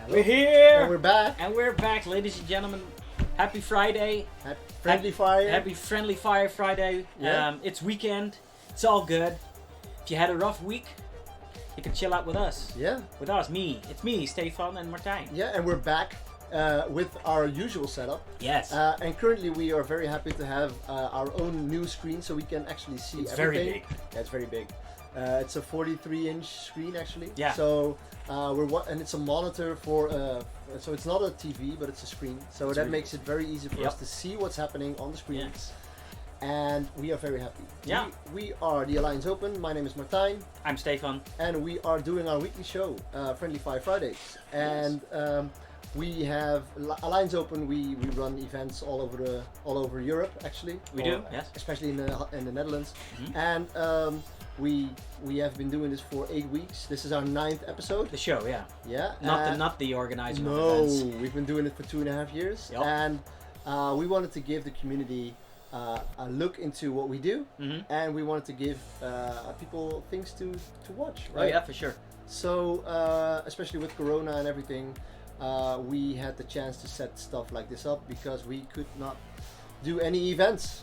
We're here! And we're back. And we're back, ladies and gentlemen. Happy Friday. Friendly Fire. Happy Friendly Fire Friday. Yeah. It's weekend. It's all good. If you had a rough week, you can chill out with us. Yeah. With us, me. It's me, Stefan and Martijn. Yeah, and we're back with our usual setup. Yes. And currently we are very happy to have our own new screen so we can actually see It's everything. very big. Yeah, it's very big. It's a 43-inch screen actually. Yeah. So and it's a monitor for so it's not a TV but it's a screen. So It's that really makes it very easy for Yep. us to see what's happening on the screen. Yes. And we are very happy. Yeah. We are the Alliance Open. My name is Martijn. I'm Stefan. And we are doing our weekly show, Friendly Fire Fridays. And we have Alliance Open. We run events all over Europe, actually. We do, yes. Especially in the Netherlands. Mhm. And we have been doing this for 8 weeks. This is our 9th episode. The show, yeah. Yeah. Not the organizing No, of events. we've been doing it for 2.5 years. Yep. And we wanted to give the community a look into what we do. Mm-hmm. And we wanted to give people things to watch, Oh right? yeah, for sure. So, especially with Corona and everything, we had the chance to set stuff like this up because we could not do any events.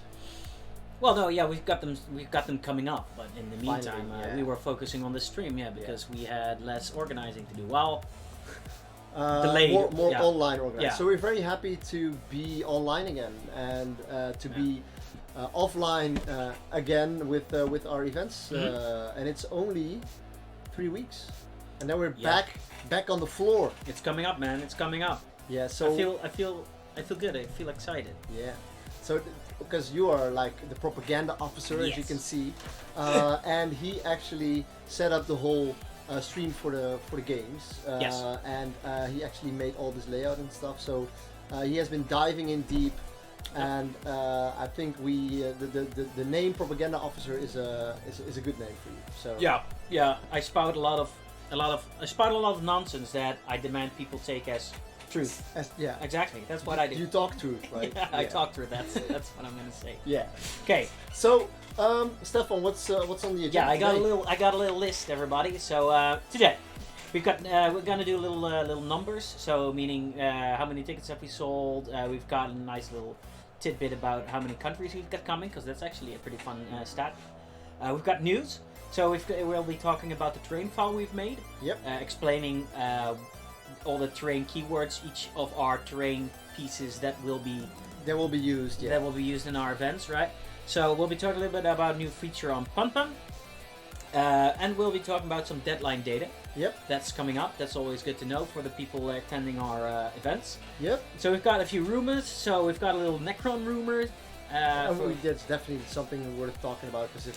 Well, no, yeah, we've got them coming up, but in the Finally, meantime, yeah. we were focusing on the stream, because we had less organizing to do. Well, Delayed, more yeah. online organized. Yeah. So we're very happy to be online again and to be offline again with our events. Mhm. And it's only 3 weeks, and then we're Yeah. back on the floor. it's coming up, man. It's coming up. Yeah. So I feel good. I feel excited. yeah. So because you are like the propaganda officer, as you Yes. can see, and he actually set up the whole stream for the games. Yes. And he actually made all this layout and stuff. So he has been diving in deep, and I think the name propaganda officer is a good name for you. So Yeah. I spout a lot of nonsense that I demand people take as truth. yeah. Exactly. That's what I do. You talk truth, right? Yeah, I talk through. That's what I'm gonna say. Yeah. Okay. So, Stefan, what's on the agenda? Yeah, today? I got a little list, everybody. So today we're gonna do little numbers. So meaning how many tickets have we sold? We've got a nice little tidbit about how many countries we've got coming, because that's actually a pretty fun stat. We've got news. So we'll be talking about the terrain file we've made. Yep. Explaining all the terrain keywords, each of our terrain pieces that will be used. Yeah. that will be used in our events, right? So we'll be talking a little bit about a new feature on PunPun. And we'll be talking about some deadline data. Yep. That's coming up. That's always good to know for the people attending our events. Yep. So we've got a few rumors. So we've got a little Necron rumor. That's definitely something worth talking about, because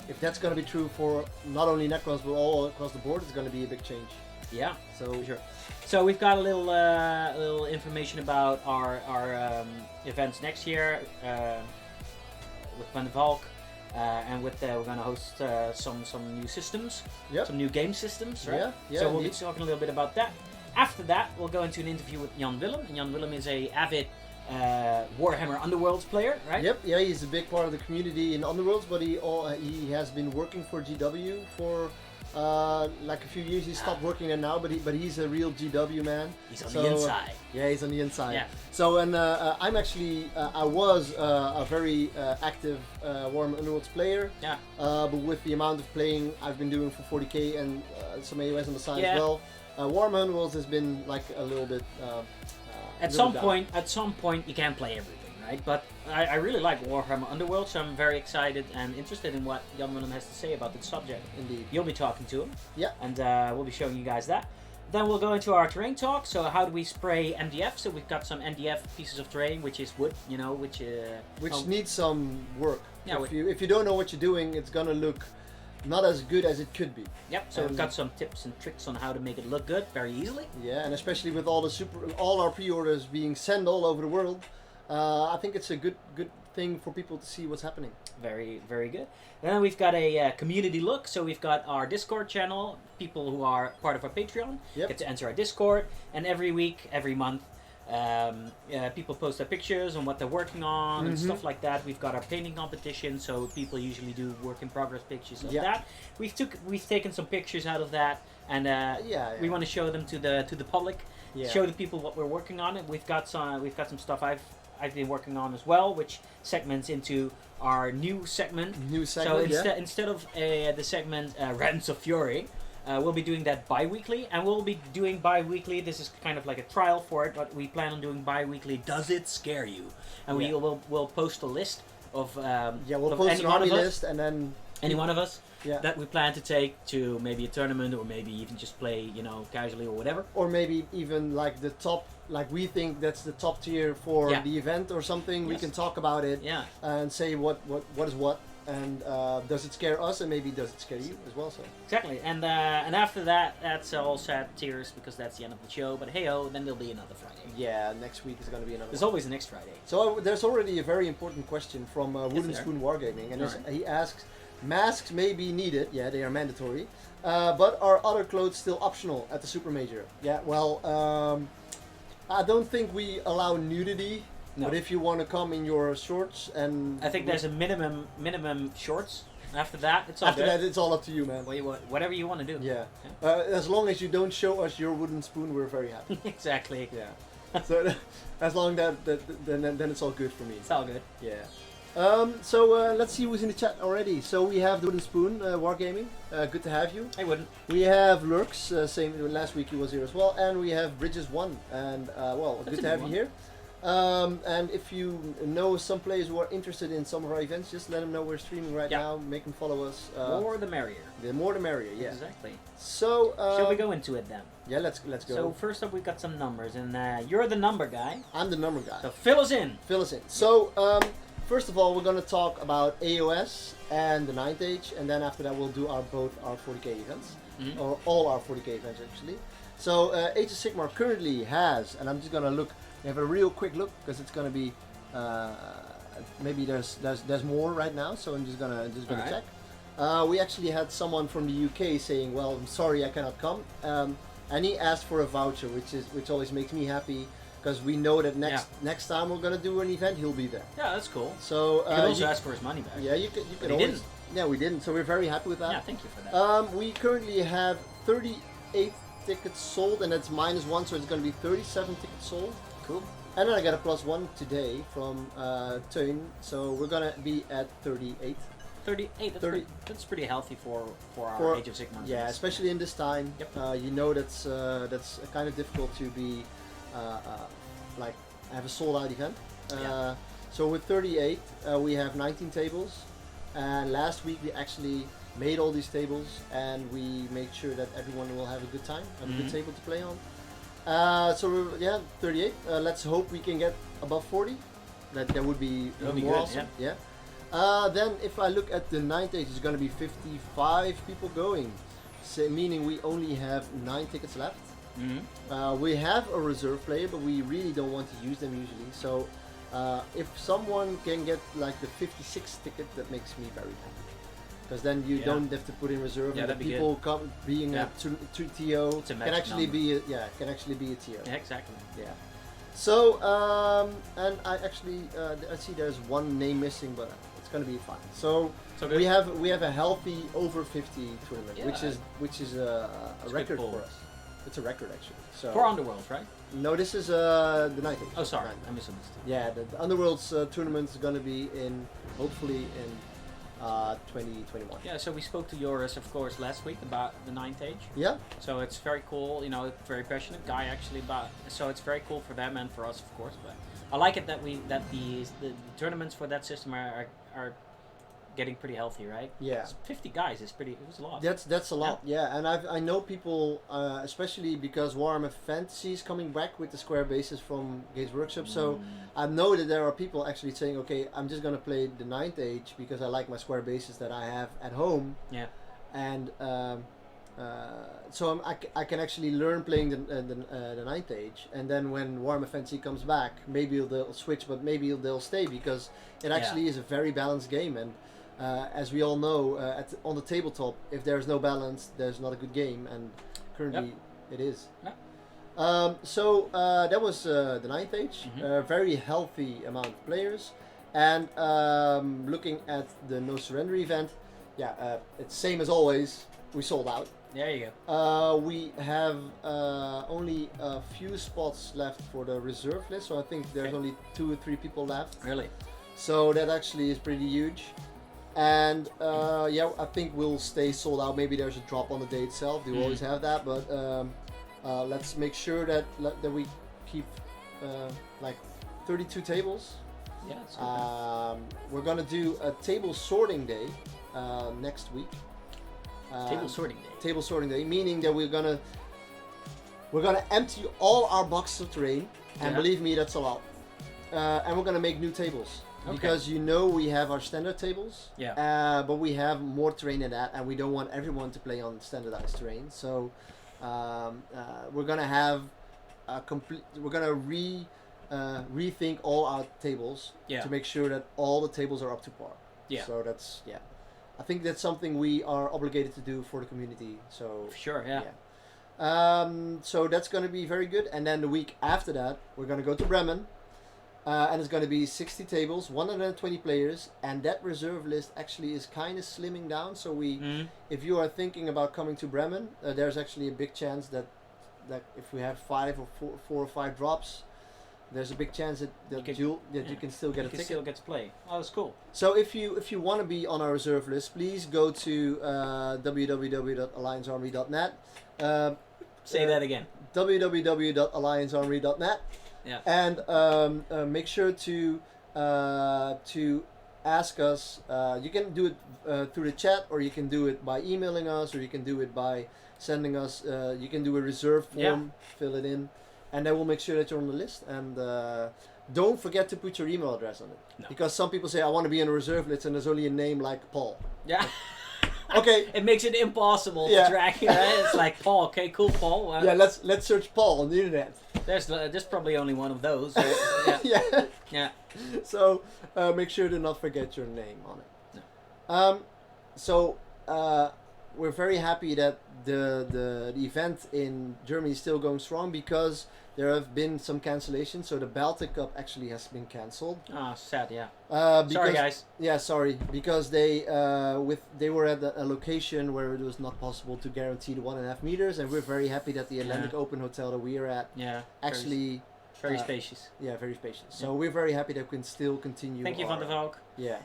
if that's going to be true for not only Necrons but all across the board, it's going to be a big change. Yeah, So for sure. So we've got a little information about our events next year with Van de Valk, and with we're gonna host some new systems, Yep. some new game systems, right? Yeah, So we'll be indeed. talking a little bit about that. After that, we'll go into an interview with Jan Willem, and Jan Willem is a avid Warhammer Underworlds player, right? Yep. Yeah, he's a big part of the community in Underworlds, but he has been working for GW for like a few years. He stopped working there now, but he's a real GW man. He's on So, the inside. Yeah, he's on the inside. Yeah. So and I'm actually I was a very active Warhammer Underworlds player. Yeah. But with the amount of playing I've been doing for 40k and some AOS on the side Yeah. as well, Warhammer Underworlds has been like a little bit. At some point, you can play everything, right? But I really like Warhammer Underworld, so I'm very excited and interested in what Jan Willem has to say about the subject. Indeed. You'll be talking to him. Yeah. And we'll be showing you guys that. Then we'll go into our terrain talk. So how do we spray MDF? So we've got some MDF pieces of terrain, which is wood, which Needs some work. Yeah, If you don't know what you're doing, it's gonna look not as good as it could be. Yep. So we've got some tips and tricks on how to make it look good very easily. Yeah, and especially with all our pre-orders being sent all over the world, I think it's a good thing for people to see what's happening. Very, very good. And then we've got a community look. So we've got our Discord channel. People who are part of our Patreon Yep. get to enter our Discord. And every week, every month, People post their pictures and what they're working on and Mhm. stuff like that. We've got our painting competition, so people usually do work in progress pictures of Yeah. that. We've taken some pictures out of that, and Yeah. we want to show them to the public, Yeah. show the people what we're working on. And we've got some stuff I've been working on as well, which segments into our new segment. New So segment. instead of the segment Rants of Fury, we'll be doing that bi-weekly, and we'll be doing bi-weekly. This is kind of like a trial for it, but we plan on doing bi-weekly. Does it scare you? And Yeah. we'll post a list of Yeah, we'll of post any an one army of us, list and then any one of us yeah, that we plan to take to maybe a tournament, or maybe even just play, casually or whatever. or maybe even like the top, like we think that's the top tier for Yeah. the event or something. We Yes. can talk about it Yeah. and say what is what, and does it scare us, and maybe does it scare you as well. So Exactly, and after that, that's all sad tears because that's the end of the show. But hey-oh, then there'll be another Friday. yeah, next week is going to be another There's one. always the next Friday. So there's already a very important question from Wooden there? Spoon Wargaming, and Alright. he asks, masks may be needed, yeah, they are mandatory, but are other clothes still optional at the Super Major? Yeah, well, I don't think we allow nudity, No. but if you want to come in your shorts and... I think there's a minimum shorts. After that, it's all After good. that, it's all up to you, man. Whatever you want to do. Yeah. As long as you don't show us your wooden spoon, we're very happy. Exactly. Yeah. So as long then it's all good for me. It's all good. Yeah. So let's see who's in the chat already. So we have the Wooden Spoon Wargaming. Good to have you. I wouldn't. We have Lurks. Same last week he was here as well, and we have Bridges One. And well, That's good a to have good you here. And if you know some players who are interested in some of our events, just let them know we're streaming right Yeah. now. Make them follow us. More the merrier. The more the merrier. Yeah. Exactly. So Shall we go into it then? Yeah, let's go. So first up, we've got some numbers, and you're the number guy. I'm the number guy. So fill us in. Fill us in. So, first of all, we're going to talk about AOS and the 9th Age, and then after that, we'll do both our 40k events, Mhm. or all our 40k events actually. So, Age of Sigmar currently has, and I'm just going to have a real quick look because it's going to be maybe there's more right now, so I'm just gonna Alright. check. We actually had someone from the UK saying, "Well, I'm sorry, I cannot come," and he asked for a voucher, which always makes me happy. Because we know that next time we're gonna do an event, he'll be there. Yeah, that's cool. So You could also ask for his money back. yeah, you could But he always. didn't. Yeah, we didn't. So we're very happy with Yeah, that. thank you for that. We currently have 38 tickets sold, and that's -1, so it's gonna be 37 tickets sold. Cool. And then I got a +1 today from Teun, so we're gonna be at 38. 38. That's 30. That's pretty healthy for our For- Age of Sigmar. Yeah, events. especially in this time. Yep. You know that's kind of difficult to be like have a sold out event. Yeah. So with 38, we have 19 tables, and last week we actually made all these tables, and we made sure that everyone will have a good time, have a good Mhm. table to play on. So yeah, 38. Let's hope we can get above 40. That would be That would be more good, awesome. Yeah. Then if I look at the 9th Age, it's going to be 55 people going, so meaning we only have 9 tickets left. Mhm. We have a reserve player, but we really don't want to use them usually. So if someone can get like the 56 ticket, that makes me very happy. Because then you Yeah. don't have to put in reserve, Yeah, and the that'd be people come being Yeah. a TO It's a can magic actually number. can actually be a TO. Yeah, exactly. Yeah. So and I actually I see there's one name missing, but it's gonna be fine. So So good. we have a healthy over 50 tournament, Yeah. which is a It's a good record pool. for us. It's a record actually. So For Underworld, right? no, this is the 9th Age. Oh, sorry. Ninth. I misunderstood. Yeah, the Underworld's tournament is gonna be in hopefully in 2021. Yeah, so we spoke to Joris, of course, last week about the 9th Age. Yeah. So it's very cool, very passionate guy actually. But so it's very cool for them and for us, of course. But I like it that the tournaments for that system are getting pretty healthy, right? Yeah. 50 guys is pretty. It was a lot. That's a lot, yeah. And I know people, especially because Warhammer Fantasy is coming back with the square bases from Games Workshop. So I know that there are people actually saying, okay, I'm just gonna play the 9th Age because I like my square bases that I have at home. Yeah. And so I can actually learn playing the 9th Age, and then when Warhammer Fantasy comes back, maybe they'll switch, but maybe they'll stay because it actually is a very balanced game. And as we all know, on the tabletop, if there's no balance, there's not a good game, and currently it is. Yep. That was the ninth age. Mhm. Very healthy amount of players, and looking at the No Surrender event, yeah, it's same as always. We sold out. There you go. We have only a few spots left for the reserve list, so I think there's Okay. only 2 or 3 people left. Really? So that actually is pretty huge. And yeah, I think we'll stay sold out. Maybe there's a drop on the day itself. We always have that, but let's make sure that we keep like 32 tables. Yeah. That's good. We're gonna do a table sorting day next week. Table sorting day. Table sorting day, meaning that we're gonna empty all our boxes of terrain, and Yeah. believe me, that's a lot. And we're gonna make new tables. Okay. Because we have our standard tables, Yeah. but we have more terrain than that, and we don't want everyone to play on standardized terrain. So we're gonna have a complete. We're gonna rethink all our tables Yeah. to make sure that all the tables are up to par. Yeah. So that's I think that's something we are obligated to do for the community. So For sure. Yeah. so that's going to be very good. And then the week after that, we're going to go to Bremen. And it's going to be 60 tables, 120 players. And that reserve list actually is kind of slimming down. So Mhm. if you are thinking about coming to Bremen, there's actually a big chance that if we have 4 or 5 drops, there's a big chance that you can still get You a can ticket. still get to play. Oh, that's cool. So if you want to be on our reserve list, please go to www.alliancearmy.net. Say that again. www.alliancearmy.net. Yeah. And make sure to ask us. You can do it through the chat, or you can do it by emailing us, or you can do it by sending us. You can do a reserve form, fill it in, and then we'll make sure that you're on the list. And don't forget to put your email address on it, No. because some people say I want to be on a reserve list, and there's only a name like Paul. Yeah. Okay. It makes it impossible Yeah. to track. Right? It's like Paul. Okay, cool, Paul. Yeah, let's search Paul on the internet. There's probably only one of those. So, yeah. Yeah. Yeah. So make sure to not forget your name on it. No. So we're very happy that the event in Germany is still going strong, because there have been some cancellations. So the Baltic Cup actually has been cancelled. Oh, sad. Yeah. Because, Sorry, guys. Yeah, sorry, because they were at a location where it was not possible to guarantee the 1.5 meters, and we're very happy that the Atlantic Open Hotel that we are at Yeah. actually. Very spacious. Yeah, very spacious. So we're very happy that we can still continue. Thank you, Van der Valk. Yeah.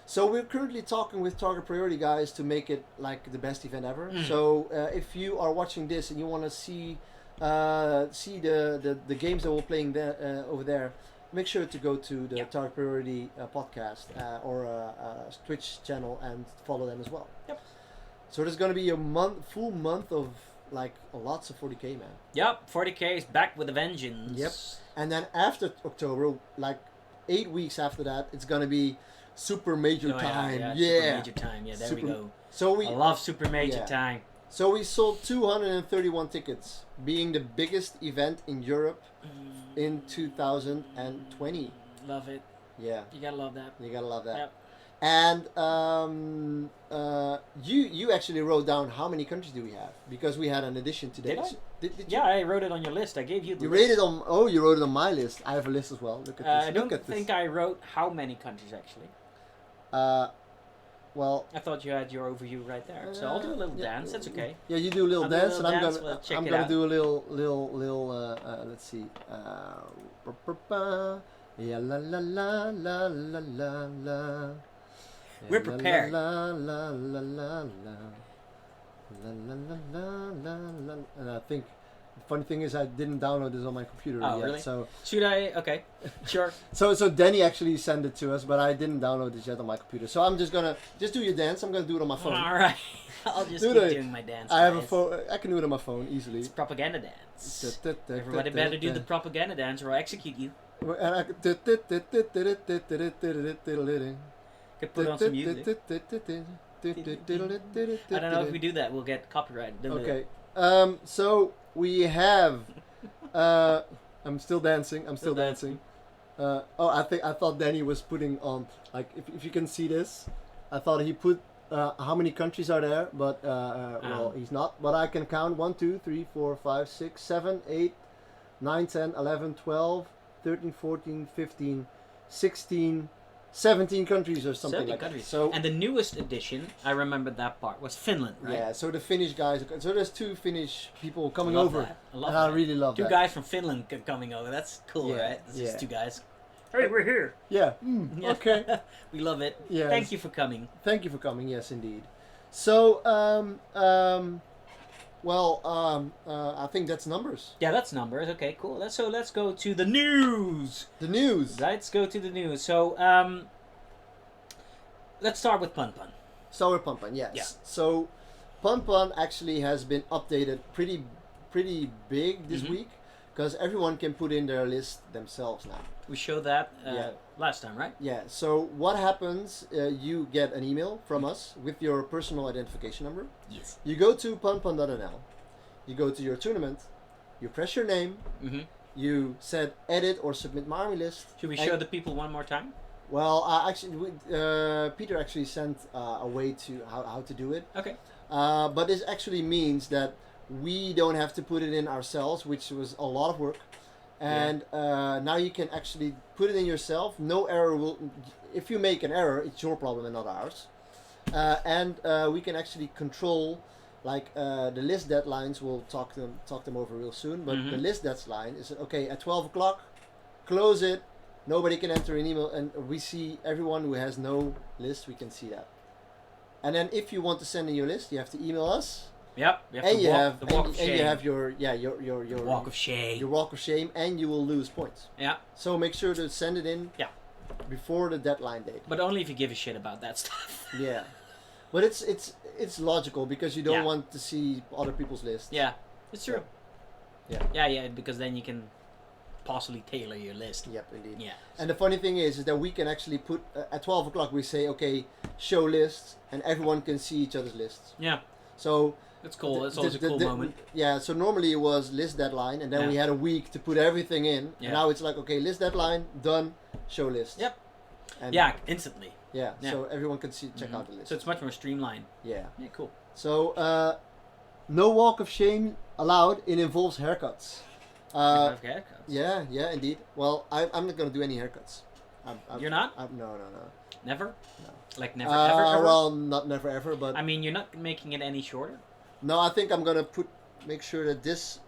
So we're currently talking with Target Priority guys to make it like the best event ever. So if you are watching this and you want to see the games that we're playing there over there, make sure to go to the Target Priority podcast or Twitch channel and follow them as well. Yep. So there's going to be a full month of like lots of 40k, man. Yep. 40k is back with a vengeance. Yep. And then after October, like 8 weeks after that, it's gonna be Super Major Time. Yeah. Yeah. Super Major Time. Yeah. There we go. So I love Super Major yeah. Time. So we sold 231 tickets, being the biggest event in Europe in 2020. Love it. Yeah. You gotta love that. You gotta love that. Yep. And you actually wrote down how many countries do we have, because we had an addition today. Did I? Did you? Yeah, I wrote it on your list. I gave you the You list. rated on. Oh, you wrote it on my list. I have a list as well. Look at this. I don't think I wrote how many countries actually. Well. I thought you had your overview right there. So I'll do a little dance. That's okay. Yeah, you do a little I'll do a dance, little and dance, I'm we'll gonna check I'm it gonna out. do a little. Let's see. Yeah, la la la la la la la. We're prepared. La la la la la. La la la la la la. And I think the funny thing is I didn't download this on my computer Oh, yet. really? So Should I? Okay. Sure. so Danny actually sent it to us, but I didn't download this yet on my computer. So I'm just gonna do your dance. I'm gonna do it on my phone. All right. I'll just Do keep it. doing my dance. I have a guys. phone. I can do it on my phone easily. It's propaganda dance. Everybody better do the propaganda dance or I'll execute you. And I could Could put on some music. I don't know if we do that, we'll get copyrighted. Don't do Okay. So we have. I'm still dancing. I'm still dancing. I thought Danny was putting on, like, if you can see this, I thought he put how many countries are there, but well, he's not. But I can count 1, 2, 3, 4, 5, 6, 7, 8, 9, 10, 11, 12, 13, 14, 15, 16, 17 countries or something 17 like countries. that. So And the newest edition, I remember that part, was Finland, right? yeah, so the Finnish guys. So there's 2 Finnish people coming Love over, that. I love and I that. really love Two that. guys from Finland coming over. That's cool, Yeah, right? It's yeah. just 2 guys. Hey, we're here. Yeah. Yeah. Okay. We love it. Yes. Thank you for coming. Thank you for coming. Yes, indeed. So I think that's numbers. Yeah, that's numbers. Okay, cool. Let's go to the news. The news. Let's go to the news. So let's start with Pun Pun. Sour Pumpan, yes. Yeah. So Pun actually has been updated pretty big this Mhm. week because everyone can put in their list themselves now. We showed that Yeah. last time, right? Yeah. So what happens? You get an email from us with your personal identification number. Yes. You go to punpun.nl. You go to your tournament. You press your name. Mm-hmm. You said edit or submit my army list. Should we and- show the people one more time? Well, Peter actually sent a way to how to do it. Okay. But this actually means that we don't have to put it in ourselves, which was a lot of work. And now you can actually put it in yourself. No error will. If you make an error, it's your problem and not ours. And we can actually control, like the list deadlines. We'll talk them over real soon. But the Mhm. list deadline is okay at 12 o'clock. Close it. Nobody can enter an email, and we see everyone who has no list. We can see that. And then if you want to send in your list, you have to email us. Yep. You have And to you walk, have the walk of shame. and you have your walk of shame. your walk of shame, and you will lose points. Yeah. So make sure to send it in. Yeah. Before the deadline date. But only if you give a shit about that stuff. Yeah. But it's logical because you don't Yeah. want to see other people's lists. Yeah, it's true. Yeah. Yeah, because then you can possibly tailor your list. Yep, indeed. Yeah. And the funny thing is that we can actually put at 12 o'clock we say okay, show lists, and everyone can see each other's lists. Yeah. So That's cool. That's always a cool moment. Yeah, so normally it was list deadline, and then Yeah. we had a week to put everything in. Yeah. And now it's like, okay, list deadline, done, show list. Yep. And Yeah, instantly. Yeah, Yeah. so everyone can check Mhm. out the list. So it's much more streamlined. Yeah. Yeah, cool. So, no walk of shame allowed. It involves haircuts. Have haircuts. Yeah, indeed. Well, I'm not going to do any haircuts. You're not? No. Never? No. Like never, ever, ever? Well, not never ever, but I mean, you're not making it any shorter? no, I think I'm going to make sure that this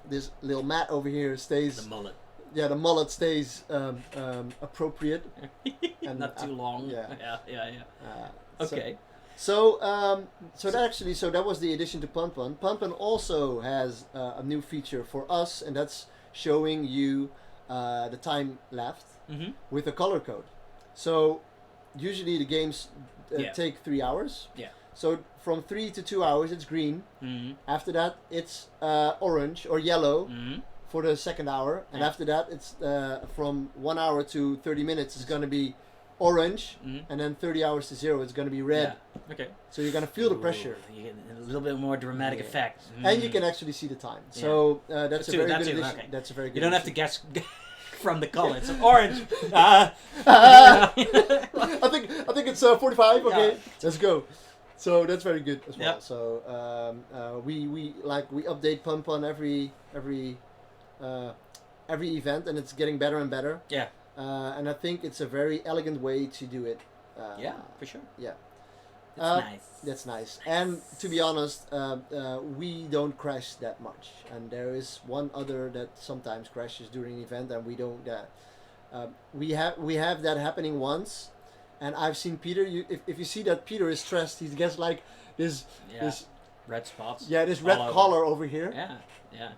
little mat over here stays. The mullet. Yeah, the mullet stays appropriate. And not too long. yeah. Yeah. So- Okay. So that was the addition to Pun Pun. Pun Pun also has a new feature for us, and that's showing you the time left Mm-hmm. with a color code. So usually the games Yeah. take 3 hours. Yeah. So from 3 to 2 hours it's green. Mm-hmm. After that it's orange or yellow Mm-hmm. for the second hour, and Yeah. after that it's from 1 hour to 30 minutes it's going to be orange, Mm-hmm. and then 30 hours to 0 it's going to be red. Yeah. Okay. So you're gonna feel the pressure, Ooh, you get a little bit more dramatic Yeah. effect. and you Mm. can actually see the time. Yeah. So that's That's a too- very that's good too- addition. okay. That's a very good. You don't have to addition. guess from the color. It's orange. I think it's 45. Okay, Yeah. let's go. So that's very good as well. Yep. So we update Pun Pun every event, and it's getting better and better. Yeah. And I think it's a very elegant way to do it. Yeah, for sure. Yeah. That's nice. That's nice. And to be honest, we don't crash that much. And there is one other that sometimes crashes during an event, and we don't. We have that happening once, and I've seen Peter. If you see that Peter is stressed, he gets like this Yeah. this Red spots. this all red over. collar over here. Yeah.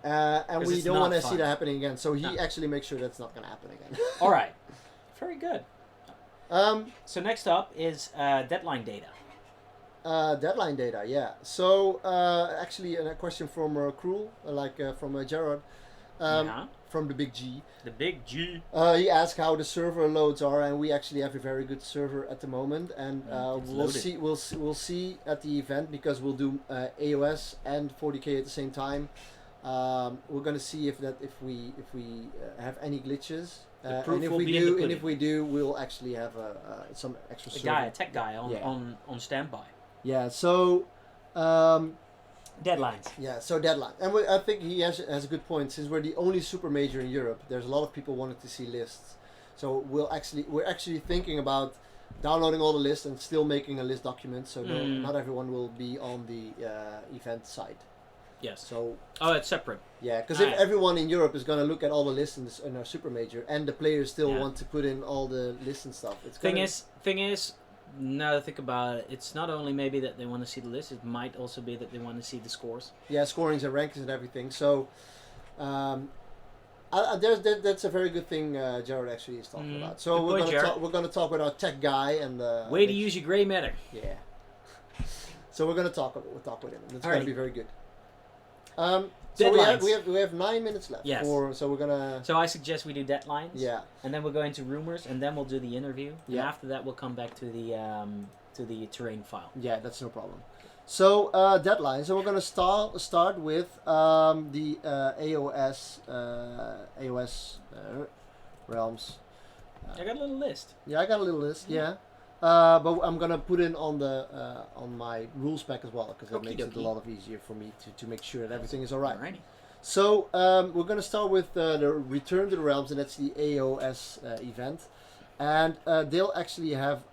And 'Cause we it's don't not want to see fun. that happening again. So he No. actually makes sure that's not going to happen again. All right. Very good. Um, So next up is deadline data. deadline data, yeah. So actually, a question from Cruel, from Gerard, Yeah. from the Big G. The big G. He asked how the server loads are, and we actually have a very good server at the moment, and It's we'll loaded. see. We'll see at the event because we'll do AOS and 40K at the same time. We're gonna see if we have any glitches. The proof and if will we be in the do, pudding. we'll actually have some extra A server. guy, a tech guy Yeah. on standby. Yeah. So. Um, Deadlines. Yeah, so deadline, and I think he has a good point. Since we're the only super major in Europe, there's a lot of people wanting to see lists. So we're actually thinking about downloading all the lists and still making a list document. So not everyone will be on the event site. Yes. So It's separate. yeah, because if everyone in Europe is gonna look at all the lists in our super major, and the players still want to put in all the lists and stuff, it's thing is. Now that I think about it, it's not only maybe that they want to see the list, it might also be that they want to see the scores. Yeah, scorings and rankings and everything. So that's a very good thing Jared actually is talking about. So we're gonna talk with our tech guy and way to use your grey matter. Yeah. So we'll talk with him. It's gonna be very good. So we have 9 minutes left. Yes. So we're gonna. So I suggest we do deadlines. Yeah. And then we'll go into rumors, and then we'll do the interview. Yeah. And after that, we'll come back to the terrain file. Yeah, that's no problem. So deadlines. So we're gonna start with the AOS realms. I got a little list. Yeah, I got a little list. Yeah. But I'm gonna put in on the on my rules pack as well, because that makes it a lot easier for me to make sure that everything is alright. Alrighty. So we're gonna start with the Return to the Realms, and that's the AOS event, and they'll actually have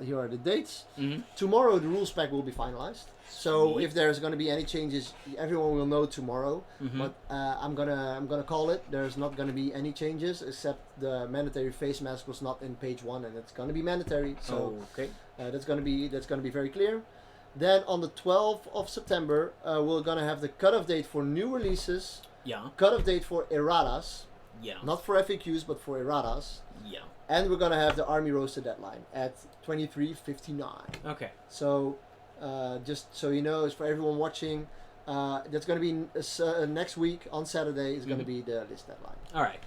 here are the dates. Mm-hmm. Tomorrow the rules pack will be finalized. So if there's going to be any changes, everyone will know tomorrow. Mm-hmm. But I'm gonna call it. There's not going to be any changes, except the mandatory face mask was not in page 1, and it's going to be mandatory. So that's going to be very clear. Then on the 12th of September, we're going to have the cutoff date for new releases. Yeah. Cutoff date for erratas. Yeah. Not for FAQs, but for erratas. Yeah. And we're going to have the army roster deadline at 23:59. Okay. So. Just so you know, it's for everyone watching. That's going to be next week on Saturday is going to be the list deadline. All right.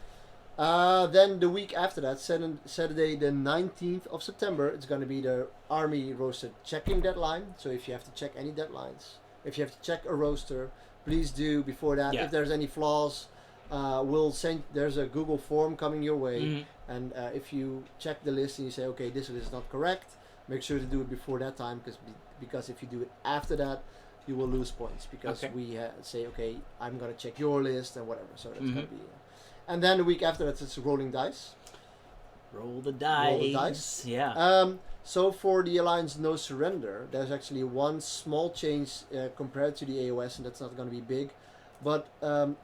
Then the week after that, Saturday the 19th of September, it's going to be the army roster checking deadline. So if you have to check any deadlines, if you have to check a roster, please do before that. Yeah. If there's any flaws, we'll send. There's a Google form coming your way, and if you check the list and you say, okay, this list is not correct, make sure to do it before that time, because if you do it after that, you will lose points, because we say, okay, I'm gonna check your list and whatever. So that's gonna be. And then the week after that, it's rolling dice. Roll the dice. Yeah. So for the Alliance No Surrender, there's actually one small change compared to the AOS, and that's not gonna be big, but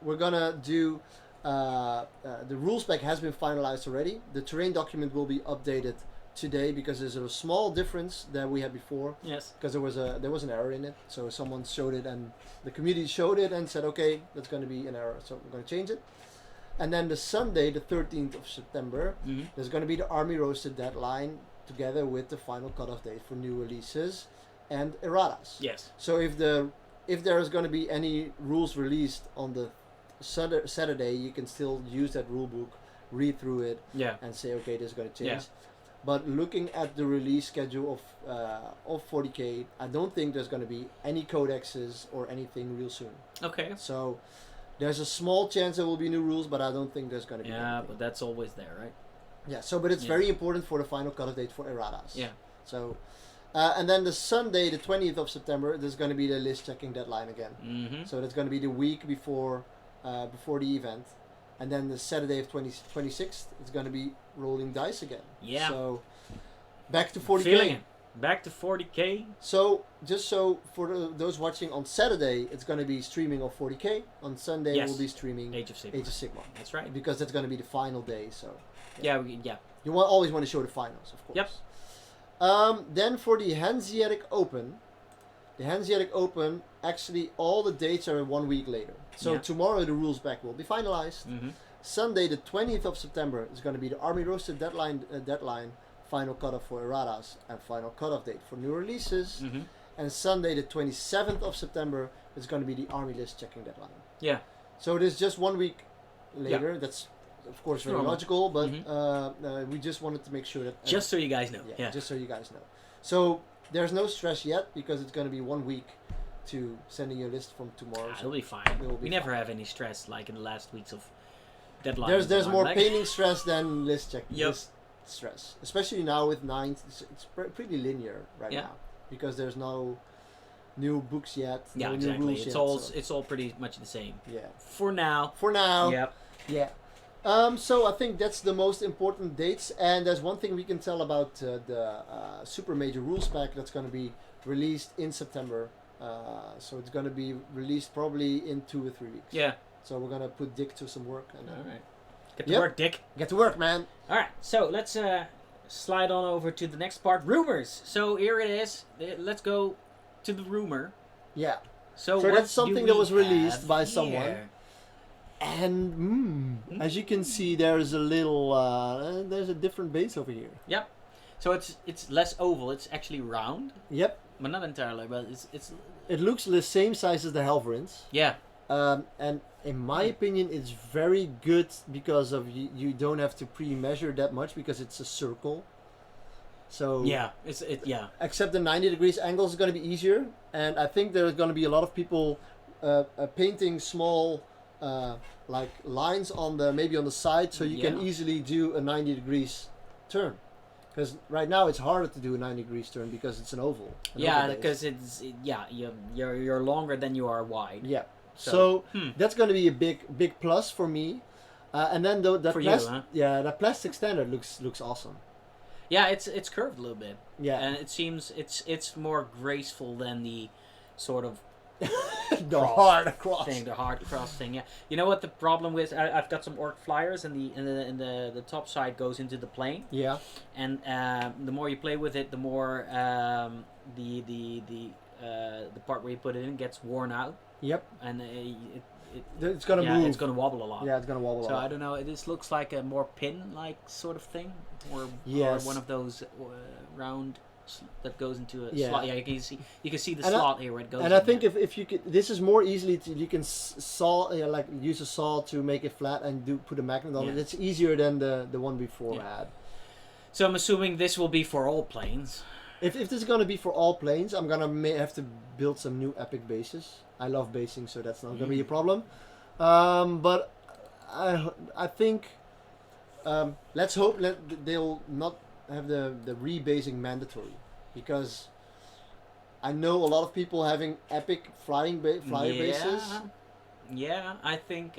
we're gonna do. The rules pack has been finalized already. The terrain document will be updated today, because there's a small difference that we had before. Yes. Because there was an error in it. So someone showed it, and the community showed it and said, okay, that's going to be an error, so we're going to change it. And then the Sunday, the 13th of September, there's going to be the army roster deadline, together with the final cutoff date for new releases and erratas. Yes. So if there is going to be any rules released on the Saturday, you can still use that rule book, read through it, and say, okay, this is going to change. Yeah. But looking at the release schedule of 40K, I don't think there's going to be any codexes or anything real soon. Okay. So there's a small chance there will be new rules, but I don't think there's going to be anything. But that's always there, right? Yeah, so but it's very important for the final cutoff date for erratas. Yeah. So, and then the Sunday, the 20th of September, there's going to be the list checking deadline again. Mm-hmm. So that's going to be the week before the event. And then the Saturday of 26th, it's going to be rolling dice again. Yeah. So, back to 40K. Feeling it. Back to 40K. So, just so for those watching on Saturday, it's going to be streaming of 40K. On Sunday, we'll be streaming Age of Sigmar. That's right. Because that's going to be the final day. So. Yeah. You always want to show the finals, of course. Yep. Then for the Hanseatic Open, actually all the dates are 1 week later. So tomorrow the rules pack will be finalized. Mm-hmm. Sunday the 20th of September is going to be the army roster deadline, final cutoff for erratas, and final cutoff date for new releases. Mm-hmm. And Sunday the 27th of September is going to be the army list checking deadline. Yeah. So it is just 1 week later. Yeah. That's of course very logical, but we just wanted to make sure that just so you guys know. Yeah, just so you guys know. So there's no stress yet, because it's going to be 1 week to sending your list from tomorrow. It'll be fine. We never have any stress like in the last weeks of deadlines. There's more paining stress than list check. List stress, especially now with 9. It's pretty linear right now. because there's no new books yet. Yeah, no exactly. New rules It's yet, all so- it's all pretty much the same yeah. for now. For now. Yep. Yeah. So I think that's the most important dates, and there's one thing we can tell about the Super Major Rules Pack that's going to be released in September. So it's going to be released probably in 2 or 3 weeks. Yeah. So we're going to put Dick to some work. And All right. Get to Yep. work, Dick. get to work, man. All right. So let's slide on over to the next part. Rumors. So here it is. Let's go to the rumor. Yeah. So So what that's do something we that was released have by someone. here? And as you can see, there's a little, there's a different base over here. Yep. So it's less oval. It's actually round, Yep. but not entirely. But it's It looks the same size as the Helverins. yeah. And in my opinion, it's very good because of you don't have to pre-measure that much because it's a circle. So Yeah. Yeah. except the 90 degrees angle is going to be easier, and I think there's going to be a lot of people painting small like lines on the maybe on the side, so you can Yeah. easily do a 90 degrees turn. Because right now it's harder to do a 90 degrees turn because it's an oval. Yeah, base. because you're longer than you are wide. Yeah. So, So hmm. that's going to be a big plus for me. And then that For you, huh? yeah, that plastic standard looks awesome. Yeah, it's curved a little bit. Yeah. And it seems it's more graceful than the sort of The hard cross. thing, the hard cross thing. Yeah. You know what the problem with? I've got some orc flyers, and the top side goes into the plane, Yeah. and the more you play with it, the more the part where you put it in gets worn out, Yep. and It's gonna yeah, move. it's gonna wobble a lot. Yeah, it's gonna wobble So a lot. I don't know. This looks like a more pin-like sort of thing, or Yes. one of those round that goes into a Yeah. slot. Yeah, you can see the And I- slot here where it goes. And I in think there. if you could, this is more easily you can saw like use a saw to make it flat and put a magnet on it. Yeah. It's easier than the one before Yeah. had. So I'm assuming this will be for all planes. If this is gonna be for all planes, I'm gonna have to build some new epic bases. I love basing, so that's not gonna be a problem. But I think let's hope that they'll not have the rebasing mandatory, because I know a lot of people having epic flyer bases. Yeah, I think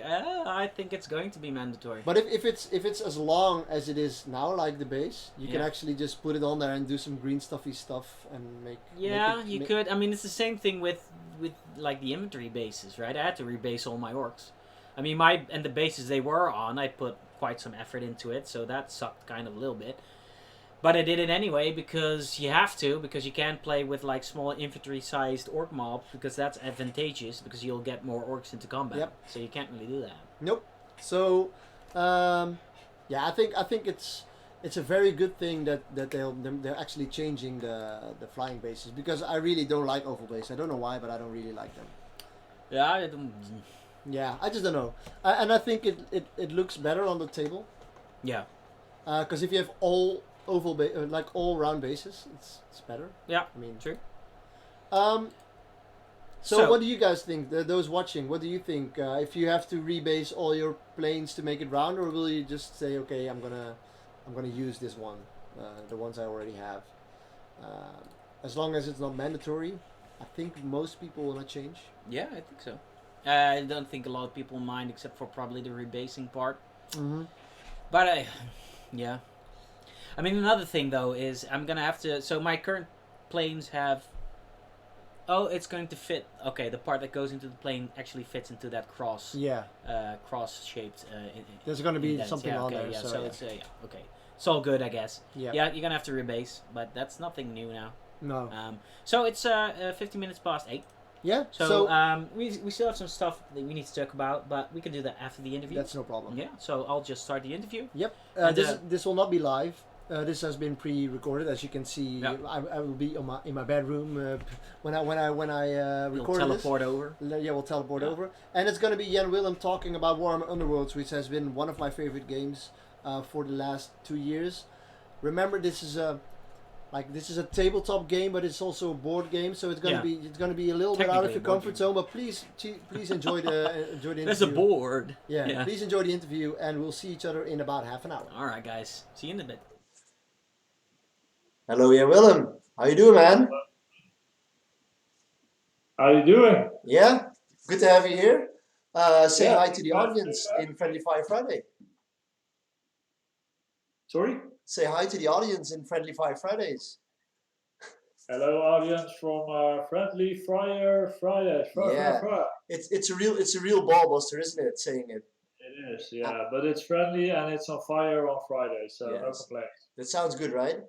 it's going to be mandatory. But if it's as long as it is now, like the base, you can Yeah. actually just put it on there and do some green stuffy stuff and make. Yeah, make it, you could. I mean, it's the same thing with like the infantry bases, right? I had to rebase all my orcs. I mean, the bases they were on, I put quite some effort into it, so that sucked kind of a little bit. But I did it anyway because you have to, because you can't play with like small infantry-sized orc mobs, because that's advantageous because you'll get more orcs into combat. Yep. So you can't really do that. Nope. So, yeah, I think it's a very good thing that they're actually changing the flying bases, because I really don't like oval bases. I don't know why, but I don't really like them. Yeah, I don't, Yeah, I just don't know. And I think it looks better on the table, yeah, because if you have all oval like all round bases, it's better. yeah. I mean, True. So what do you guys think? Those watching, what do you think? If you have to rebase all your planes to make it round, or will you just say, okay, I'm gonna use this one, the ones I already have? As long as it's not mandatory, I think most people will not change. Yeah, I think so. I don't think a lot of people mind, except for probably the rebasing part. Mm-hmm. But yeah. I mean, another thing though is I'm gonna have to. So my current planes have. Oh, it's going to fit. Okay, the part that goes into the plane actually fits into that cross. Yeah, Cross-shaped. there's gonna be indents. something Yeah, on okay, there. yeah, So, yeah. it's yeah, okay. It's all good, I guess. Yeah. Yeah, you're gonna have to rebase, but that's nothing new now. No. So it's 50 minutes past 8. Yeah. So we still have some stuff that we need to talk about, but we can do that after the interview. that's no problem. Yeah. So I'll just start the interview. Yep. And, This will not be live. This has been pre-recorded, as you can see. Yeah. I will be in my bedroom when I We'll record this. teleport over. Yeah, we'll teleport Yeah. over, and it's gonna be Jan Willem talking about Warhammer Underworlds, which has been one of my favorite games for the last 2 years. Remember, this is a tabletop game, but it's also a board game, so it's gonna be a little bit out of Technically your a board comfort game. zone. But please enjoy the interview. There's a board. Yeah, please enjoy the interview, and we'll see each other in about half an hour. All right, guys. See you in a bit. Hello, Jan Willem. How you doing, man? How you doing? Yeah, good to have you here. Say Yeah. hi to the audience in Friendly Fire Friday. Sorry? Say hi to the audience in Friendly Fire Fridays. Hello, audience from Friendly Fire Friday. Yeah, it's a real ball buster, isn't it? Saying it. It is, yeah. But it's friendly and it's on fire on Friday, so no Yes, complaints. that sounds good, right?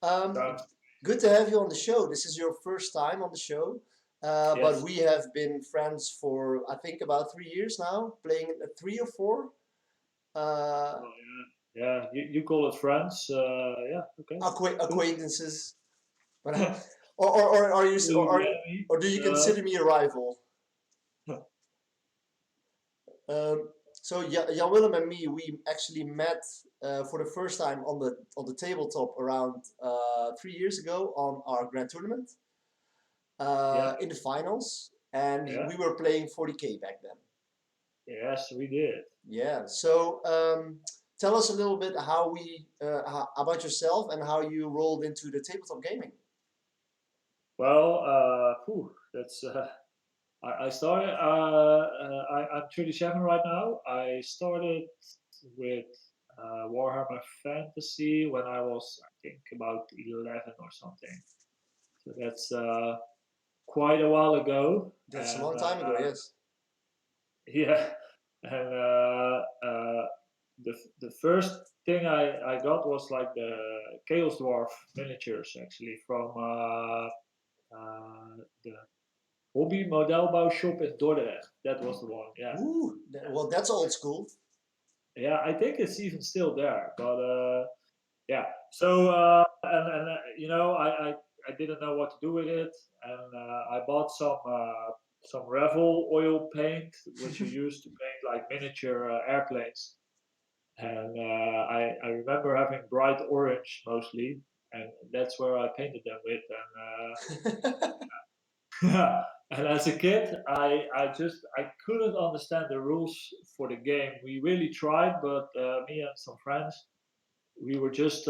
Um, Sounds Good to have you on the show. This is your first time on the show, but yes. we have been friends for I think about 3 years now, playing 3 or 4. Uh, Oh, yeah. Yeah, you call it friends. Yeah, okay. Cool. Acquaintances, but or are you Really the enemy. or do you consider me a rival? Uh, So Jan Willem and me, we actually met for the first time on the tabletop around 3 years ago on our grand tournament yeah, in the finals, and yeah. we were playing 40K back then. Yes, we did. Yeah. So tell us a little bit about yourself and how you rolled into the tabletop gaming. Well, that's I started. I'm 37 right now. I started with Warhammer Fantasy when I was, I think, about 11 or something. So that's quite a while ago. That's a And long time ago. Yes. yeah, and the first thing I got was like the Chaos Dwarf miniatures actually from the Hobby Modelbouw shop in Dordrecht. That was the one. Yeah. Ooh, well, that's old school. Yeah, I think it's even still there. But yeah. So and you know, I didn't know what to do with it, and I bought some Revel oil paint, which you use to paint like miniature airplanes. And I remember having bright orange mostly, and that's where I painted them with. And and as a kid, I couldn't understand the rules for the game. We really tried, but me and some friends, we were just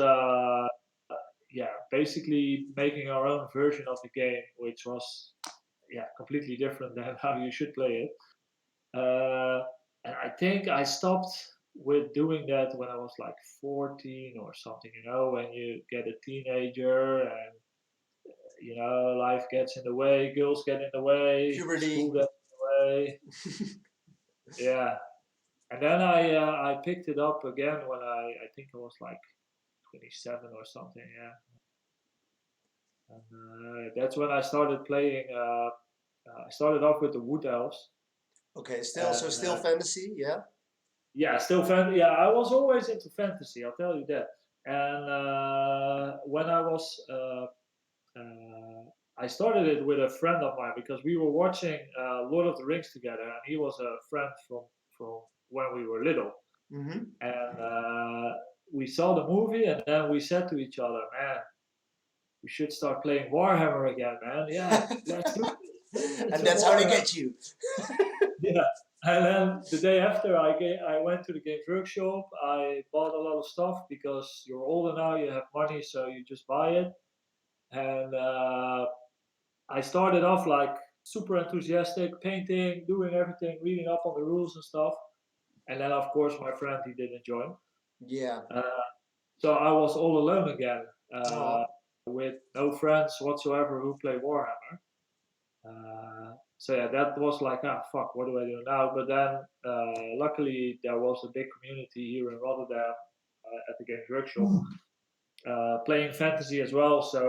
yeah, basically making our own version of the game, which was yeah completely different than how you should play it. And I think I stopped with doing that when I was like 14 or something. You know, when you get a teenager and you know life gets in the way, girls get in the way, school Puberty. gets in the way. Yeah, and then I picked it up again when I think I was like 27 or something. Yeah, and that's when I started playing. I started off with the Wood Elves, Okay, and still fantasy, yeah. yeah, still fan. Yeah, I was always into fantasy. I'll tell you that. And when I was, I started it with a friend of mine because we were watching Lord of the Rings together, and he was a friend from when we were little. Mm-hmm. And we saw the movie, and then we said to each other, "Man, we should start playing Warhammer again, man. Yeah, let's do it. And Some that's how they Warhammer." get you. Yeah. And then the day after, I went to the Games Workshop. I bought a lot of stuff because you're older now, you have money, so you just buy it. And I started off like super enthusiastic, painting, doing everything, reading up on the rules and stuff. And then, of course, my friend he didn't join. Yeah. Uh, so I was all alone again, Oh, with no friends whatsoever who play Warhammer. So yeah, that was like, ah, fuck, what do I do now? But then, luckily, there was a big community here in Rotterdam at the Games Workshop, playing fantasy as well. So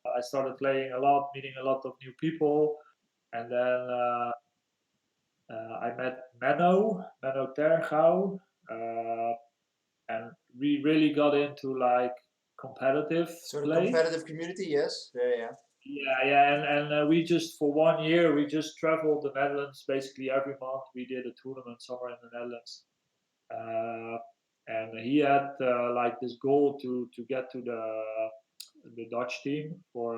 I started playing a lot, meeting a lot of new people, and then I met Menno Tergouw, and we really got into like competitive sort of play. competitive community, yes. Yeah, yeah. Yeah, yeah, and we just for 1 year we just traveled the Netherlands basically every month. We did a tournament somewhere in the Netherlands, uh, and he had like this goal to get to the Dutch team for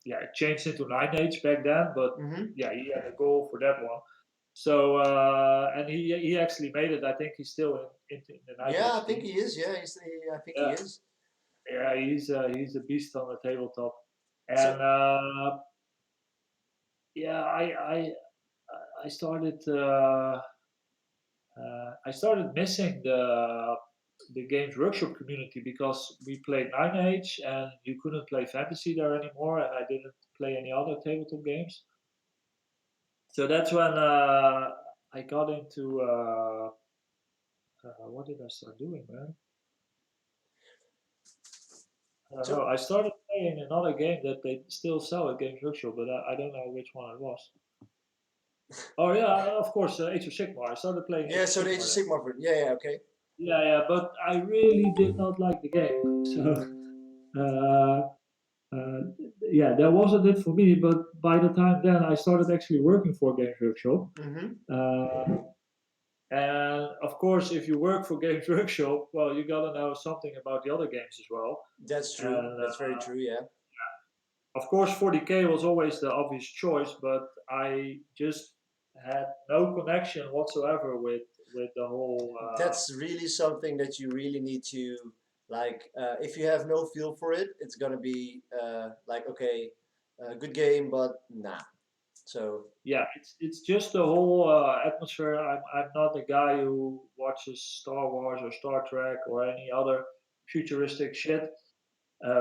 yeah, it changed into Lineage back then, but Mm-hmm. yeah, he had a goal for that one. So and he actually made it. I think he's still in the Yeah, I Lineage think team. he is. Yeah, I think he Yeah, is. yeah, he's a beast on the tabletop, So and yeah, I started I started missing the Games Workshop community because we played Nine Age and you couldn't play Fantasy there anymore, and I didn't play any other tabletop games. So that's when I got into what did I start doing, man? I don't know. So I started playing another game that they still sell at Games Workshop, but I don't know which one it was. Oh yeah, of course, Age of Sigmar. I started playing Age yeah, of so the Age of Sigmar then. Sigmar. Yeah, okay. Yeah, yeah, but I really did not like the game. So uh, uh, yeah, that wasn't it for me. But by the time then, I started actually working for Games Workshop. Mm-hmm. Uh, and of course, if you work for Games Workshop, well, you gotta know something about the other games as well. That's true. And That's very true. Yeah. of course, 40k was always the obvious choice, but I just had no connection whatsoever with the whole. That's really something that you really need to like. If you have no feel for it, it's gonna be like okay, good game, but nah. So Yeah, it's just the whole atmosphere. I'm not a guy who watches Star Wars or Star Trek or any other futuristic shit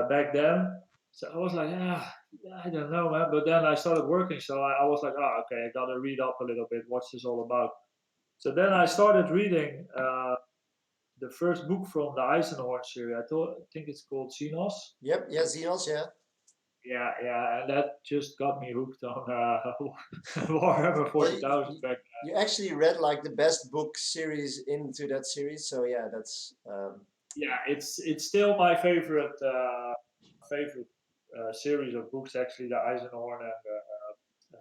back then. So I was like, I don't know, man. But then I started working, so I was like, okay, I gotta read up a little bit. What's this all about? So then I started reading the first book from the Eisenhorn series. I think it's called Xenos. yep, yeah, Xenos, yeah. Yeah, yeah, and that just got me hooked on Warhammer Well, 40,000 back. you actually read like the best book series into that series, so yeah, that's Yeah, it's still my favorite series of books. Actually, the Eisenhorn and the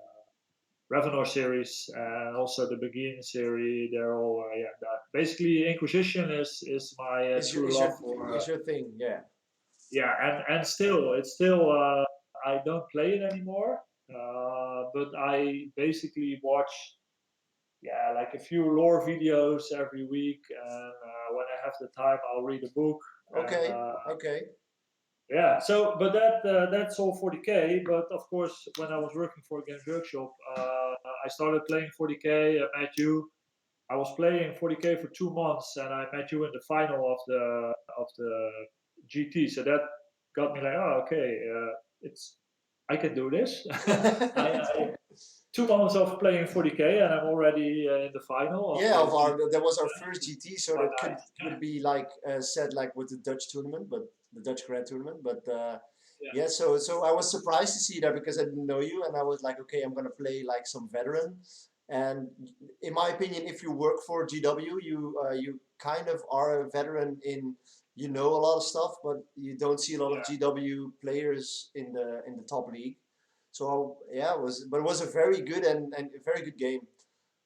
Ravenor series, and also the Begin series. They're all yeah. Basically, Inquisition is my true love for. is your thing, yeah. Yeah, and still, it's still. I don't play it anymore, but I basically watch yeah, like a few lore videos every week, and when I have the time, I'll read a book. And, Okay, okay. yeah, so but that's all 40k. But of course, when I was working for Games Workshop, I started playing 40k. I met you. I was playing 40k for 2 months, and I met you in the final of the GT. So that got me like, oh, okay, it's I can do this. I 2 months of playing 40k, and I'm already in the final of Yeah, the of GT. our that was our first GT, so Quite that nice. could be like said like with the Dutch tournament, but the Dutch Grand Tournament. But Yeah. yeah, so I was surprised to see that because I didn't know you, and I was like, okay, I'm gonna play like some veteran. And in my opinion, if you work for GW, you kind of are a veteran in you know a lot of stuff, but you don't see a lot of Yeah. GW players in the top league. So yeah, it was a very good and a very good game.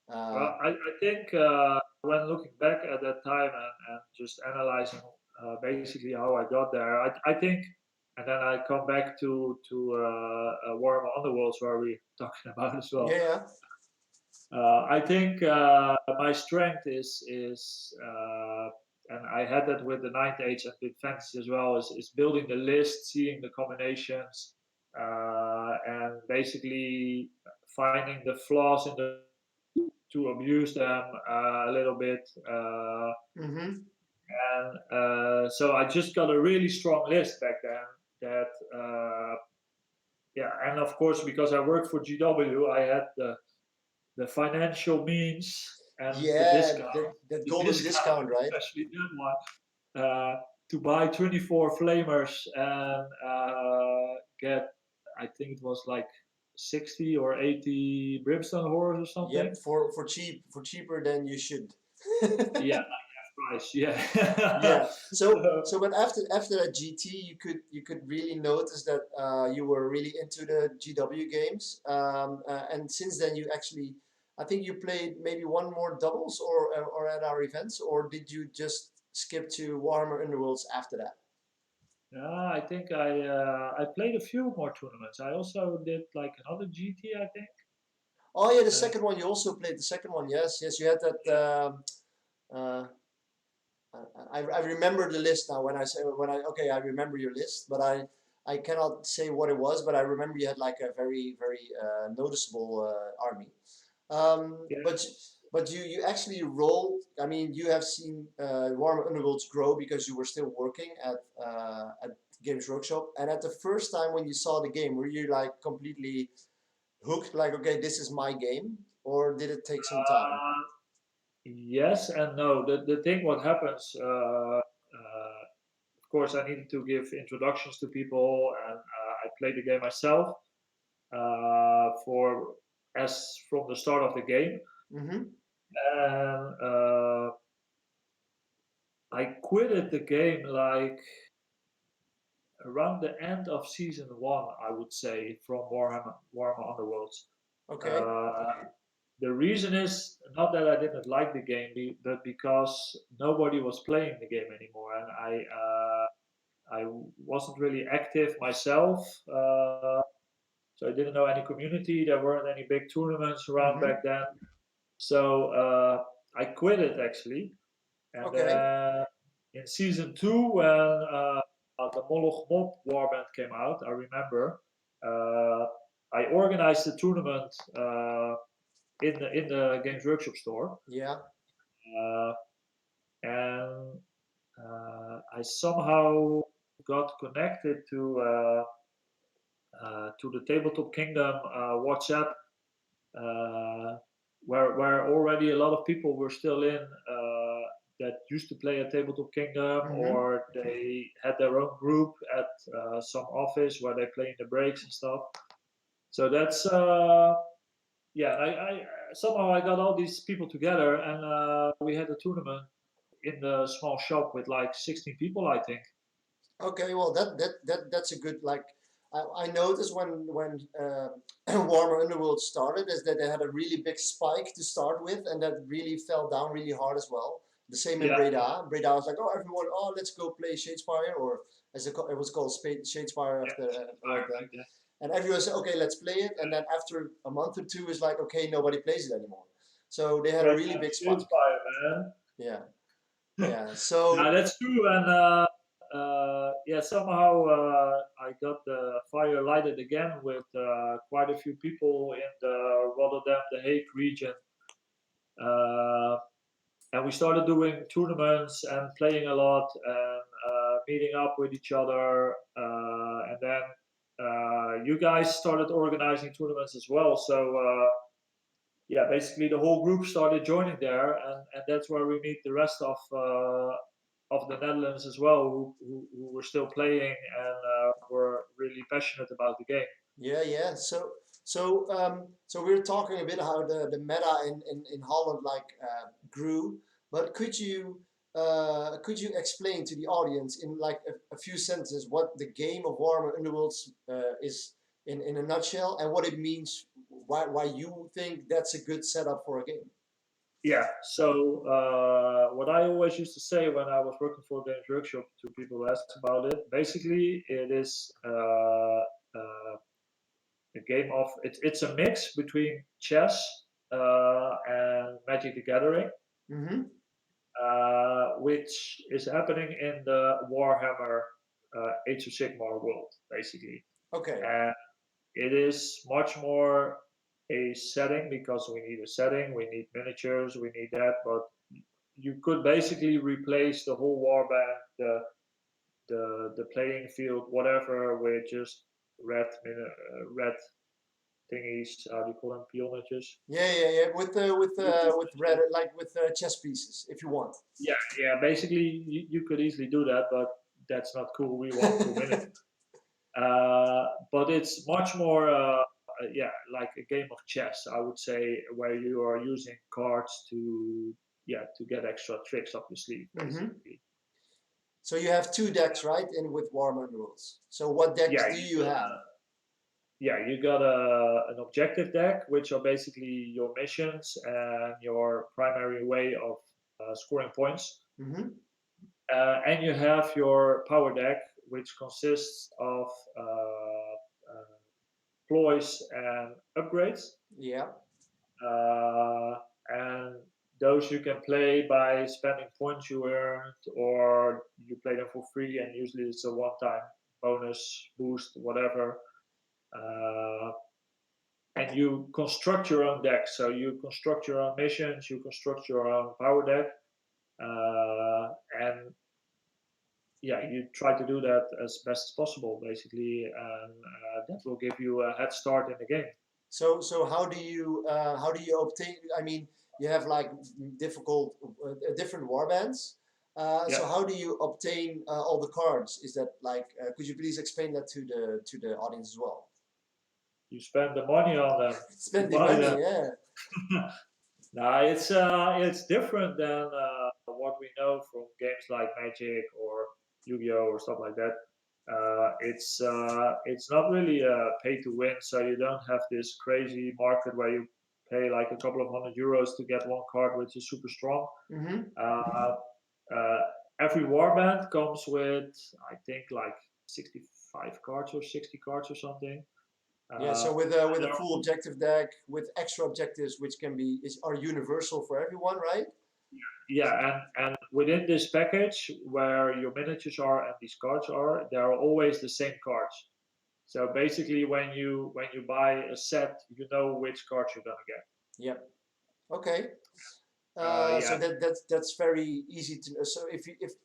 Uh, Well, I think when looking back at that time and just analyzing basically how I got there, I think, and then I come back to Warhammer Underworlds where we're talking about as well. yeah, I think my strength is and I had that with the Ninth Age and with Fantasy as well, is building the list, seeing the combinations, and basically finding the flaws in the to abuse them a little bit. mm-hmm. And so I just got a really strong list back then that, yeah, and of course, because I worked for GW, I had the financial means and the Yeah, discount, that golden discount, right? especially that one, to buy 24 flamers and get, I think it was like 60 or 80 brimstone horrors or something. Yep, for cheaper than you should. Yeah, price. Yeah. Yeah. So but after that GT, you could really notice that you were really into the GW games. And since then you actually, I think you played maybe one more doubles or at our events, or did you just skip to Warhammer Underworlds after that? Yeah, I think I played a few more tournaments. I also did like another GT, I think. Oh yeah, the Uh, second one you also played the second one. Yes, yes, you had that. Uh, I remember the list now when I say when I okay I remember your list, but I I cannot say what it was, but I remember you had like a very very noticeable army. Yeah. But you actually rolled. I mean, you have seen Warhammer Underworlds grow because you were still working at Games Workshop, and at the first time when you saw the game, were you like completely hooked? Like, okay, this is my game, or did it take some time? Uh, yes and no. The thing what happens. Of course, I needed to give introductions to people, and I played the game myself for as from the start of the game, Mm-hmm. and I quitted the game like around the end of season one, I would say, from Warhammer Underworlds. Okay. Uh, the reason is not that I didn't like the game, but because nobody was playing the game anymore, and I wasn't really active myself, so I didn't know any community. There weren't any big tournaments around Mm-hmm. back then, so I quit it actually. And Okay. in season two, when the Moloch Mob warband came out, I remember I organized a tournament in the Games Workshop store, Yeah. uh, and I somehow got connected to the Tabletop Kingdom WhatsApp, uh, where already a lot of people were still in that used to play at Tabletop Kingdom, Mm-hmm. or they had their own group at some office where they play in the breaks and stuff. So that's yeah. I somehow I got all these people together, and we had a tournament in the small shop with like 16 people, I think. Okay, well that's a good like I noticed when Warhammer Underworld started is that they had a really big spike to start with and that really fell down really hard as well. The same in Yeah, Breda. Breda was like, oh everyone, oh let's go play Shadespire, or as it was called Shadespire yeah, after fire right then. back then. And everyone said, okay, let's play it. And then after a month or two, it's like, okay, nobody plays it anymore. So they had a Right really now, big spike. Shadespire, man. Yeah, yeah. Yeah, So that's true. And yeah, somehow I got the fire lighted again with quite a few people in the Rotterdam, The Hague region. Uh, and we started doing tournaments and playing a lot and meeting up with each other. And then you guys started organizing tournaments as well. So yeah, basically the whole group started joining there, and that's where we meet the rest of the Netherlands as well, who were still playing and were really passionate about the game. yeah, yeah. So we are talking a bit how the meta in Holland like grew, but could you explain to the audience in like a few sentences what the game of Warhammer Underworlds is in a nutshell and what it means, why you think that's a good setup for a game? Yeah. So what I always used to say when I was working for Games Workshop to people who asked about it, basically it is a game of it's a mix between chess and Magic the Gathering, Mm-hmm. which is happening in the Warhammer Age of Sigmar world, basically. Okay. And it is much more a setting because we need a setting, we need miniatures, we need that, but you could basically replace the whole warband, the playing field, whatever, with just red thingies. How do you call them? Peonages. Yeah, yeah, yeah. With red like with chess pieces if you want. Yeah, yeah. Basically, you could easily do that, but that's not cool. We want 2 minutes. But it's much more, yeah, like a game of chess, I would say, where you are using cards to, yeah, to get extra tricks up your sleeve, Mm-hmm. basically. So you have two decks, right? In with Warhammer rules. So what decks Yeah, do you have? you got an objective deck, which are basically your missions and your primary way of scoring points. Mm-hmm. And you have your power deck, which consists of ploys and upgrades. Yeah. And those you can play by spending points you earned, or you play them for free, and usually it's a one-time bonus, boost, whatever. And you construct your own deck. So you construct your own missions, you construct your own power deck, and yeah, you try to do that as best as possible, basically, and that will give you a head start in the game. So how do you obtain? I mean, you have like different warbands. So Yeah, how do you obtain all the cards? Is that like? Could you please explain that to the audience as well? you spend the money on them to Spending buy money, them. yeah. No, it's different than what we know from games like Magic or Yu-Gi-Oh or stuff like that. It's not really pay to win, so you don't have this crazy market where you pay like a couple of €100 to get one card which is super strong. Mm-hmm. Uh, uh, every warband comes with, I think, like 65 cards or 60 cards or something. Yeah. So with a They're full objective deck with extra objectives, which are universal for everyone, right? Yeah, and within this package where your miniatures are and these cards are, they are always the same cards. So basically, when you buy a set, you know which cards you're gonna get. Yep. Okay. So Yeah, that's very easy to know. So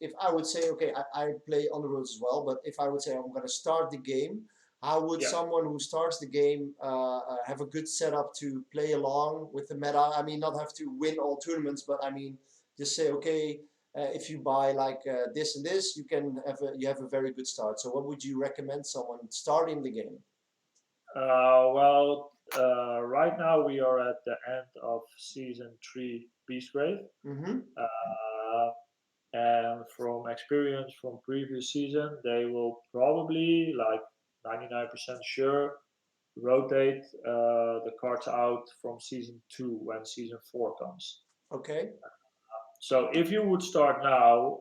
if I would say, okay, I play on the roads as well, but if I would say I'm going to start the game, how would yeah. someone who starts the game have a good setup to play along with the meta? I mean, not have to win all tournaments, but I mean, just say, okay, if you buy like this and this, you have a very good start. So what would you recommend someone starting the game? Well, right now we are at the end of season 3, Beastgrave. Mm-hmm. Uh, and from experience from previous season, they will probably, like 99% sure, rotate the cards out from season 2 when season 4 comes. Okay. So if you would start now,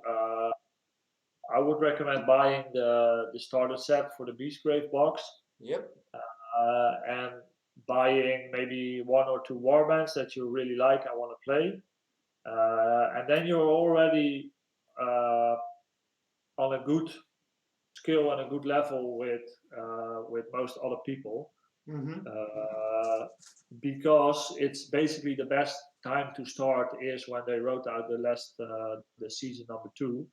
I would recommend buying the starter set for the Beastgrave box, Yep. and buying maybe 1 or 2 warbands that you really like and want to play. And then you're already uh, on a good skill and a good level with most other people. Mm-hmm. Because it's basically the best time to start is when they wrote out the season number 2,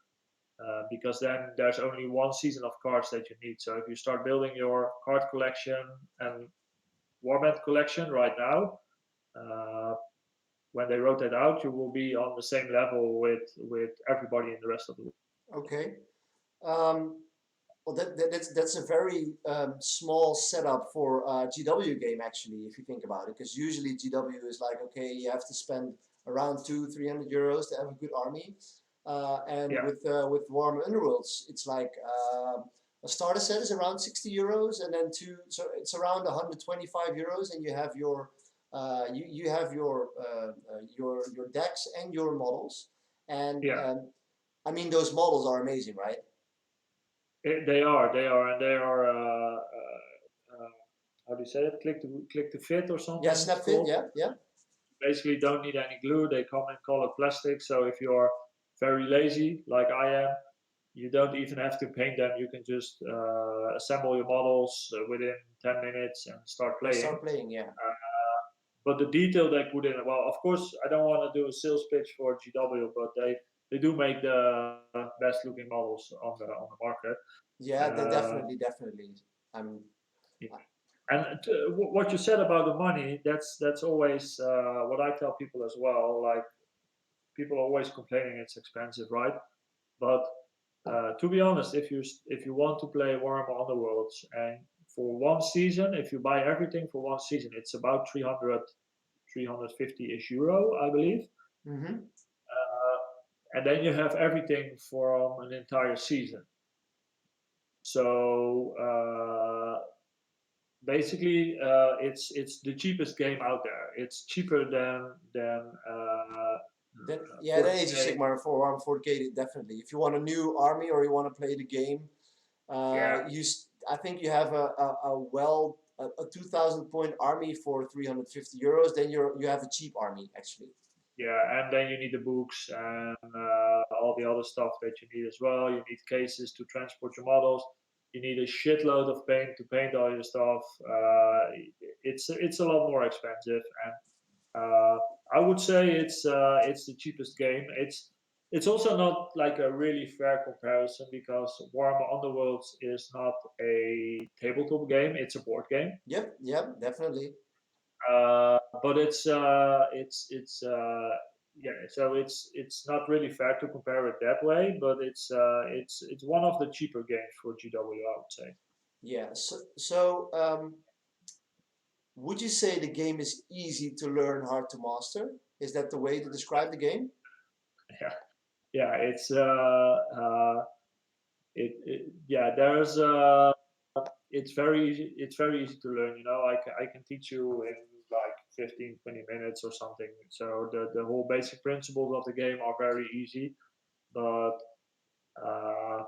because then there's only one season of cards that you need. So if you start building your card collection and warband collection right now, when they wrote that out, you will be on the same level with everybody in the rest of the world. Okay. Um, Well, that's a very small setup for a GW game, actually, if you think about it. Because usually GW is like, okay, you have to spend around 200-300 euros to have a good army. And Yeah, with Warhammer Underworlds, it's like a starter set is around 60 euros, and then so it's around 125 euros, and you have you have your decks and your models. And yeah. I mean, those models are amazing, right? And they are. How do you say it? Click to fit or Yeah, something. It's snap fit. called. Yeah, yeah. Basically, don't need any glue. They come in colored plastic. So if you're very lazy, like I am, you don't even have to paint them. You can just assemble your models within 10 minutes and start And playing. start playing. Yeah. But the detail they put in, well, of course, I don't want to do a sales pitch for GW, but they do make the best looking models on the market. Yeah, Uh, definitely. I'm. And what you said about the money, that's always what I tell people as well. Like, people are always complaining it's expensive, right? But to be honest, if you want to play Warhammer Underworlds, and for one season, if you buy everything for one season, it's about 350-ish euro, I believe. Mm-hmm. And then you have everything from an entire season. So basically, it's the cheapest game out there. It's cheaper than Yeah, then Age of 40K. Sigmar for Warhammer 40K definitely. If you want a new army or you want to play the game, Yeah, I think you have a 2,000 point army for 350 euros. Then you have a cheap army actually. yeah, and then you need the books and all the other stuff that you need as well. You need cases to transport your models. you need a shitload of paint to paint all your stuff. It's a lot more expensive, and I would say it's the cheapest game. It's also not like a really fair comparison because Warhammer Underworlds is not a tabletop game; it's a board game. Yep, definitely. But yeah. So it's not really fair to compare it that way. But it's one of the cheaper games for GW, I would say. Yeah. So, would you say the game is easy to learn, hard to master? Is that the way to describe the game? Yeah, yeah. Yeah. There's it's very easy. It's very easy to learn. I can teach you in like 15, 20 minutes or something. So the whole basic principles of the game are very easy, but uh,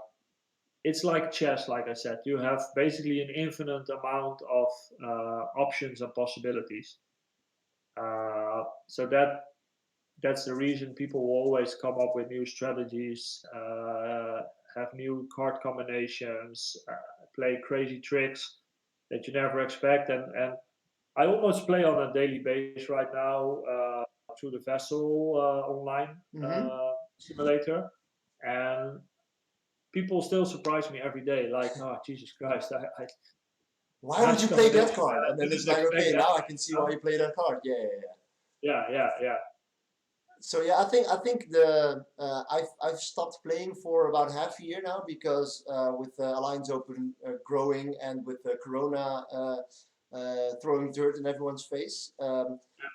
it's like chess. Like I said, you have basically an infinite amount of options and possibilities. So that's the reason people will always come up with new strategies, have new card combinations, play crazy tricks that you never expect. And I almost play on a daily basis right now through the Vessel online Mm-hmm. simulator, and people still surprise me every day. Like, oh Jesus Christ, Why would you play that card? I And then it's didn't like, okay, expect now I that. can see why you play that card. Yeah, yeah, yeah. Yeah. So yeah, I think I've stopped playing for about half a year now because with Alliance Open growing and with Corona throwing dirt in everyone's face,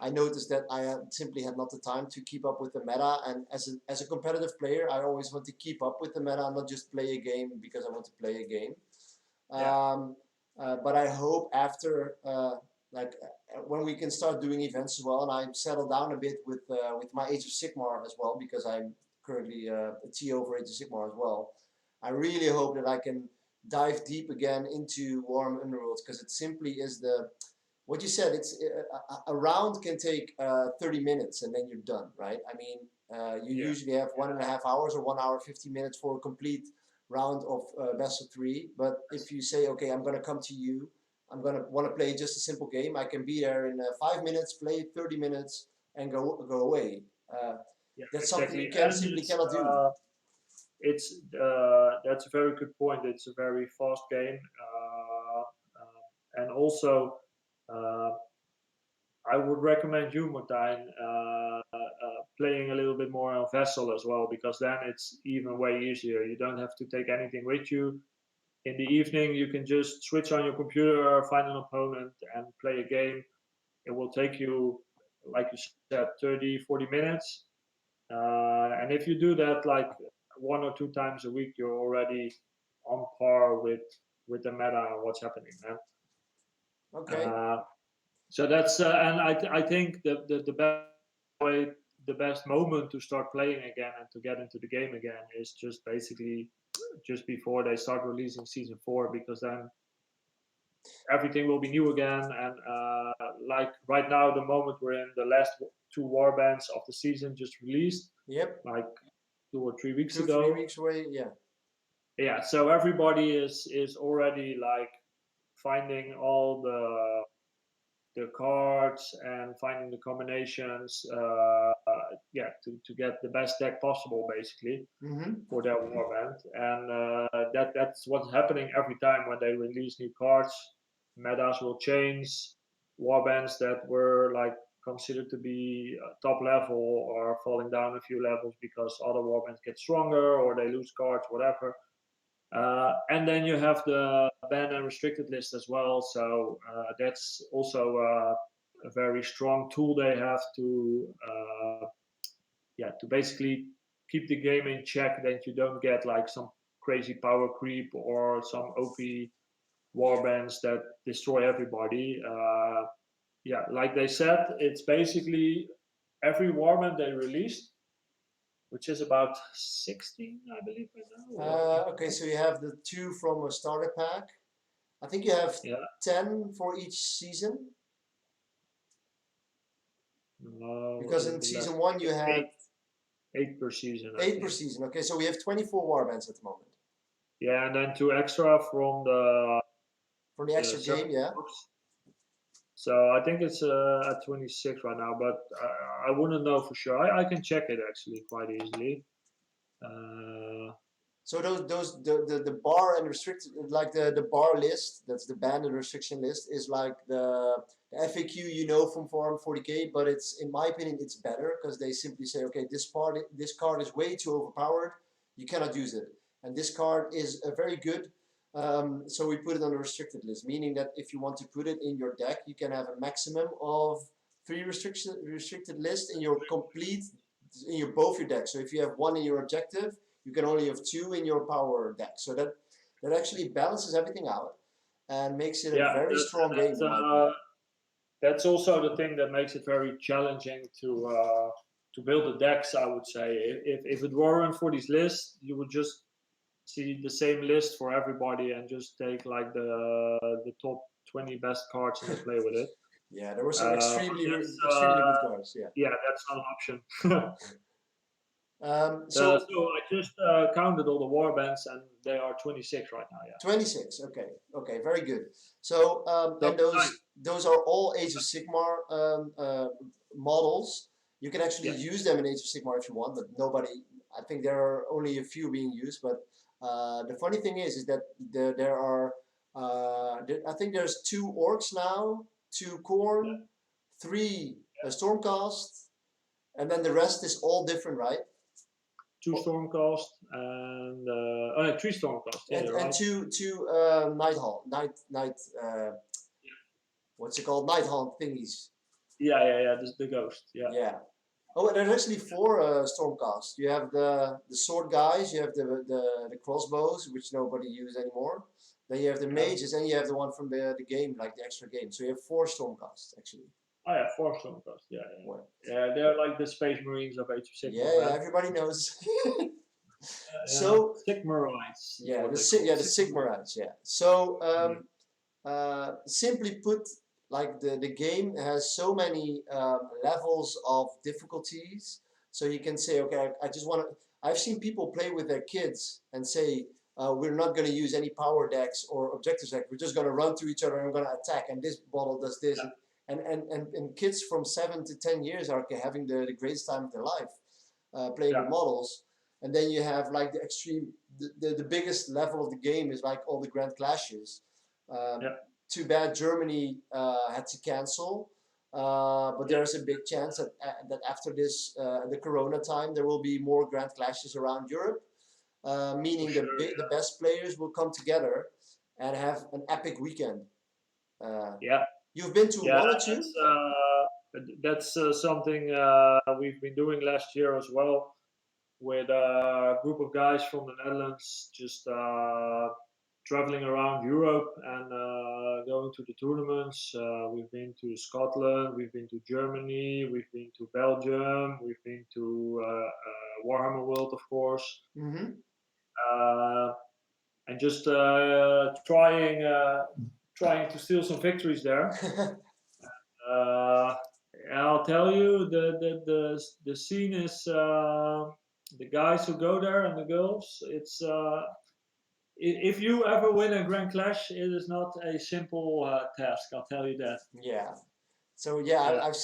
I noticed that I simply had not the time to keep up with the meta. And as a competitive player, I always want to keep up with the meta, not just play a game because I want to play a game. Yeah. But I hope after when we can start doing events as well, and I settle down a bit with my Age of Sigmar as well, because I'm currently a TO for Age of Sigmar as well. I really hope that I can dive deep again into Warhammer Underworlds, because it simply is what you said. It's a round can take 30 minutes and then you're done, right? I mean, you Yeah. usually have 1.5 hours or 1 hour 50 minutes for a complete round of best of 3. But if you say, okay, I'm gonna come to you, I'm gonna want to play just a simple game, I can be there in 5 minutes, play 30 minutes, and go away. Yeah, That's something you exactly. And simply cannot do. it's that's a very good point. It's a very fast game, and also uh, I would recommend you, Martijn, playing a little bit more on Vessel as well, because then it's even way easier. You don't have to take anything with you. In the evening, you can just switch on your computer, find an opponent, and play a game. It will take you, like you said, 30, 40 minutes. And if you do that like 1 or 2 times a week, you're already on par with the meta and what's happening, man. Okay. So that's and I think the best way, the best moment to start playing again and to get into the game again is just basically just before they start releasing season 4, because then everything will be new again. And like right now, the moment we're in, the last 2 warbands of the season just released. Yep. Like 2 or 3 weeks 2 ago. 3 weeks away. Yeah. Yeah. So everybody is already like finding all the cards and finding the combinations. Yeah, to get the best deck possible, basically, for their warband. And that's what's happening every time when they release new cards. Metas will change. Warbands that were like considered to be top level are falling down a few levels because other warbands get stronger or they lose cards, whatever. And then you have the ban and restricted list as well. So that's also a very strong tool they have to basically keep the game in check, that you don't get like some crazy power creep or some OP warbands that destroy everybody. Yeah, like they said, it's basically every warband they released, which is about 16, I believe, right now. Okay, so you have the 2 from a starter pack. I think you have 10 for each season. No, because in season 1 you had 8 per season. 8 per season. Okay, so we have 24 warbands at the moment. Yeah, and then 2 extra from For the the extra game, separate yeah. box. So I think it's at 26 right now, but I wouldn't know for sure. I can check it actually quite easily. So the bar and restricted, like the bar list, that's the ban and restriction list, is like the FAQ from Forum 40k, but it's, in my opinion, it's better because they simply say, okay, this card is way too overpowered, you cannot use it, and this card is very good. So we put it on the restricted list, meaning that if you want to put it in your deck, you can have a maximum of 3 restricted list in your both your decks. So if you have 1 in your objective, you can only have 2 in your power deck. So that actually balances everything out and makes it a yeah, very strong game, that's, in my opinion. that's also the thing that makes it very challenging to build the decks. I would say if it weren't for these lists, you would just see the same list for everybody and just take like the top 20 best cards and then play with it. Yeah, there were some extremely That's, good cards. Yeah. yeah, that's not an option. So So I just counted all the warbands and they are 26 right now. Yeah. 26. Okay, very good. So So and those are all Age of Sigmar models. You can actually Yeah. use them in Age of Sigmar if you want, but nobody. I think there are only a few being used. But the funny thing is that there are. I think there's 2 orcs now, 2 Khorne, 3 Stormcast, and then the rest is all different, right? 2 Stormcast and no, 3 Stormcast. Yeah, And you're right. two night what's it called, Nighthaunt thingies. Yeah. The ghost. Yeah. Yeah. Oh, and there's actually 4 Stormcast. You have the sword guys, you have the crossbows, which nobody uses anymore. Then you have the mages, and you have the one from the game, like the extra game. So you have 4 Stormcasts actually. Oh yeah, 4 Stormcast. Yeah. Well, Yeah, they're like the Space Marines of Age of Sigmar. yeah, right? everybody knows. Yeah. So Sigmarites. yeah, what the they call Sigmarites. Yeah. So simply put, like the game has so many levels of difficulties. So you can say, okay, I just want to. I've seen people play with their kids and say, we're not going to use any power decks or objectives deck. We're just going to run to each other and we're going to attack. And this bottle does this. Yeah. And kids from 7 to 10 years are having the greatest time of their life playing Yeah. with models. And then you have like the extreme, the biggest level of the game is like all the Grand Clashes. Yeah. Too bad Germany had to cancel, but there's a big chance that after this, the Corona time, there will be more Grand Clashes around Europe, meaning For sure, the best players will come together and have an epic weekend. Yeah. You've been to Yeah, one or two? that's something we've been doing last year as well with a group of guys from the Netherlands, just traveling around Europe and going to the tournaments. We've been to Scotland, we've been to Germany, we've been to Belgium, we've been to Warhammer World, of course, Mm-hmm. and just trying to steal some victories there. And I'll tell you, the scene is the guys who go there and the girls. It's if you ever win a Grand Clash, it is not a simple task. I'll tell you that. Yeah. So yeah, Yeah. I've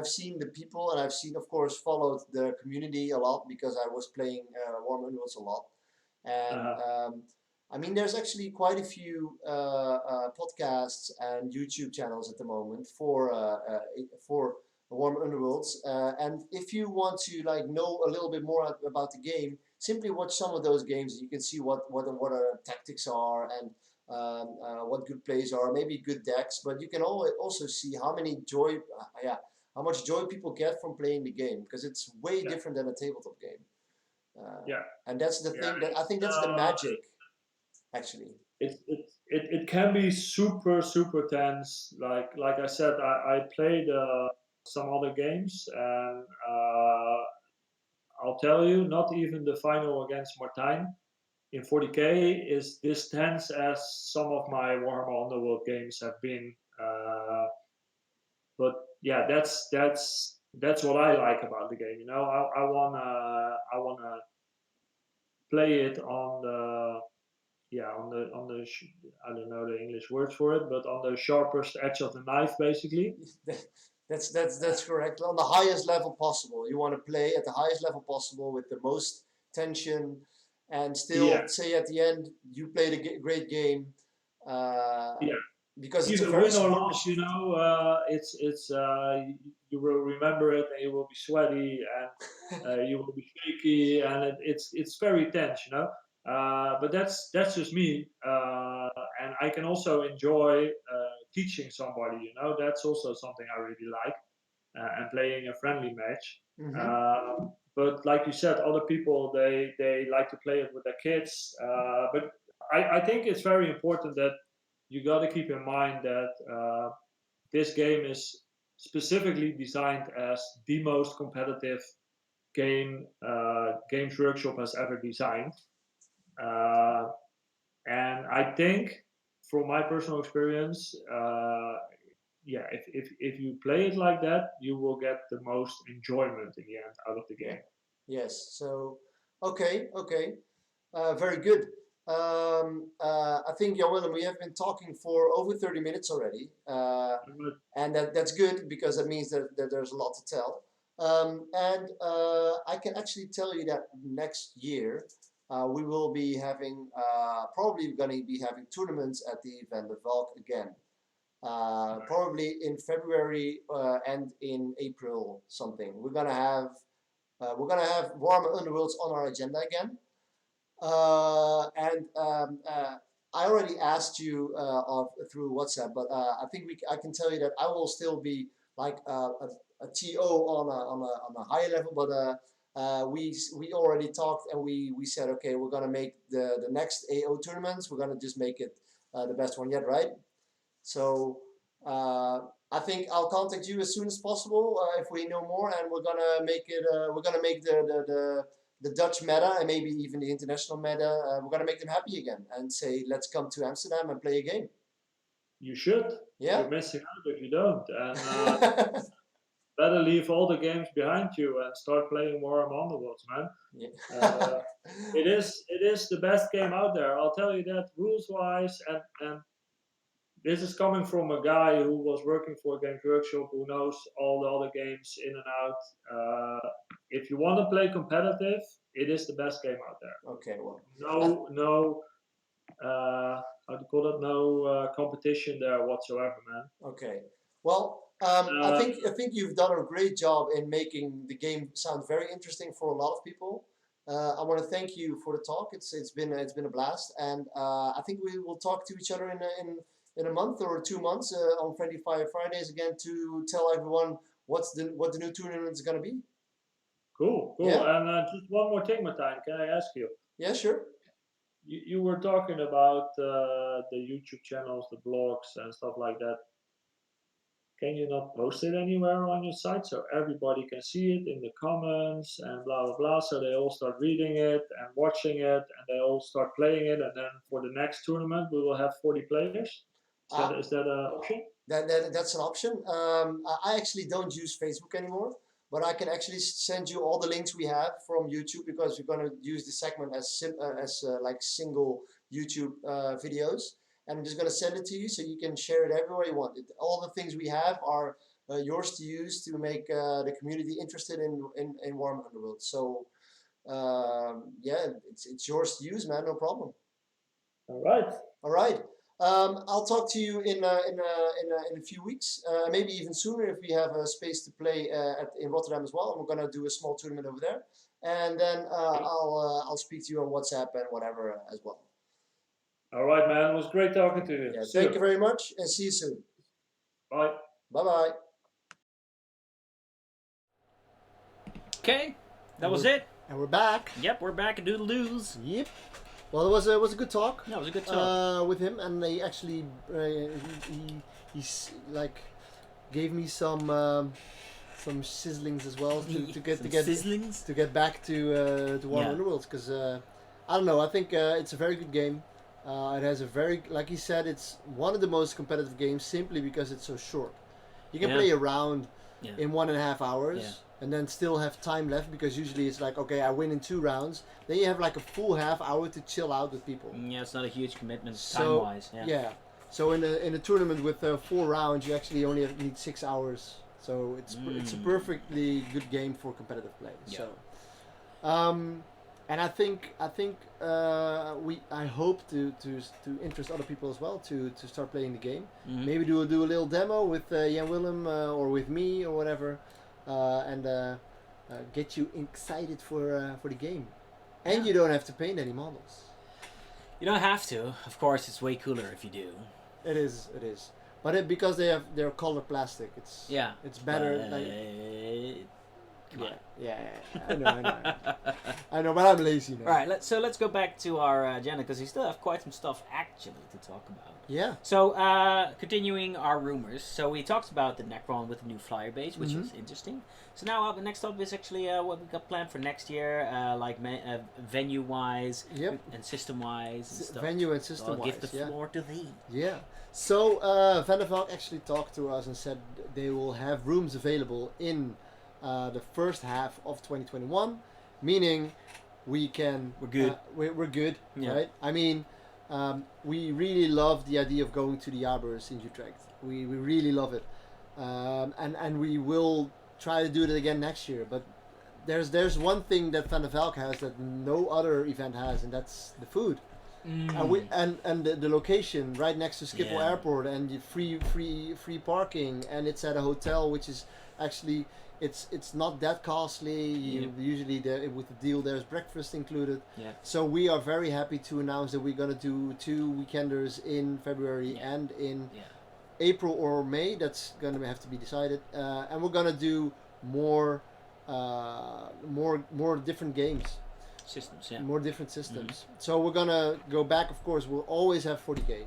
seen the people, and I've seen, of course, followed the community a lot because I was playing Warm Underworlds a lot, and I mean, there's actually quite a few podcasts and YouTube channels at the moment for Warm Underworlds, and if you want to like know a little bit more about the game, simply watch some of those games. You can see what our tactics are and what good plays are, maybe good decks, but you can also see how much joy people get from playing the game, because it's way Yeah. different than a tabletop game. Yeah. And that's the Yeah, thing that I think that's the magic, actually. It can be super tense. Like I said, I played some other games, and I'll tell you, not even the final against Martijn in 40k is this tense as some of my Warhammer Underworld games have been. But yeah, that's what I like about the game. You know, I wanna play it I don't know the English words for it, but on the sharpest edge of the knife, basically. That's correct. On the highest level possible. You want to play at the highest level possible with the most tension, and still Yeah. say at the end you played a great game. Yeah. Because it's a Even very win or smart. loss, it's you will remember it, and you will be sweaty, and you will be shaky, and it's very tense, But that's just me, and I can also enjoy teaching somebody, That's also something I really like, and playing a friendly match. But like you said, other people they like to play it with their kids. But I think it's very important that you got to keep in mind that this game is specifically designed as the most competitive game Games Workshop has ever designed. And I think, from my personal experience, if you play it like that, you will get the most enjoyment in the end out of the game. Yes. So, okay. Very good. I think, Jan Willem, we have been talking for over 30 minutes already. And that's good, because that means that there's a lot to tell. And I can actually tell you that next year we will be having, probably going to be having tournaments at the Van der Valk again. Probably in February and in April something. We're gonna have Warhammer Underworlds on our agenda again. I already asked you through WhatsApp, but I think I can tell you that I will still be like a TO on a higher level, but we already talked, and we said, okay, we're gonna make the next AO tournaments. We're gonna just make it the best one yet, right? So I think I'll contact you as soon as possible if we know more, and we're gonna make it. We're gonna make the Dutch meta, and maybe even the international meta. We're gonna make them happy again and say, let's come to Amsterdam and play a game. You should. Yeah. You're missing out if you don't. And better leave all the games behind you and start playing Warhammer Underworlds, man. Yeah. It is the best game out there. I'll tell you that, rules wise, and this is coming from a guy who was working for Games Workshop, who knows all the other games in and out. If you want to play competitive, it is the best game out there. Okay, well. No, how do you call it? No competition there whatsoever, man. Okay. Well, I think you've done a great job in making the game sound very interesting for a lot of people. I want to thank you for the talk. It's been a blast, and I think we will talk to each other in a month or 2 months on Friendly Fire Fridays again to tell everyone what the new tournament is going to be. Cool. Yeah. And just one more thing, Martijn, can I ask you? Yeah, sure. You were talking about the YouTube channels, the blogs, and stuff like that. Can you not post it anywhere on your site so everybody can see it in the comments and blah blah blah, so they all start reading it and watching it, and they all start playing it, and then for the next tournament we will have 40 players? Is that an option? That's an option. I actually don't use Facebook anymore, but I can actually send you all the links we have from YouTube, because we're going to use the segment as like single YouTube videos. And I'm just going to send it to you so you can share it everywhere you want. All the things we have are yours to use to make the community interested in Warhammer Underworld. So yeah, it's yours to use, man. No problem. All right. All right. I'll talk to you in a few weeks, maybe even sooner if we have a space to play in Rotterdam as well. And we're gonna do a small tournament over there, and then I'll speak to you on WhatsApp and whatever as well. All right, man. It was great talking to you. Yeah, thank you very much, and see you soon. Bye. Bye bye. Okay, that was it. And we're back. Yep, we're back at Doodle-Doos. Yep. Well, it was a good talk. Yeah, it was a good talk. With him, and they actually he's like gave me some sizzlings as well to get back to Warhammer Underworlds, because I don't know, I think it's a very good game. It has a very, like he said, it's one of the most competitive games simply because it's so short. You can play a round Yeah. in 1.5 hours, Yeah. and then still have time left because usually it's like, okay, I win in 2 rounds. Then you have like a full half hour to chill out with people. Yeah, it's not a huge commitment So, time wise. Yeah. So in a tournament with 4 rounds, you actually only need 6 hours. So it's a perfectly good game for competitive play. Yeah. So, and I think I hope to interest other people as well to start playing the game. Mhm. Maybe do a little demo with Jan Willem or with me or whatever, and get you excited for the game. And Yeah. you don't have to paint any models. You don't have to. Of course, it's way cooler if you do. It is. But because they're colored plastic, it's it's better. Come on. Yeah. I know, but I'm lazy now. All right, let's go back to our agenda because we still have quite some stuff actually to talk about. Yeah. So, continuing our rumors. So we talked about the Necron with the new flyer base, which was interesting. So now the next up is actually what we got planned for next year, like venue-wise Yep. and system-wise and stuff. Venue and So system I'll give the wise. Yeah. floor to thee. Yeah. So Van der Valk actually talked to us and said they will have rooms available in the first half of 2021, meaning we can. We're good. We're good, Yeah. right? I mean, we really love the idea of going to the Arbors in Utrecht. We really love it, and we will try to do it again next year. But there's one thing that Van der Valk has that no other event has, and that's the food. And the location right next to Schiphol Yeah. Airport, and the free parking, and it's at a hotel which is actually it's not that costly. Usually with the deal there's breakfast included. Yeah. So we are very happy to announce that we're gonna do 2 weekenders in February Yeah. and in Yeah. April or May. That's gonna have to be decided, and we're gonna do more different games. Systems, yeah. More different systems. So we're gonna go back. Of course, we'll always have 40k.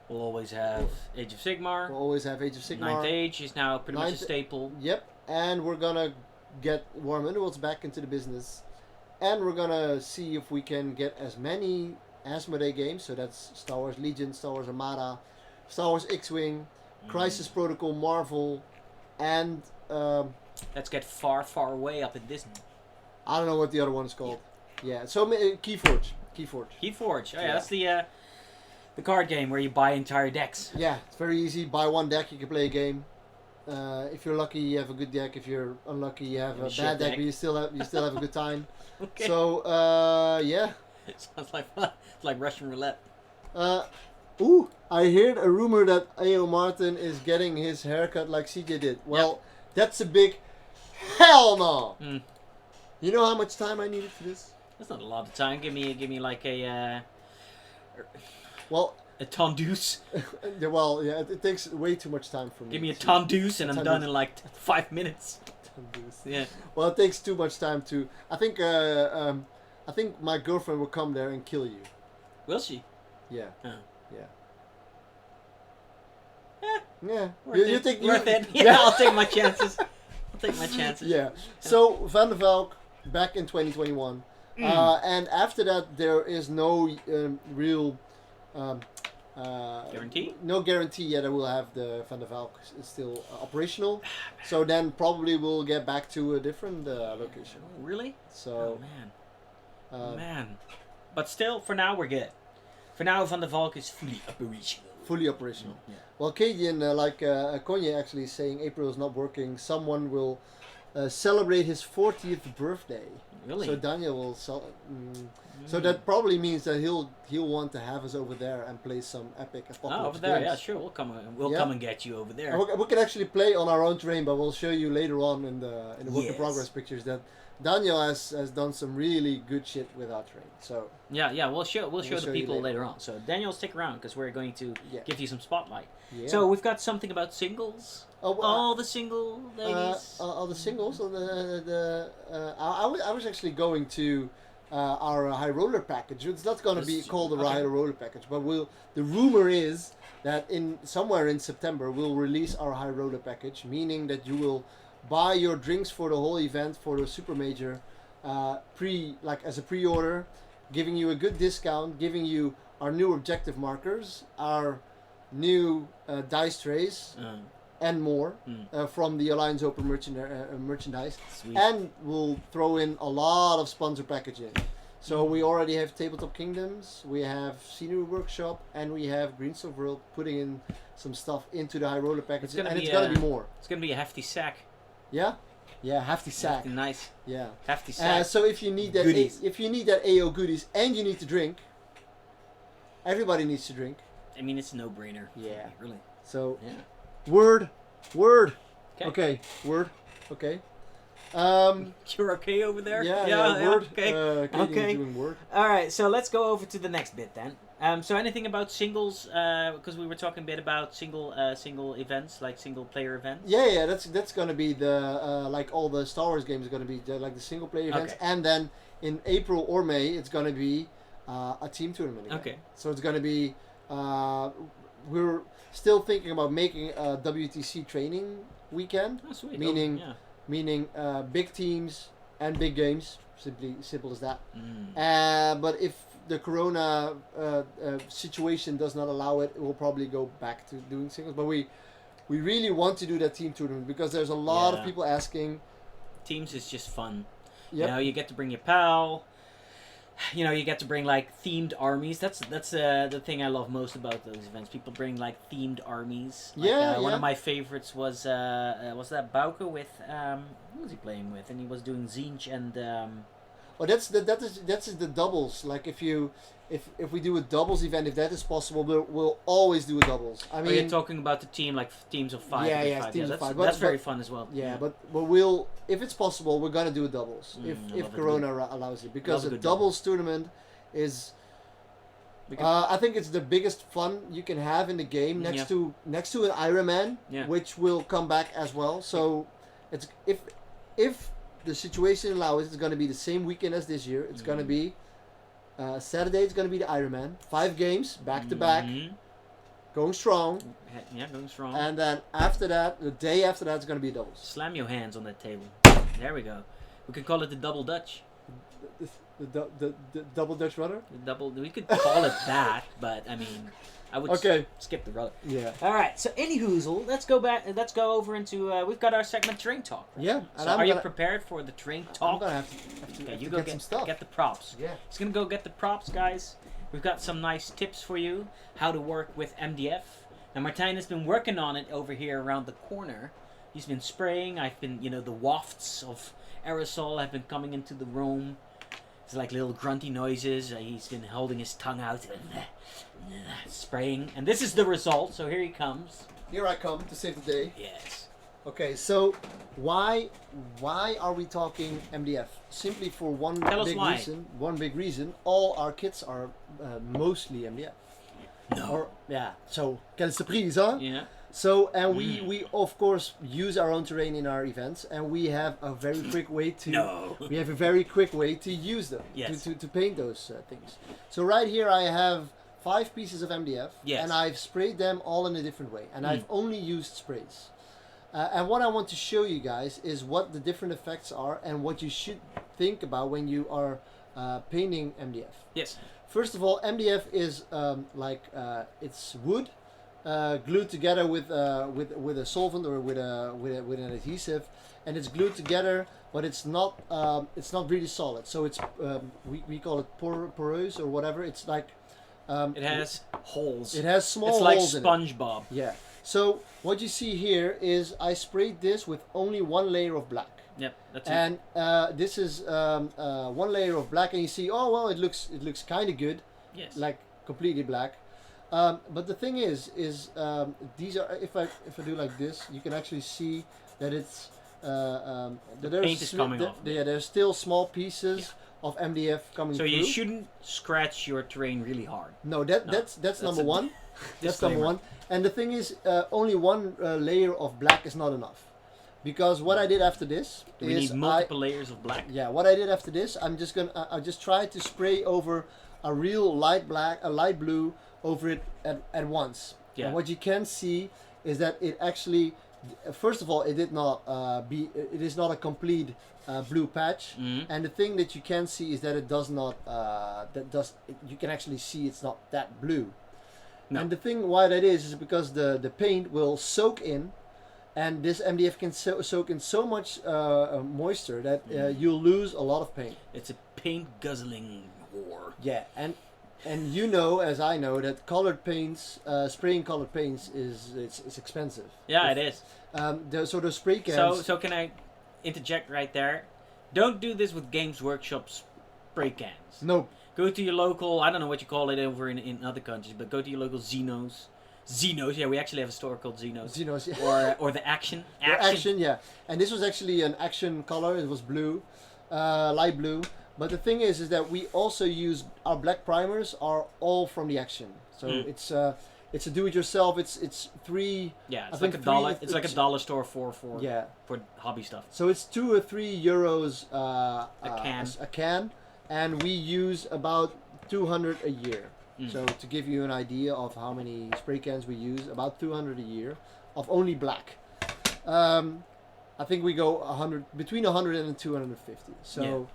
We'll always have Age of Sigmar. We'll always have Age of Sigmar. Ninth Age is now pretty much a Ninth- staple. Yep. And we're gonna get Warm Underworlds back into the business, and we're gonna see if we can get as many Asmodee games. So that's Star Wars Legion, Star Wars Armada, Star Wars X-Wing, Crisis Protocol, Marvel, and Let's get far, far away up in Disney. I don't know what the other one is called. Yeah. So Keyforge. Keyforge. Oh, yeah, Yeah. that's the card game where you buy entire decks. Yeah, it's very easy. Buy one deck, you can play a game. If you're lucky, you have a good deck. If you're unlucky, you have You a have a shit bad deck, deck. but you still have a good time. Okay. So yeah. It sounds like it's like Russian roulette. Ooh, I heard a rumor that A.O. Martin is getting his haircut like CJ did. Well, that's a big hell no. Mm. You know how much time I needed for this? That's not a lot of time. Give me like Well, a tondeuse. yeah, it takes way too much time for me. Give me a to- tondeuse and I'm Tondeuse. done in like 5 minutes. Tondeuse. Yeah. Well, it takes too much time to. I think my girlfriend will come there and kill you. Will she? Yeah. Oh. Yeah. Eh, Yeah. Worth You it. think Worth it. Yeah, I'll take my chances. I'll take my chances. Yeah. So Van der Valk back in 2021, and after that there is no real Guarantee? No guarantee yet. I will have the Van der Valk still operational. So then probably we'll get back to a different location. Oh, really? So Oh man. uh, Man. But still, for now we're good. For now, Van der Valk is fully operational. fully operational. Yeah. Well, Cadian, Konye actually is saying April is not working. Someone will celebrate his 40th birthday. Really? So Daniel will So that probably means that he'll want to have us over there and play some epic apocalypse over there, games. yeah, sure. We'll Yeah. come and get you over there. And we can actually play on our own terrain, but we'll show you later on in the work in Yes. progress pictures that Daniel has done some really good shit with our terrain. So Yeah, we'll show the show you people later. later on. So Daniel, stick around because we're going to Yeah. give you some spotlight. yeah. So we've got something about singles. Oh, well, All the single ladies. all the singles on I was actually going to our high roller package. It's not going to be This- called a okay. high roller package, but the rumor is that somewhere in September we'll release our high roller package, meaning that you will buy your drinks for the whole event for the super major as a pre-order, giving you a good discount, giving you our new objective markers, our new dice trays, and more Mm. from the Alliance Open merchandise, Sweet. and we'll throw in a lot of sponsor packaging. So we already have Tabletop Kingdoms, we have Scenery Workshop, and we have Greenstuff World putting in some stuff into the High Roller package, gonna and be it's gonna a- be more. It's gonna be a hefty sack. Yeah, yeah, hefty sack. Hefty, nice. Yeah. Hefty sack. So if you need that, Goodies. if you need that AO goodies, and you need to drink, everybody needs to drink. I mean, it's a no-brainer. Yeah. Really. So Yeah. word. Okay. Okay, word. Okay. You're okay over there? Yeah, word. Okay. Katie's Okay. doing word. All right, so let's go over to the next bit then. So anything about singles? Because we were talking a bit about single events, like single player events. Yeah, that's gonna be the like all the Star Wars games are gonna be like the single player events, Okay. and then in April or May it's gonna be a team tournament again. Okay. So it's gonna be we're still thinking about making a WTC training weekend, Oh, sweet. Meaning- yeah. meaning big teams and big games. Simple as that. Mm. But if the Corona situation does not allow it, we'll probably go back to doing singles. But we really want to do that team tournament because there's a lot of Yeah. people asking. Teams is just fun. Yep. You know, you get to bring your pal. You know, you get to bring like themed armies. That's the thing I love most about those events. People bring like themed armies. Like, Yeah, One yeah. of my favorites was that Bauke with who was he playing with? And he was doing Zinj and Oh, that's the doubles. Like if we do a doubles event, if that is possible, we'll always do a doubles. I oh, mean, you're talking about the team like teams of five. Yeah, v yeah, five. teams of That's, five. that's But- very fun as well. yeah, but we'll if it's possible, we're gonna do a doubles I if love a Corona allows it because love a a good doubles tournament is. Because- I think it's the biggest fun you can have in the game next Yeah. to an Ironman, Yeah. which will come back as well. So it's if the situation allows, it's going to be the same weekend as this year. It's going to be Saturday. It's going to be the Ironman, 5 games back to back, Mhm. going strong, Yeah, going strong. and then after that, the day after that, it's going to be doubles. Slam your hands on that table. There we go. We could call it the double Dutch. The double Dutch rudder. The double. We could call it that, but I mean, I would Okay. skip the rudder. Yeah. All right. So, anyhoozle, let's go back. Let's go over into. We've got our segment terrain talk. Right? Yeah. So, And are you gonna, prepared for the terrain I'm talk? gonna have to Okay, you get go some stuff. get the props. Yeah. He's gonna go get the props, guys. We've got some nice tips for you how to work with MDF. Now, Martijn has been working on it over here around the corner. He's been spraying. I've been, the wafts of aerosol have been coming into the room. It's like little grunty noises. He's been holding his tongue out, spraying, and this is the result. So here he comes. Here I come to save the day. Yes. Okay, so why are we talking MDF? Simply for one Tell us big why. reason. One big reason. All our kits are mostly MDF. No. Or yeah. So quelle surprise, huh? Yeah. So and we of course use our own terrain in our events, and we have a very quick way to. No. We have a very quick way to use them. Yes. To paint those things. So right here I have 5 pieces of MDF, Yes. and I've sprayed them all in a different way, and I've only used sprays. And what I want to show you guys is what the different effects are and what you should think about when you are painting MDF. Yes. First of all, MDF is it's wood glued together with a solvent or with an adhesive, and it's glued together, but it's not really solid. So it's we call it porous or whatever. It's like It has holes. it has small It's like holes in it. SpongeBob. Yeah. So what you see here is I sprayed this with only 1 layer of black. Yep. That's it. And this is 1 layer of black, and you see, oh well, it looks kind of good, Yes. like completely black. But the thing is these are if I do like this, you can actually see that it's that there's paint is coming off. Yeah, there's still small pieces of MDF coming So through. you shouldn't scratch your terrain really hard. No, No, that's number a one. That's number disclaimer. one. And the thing is, only 1 layer of black is not enough, because what I did after this Do we is need multiple layers of black? what I did after this, I just tried to spray over a real light black, a light blue over it at once. Yeah. And what you can see is that it actually, first of all, it is not a complete blue patch. Mhm. And the thing that you can see is that it does not, you can actually see it's not that blue. No. And the thing why that is because the paint will soak in and this MDF can soak in so much moisture that you'll lose a lot of paint. It's a paint guzzling whore. Yeah, and you know, as I know, that colored paints, spraying colored paints it's expensive. Yeah, it is. So those spray cans. So can I interject right there? Don't do this with Games Workshop spray cans. No. Go to your local, I don't know what you call it over in other countries, but go to your local Xenos. Xenos, yeah, we actually have a store called Xenos. Xenos, yeah. Or the Action. Action, yeah. And this was actually an Action color. It was blue, light blue. But the thing is that we also use our black primers are all from the Action. So it's a do-it-yourself. It's three. Yeah, it's I like think a dollar. three- It's like a dollar store for Yeah. for hobby stuff. So it's 2 or 3 euros can. a can, and we use about 200 a year. So to give you an idea of how many spray cans we use, about 200 a year of only black. I think we go between 100 and 250. So,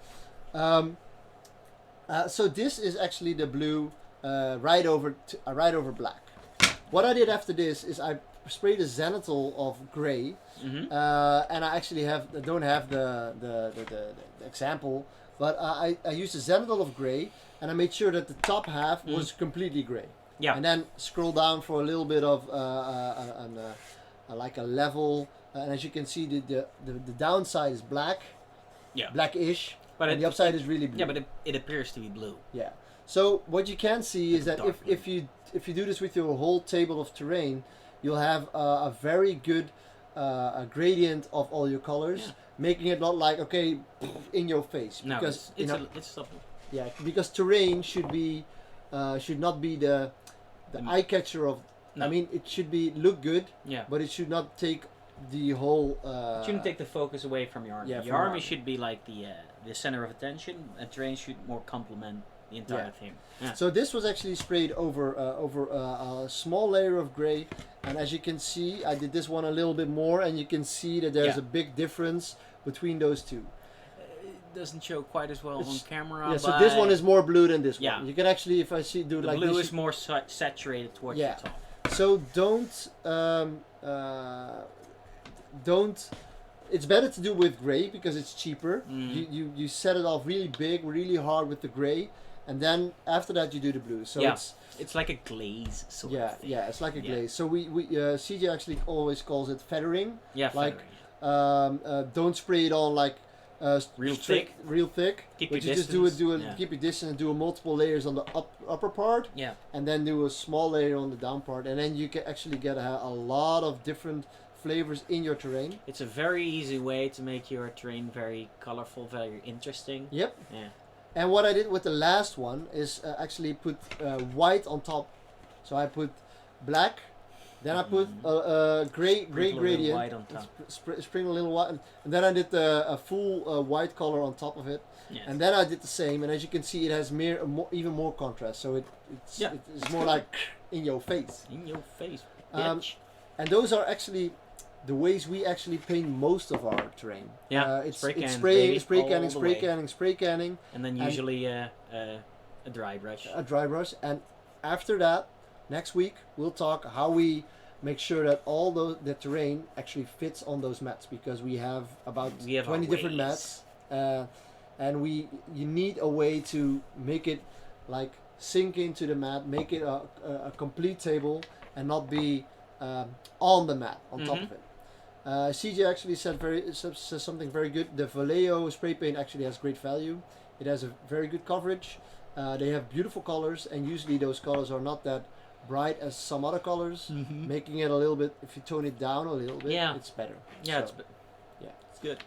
so this is actually the blue right over black. What I did after this is I sprayed a zenithal of gray, and I actually don't have the example, but I used a zenithal of gray, and I made sure that the top half was completely gray. Yeah. And then scroll down for a little bit of like a level, and as you can see, the downside is black, blackish, but and the upside is really blue. Yeah, but it appears to be blue. Yeah. So what you can see is that Dark if you do this with your whole table of terrain, you'll have a very good a gradient of all your colors, making it not like in your face. No, Because it's subtle. yeah, because terrain should not be the eye catcher of. No. I mean, it should look good, Yeah. but it should not take the whole. It shouldn't take the focus away from your army. Yeah, Your from army army. should be like the center of attention, and terrain should more complement the entire thing. Yeah. So this was actually sprayed over a small layer of gray, and as you can see, I did this one a little bit more, and you can see that there's a big difference between those two. It doesn't show quite as well on camera. Yeah, so but this one is more blue than this Yeah. one. You can actually, if I do it the like blue this, is more saturated towards Yeah. the top. so don't. It's better to do with gray because it's cheaper. You set it off really big, really hard with the gray, and then after that you do the blue. So It's like a glaze sort of thing. it's like a Yeah. glaze. So we CJ actually always calls it feathering. Yeah, Like, feathering. Don't spray it on like Real thick, Keep but your you just distance. keep your distance and do a multiple layers on the upper part, Yeah. and then do a small layer on the down part, and then you can actually get a lot of different flavors in your terrain. It's a very easy way to make your terrain very colorful, very interesting. Yep. Yeah. And what I did with the last one is actually put white on top. So I put black, then I put gray Sprinkle a little gradient, white on top. sprinkle a little white, and then I did a full white color on top of it. Yes. And then I did the same, and as you can see, it has even more contrast. So it's more like in your face. In your face, Um, bitch. And those are actually the ways we actually paint most of our terrain. Yeah, It's spray can, spraying, baby, spray all canning, the spray way. canning, spray canning, And then and- usually a dry brush. a dry brush, and after that, next week we'll talk how we make sure that all the terrain actually fits on those mats, because we have about We have 20 our different ways. mats, and you need a way to make it like sink into the mat, make it a complete table, and not be on the mat on top of it. CJ actually says something very good. The Vallejo spray paint actually has great value. It has a very good coverage. They have beautiful colors, and usually those colors are not that bright as some other colors, making it a little bit. If you tone it down a little bit, Yeah. it's better. Yeah, So, it's good.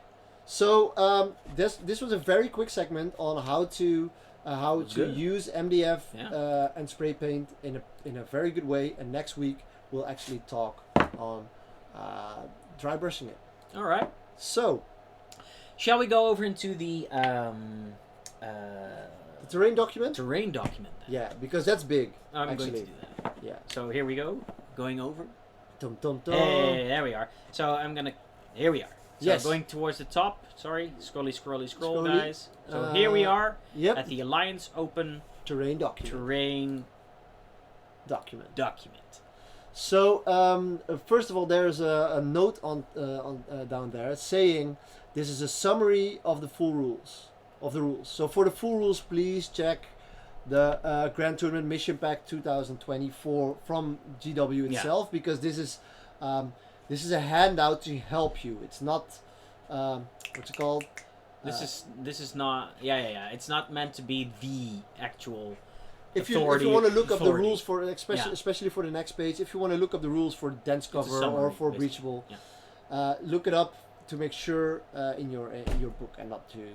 So this was a very quick segment on how to Good. use MDF Yeah. and spray paint in a very good way. And next week we'll actually talk on dry brushing it. All right. So Shall we go over into the the terrain document. terrain document? Then? Yeah, because that's big. I'm actually. going to do that. Yeah. So here we go. Going over. Dum dum dum. Hey, there we are. So I'm gonna. Here we are. So Yes. going towards the top. Sorry, scroll, Scrolly. guys. So here we are Yep. at the Alliance Open Terrain document. Terrain Document. document. So first of all, there's a note on down there saying this is a summary of the full rules of the rules. So for the full rules, please check the Grand Tournament Mission Pack 2024 from GW itself, because this is a handout to help you. It's not what's it called? This is not It's not meant to be the actual. If you want to look up the rules for especially for the next page, if you want to look up the rules for dense cover summary, or for basically. breachable, Yeah. Look it up to make sure in your book and not to.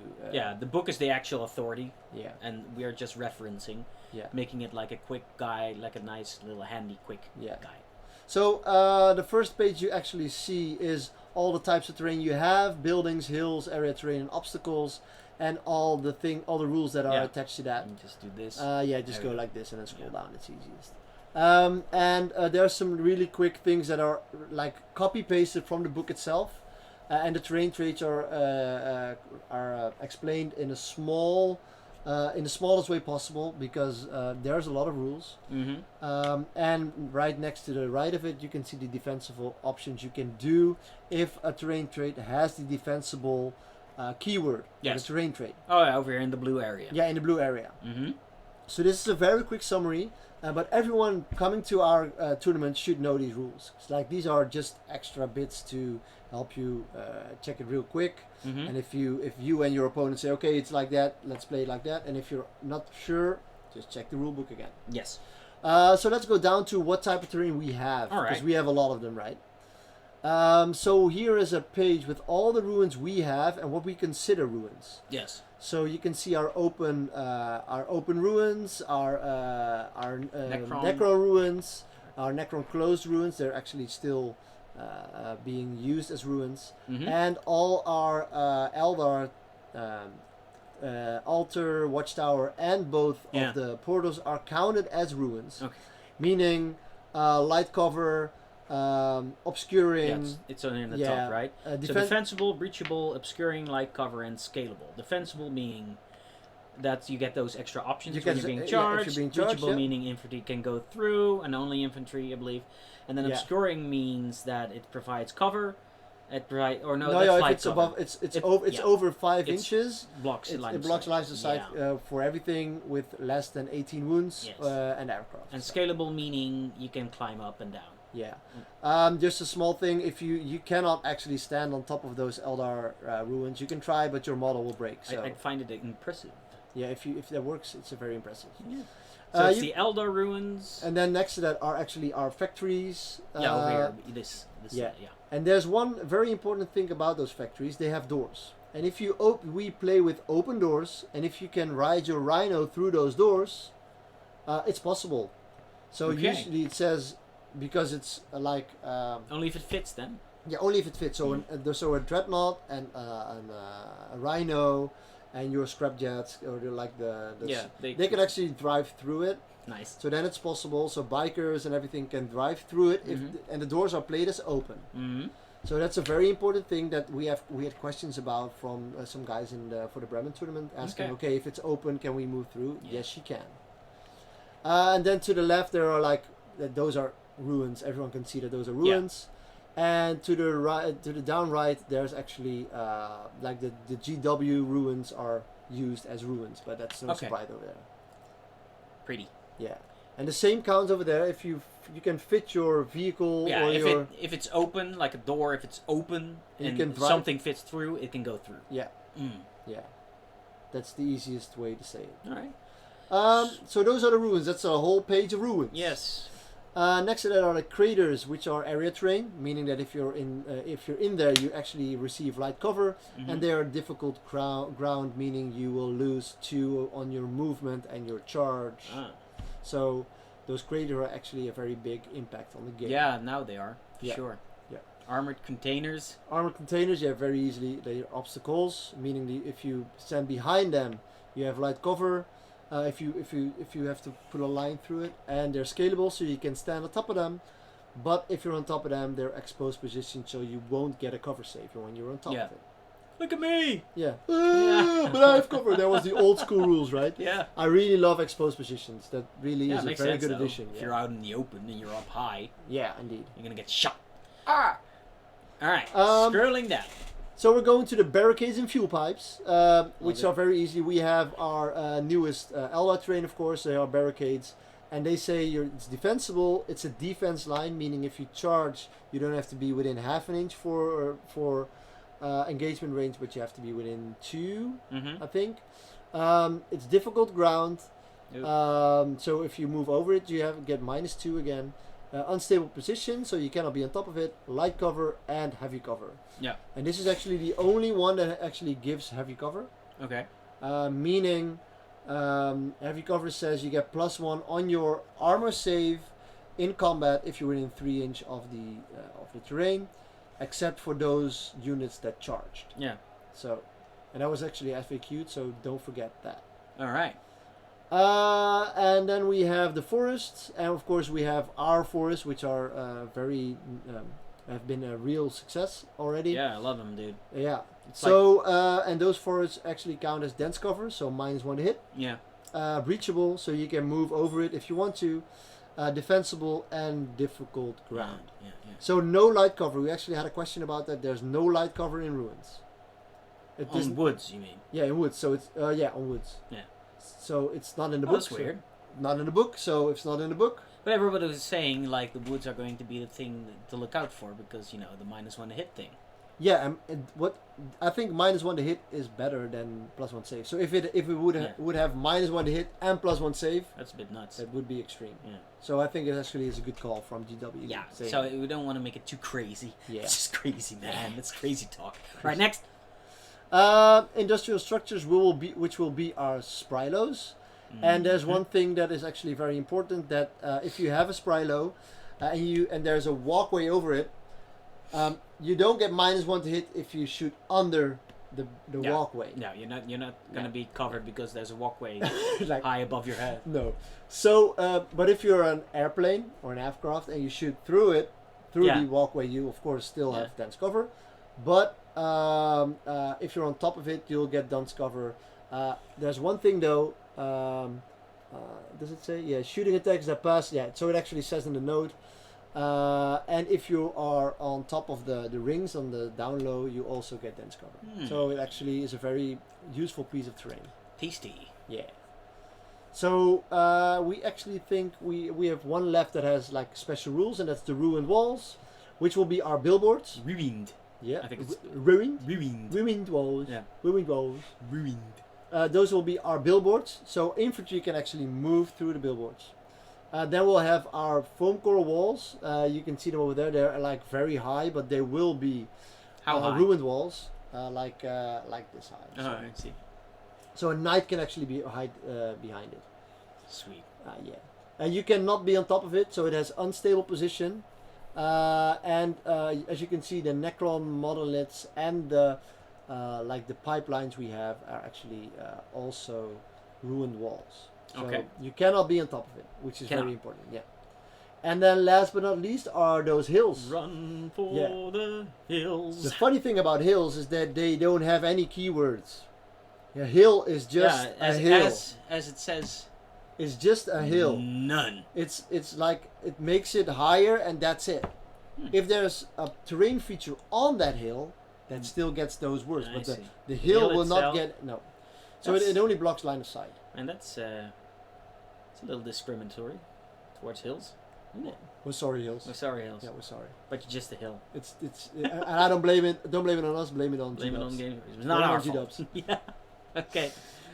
The book is the actual authority, Yeah. and we are just referencing, making it like a quick guide, like a nice little handy quick guide. So the first page you actually see is all the types of terrain you have: buildings, hills, area terrain, and obstacles, and all the rules that are attached to that. And just do this. Just go like this and then scroll down. It's easiest. And there are some really quick things that are like copy pasted from the book itself, and the terrain traits are explained in a in the smallest way possible, because there's a lot of rules. Mm-hmm. And right next to the right of it, you can see the defensible options you can do if a terrain trait has the defensible keyword. Yes. The terrain trait. Oh, yeah, over here in the blue area. Yeah, in the blue area. Mm-hmm. So this is a very quick summary, but everyone coming to our tournament should know these rules. It's like these are just extra bits to help you check it real quick. Mm-hmm. And if you and your opponent say, okay, it's like that, let's play it like that. And if you're not sure, just check the rule book again. Yes. So let's go down to what type of terrain we have, All right. because we have a lot of them, right? So here is a page with all the ruins we have and what we consider ruins. Yes. So you can see our open ruins, our Necron ruins, our Necron closed ruins. They're actually still being used as ruins, Mm-hmm. and all our Eldar altar, watchtower, and both of the portals are counted as ruins. Okay. Meaning light cover, obscuring. Yes, it's on in the top, right? So defensible, breachable, obscuring, light cover, and scalable. Defensible meaning that you get those extra options when you're being charged. If you're being charged, breachable meaning infantry can go through, and only infantry, I believe. And then obscuring means that it provides cover. It provides, or no, that's if light it's cover. above, it's over 5 inches. Blocks It line of blocks sight. lines of sight for everything with less than 18 wounds and aircraft. And scalable meaning you can climb up and down. Yeah. Just a small thing. If you cannot actually stand on top of those Eldar ruins, you can try, but your model will break. So I find it impressive. yeah, if that works, it's very impressive. Yeah. So it's the Eldar ruins. And then next to that are actually our factories. Over here, this yeah. And there's one very important thing about those factories. They have doors. And if we play with open doors, and if you can ride your Rhino through those doors, it's possible. So usually it says, because it's only if it fits then. Yeah, only if it fits. So a dreadnought and a Rhino and your scrapjets, or they can actually drive through it. Nice. So then it's possible. So bikers and everything can drive through it, and the doors are played as open. Mm-hmm. So that's a very important thing that we had questions about from some guys for the Bremen tournament, asking, okay, if it's open, can we move through? Yeah. Yes, you can. And then to the left there are those are ruins. Everyone can see that those are ruins. And to the right, to the down right, there's actually the GW ruins are used as ruins, but that's no surprise over there. Pretty. Yeah, and the same counts over there. If you can fit your vehicle, or if it's open, like a door, if it's open and something fits through, it can go through. Yeah. Yeah, that's the easiest way to say it. All right. So those are the ruins. That's a whole page of ruins. Yes. Next to that are the craters, which are area terrain, meaning that if you're in there, you actually receive light cover, and they are difficult ground, meaning you will lose 2 on your movement and your charge. So those craters are actually a very big impact on the game. Yeah, now they are for sure. Yeah. Armored containers. Armored containers, very easily. They are obstacles, meaning if you stand behind them, you have light cover. If you have to put a line through it, and they're scalable, so you can stand on top of them. But if you're on top of them, they're exposed positions, so you won't get a cover save when you're on top of it. Look at me. Yeah. Yeah. But I have cover. That was the old school rules, right? Yeah. I really love exposed positions. That really Yeah, is a makes very sense, good though. addition. If Yeah. you're out in the open and you're up high, Yeah, indeed. you're gonna get shot. Ah. All right. Um, Scrolling down. So we're going to the barricades and fuel pipes, which it. are very easy. We have our newest Elba terrain, of course. They are barricades, and they say it's defensible. It's a defense line, meaning if you charge, you don't have to be within half an inch for engagement range, but you have to be within 2, Mm-hmm. I think. It's difficult ground, so if you move over it, you get -2 again. Unstable position, so you cannot be on top of it. Light cover and heavy cover. Yeah. And this is actually the only one that actually gives heavy cover. Okay. Meaning, heavy cover says you get +1 on your armor save in combat if you're within 3 inch of the terrain, except for those units that charged. Yeah. So, and that was actually FAQ'd, so don't forget that. All right. And then we have the forests, and of course we have our forests, which are have been a real success already. Yeah, I love them, dude. Yeah. It's So and those forests actually count as dense cover, so -1 to hit. Yeah. Breachable, so you can move over it if you want to. Defensible and difficult ground. Yeah. Yeah. So no light cover. We actually had a question about that. There's no light cover in ruins. It On isn't- woods, you mean? yeah, in woods. So it's on woods. Yeah. So it's not in the Oh, book. that's weird. Not in the book. So if it's not in the book, But everybody was saying like the woods are going to be the thing to look out for because you know the -1 to hit thing. yeah. And what I think -1 to hit is better than +1 save. So if it would have -1 to hit and +1 save, That's a bit nuts. that would be extreme. Yeah. So I think it actually is a good call from GW. Yeah. saying So that. we don't want to make it too crazy. Yeah. It's just crazy, man. It's crazy talk. Right. Next. Industrial structures which will be our Sprylos. And there's one thing that is actually very important, that if you have a Sprylo and there's a walkway over it, you don't get -1 to hit if you shoot under the Yeah. walkway. No, you're not gonna be covered because there's a walkway Like, high above your head. no. So, but if you're an airplane or an aircraft and you shoot through Yeah. the walkway, you of course still Yeah. have dense cover. But if you're on top of it, you'll get dense cover. There's one thing though. Does it say? Yeah, shooting attacks that pass. Yeah, so it actually says in the note. And if you are on top of the rings on the down low, you also get dense cover. So it actually is a very useful piece of terrain. Tasty. Yeah. So we actually think we have one left that has like special rules, and that's the ruined walls, which will be our billboards. Ruined. Yeah. I think it's ruined. ruined. Ruined walls. Yeah. Ruined walls. Ruined. Those will be our billboards. So infantry can actually move through the billboards. Then we'll have our foam core walls. You can see them over there. They're like very high, but they will be How high? ruined walls, like this high. Oh, So, I see. so a knight can actually be hide behind it. Sweet. Yeah, and you cannot be on top of it, so it has unstable position. And as you can see, the Necron monoliths and the like the pipelines we have are actually also ruined walls. So Okay. you cannot be on top of it, which is Cannot. very important. Yeah. And then last but not least are those hills. Run for Yeah. the hills. The funny thing about hills is that they don't have any keywords. A hill is just a hill. As it says. It's just a hill. None. It's like it makes it higher and that's it. If there's a terrain feature on that hill, that still gets those words, I but see. the hill hill will not itself- get no. So That's- it only blocks line of sight. And that's it's a little discriminatory towards hills. Isn't it? We're sorry, hills. We're sorry, hills. Yeah, we're sorry. But you're just a hill. It's and I don't blame it. Don't blame it on us. Blame it on Blame it G-Dubs. on game. It's Blame not it our on fault. Yeah. Okay.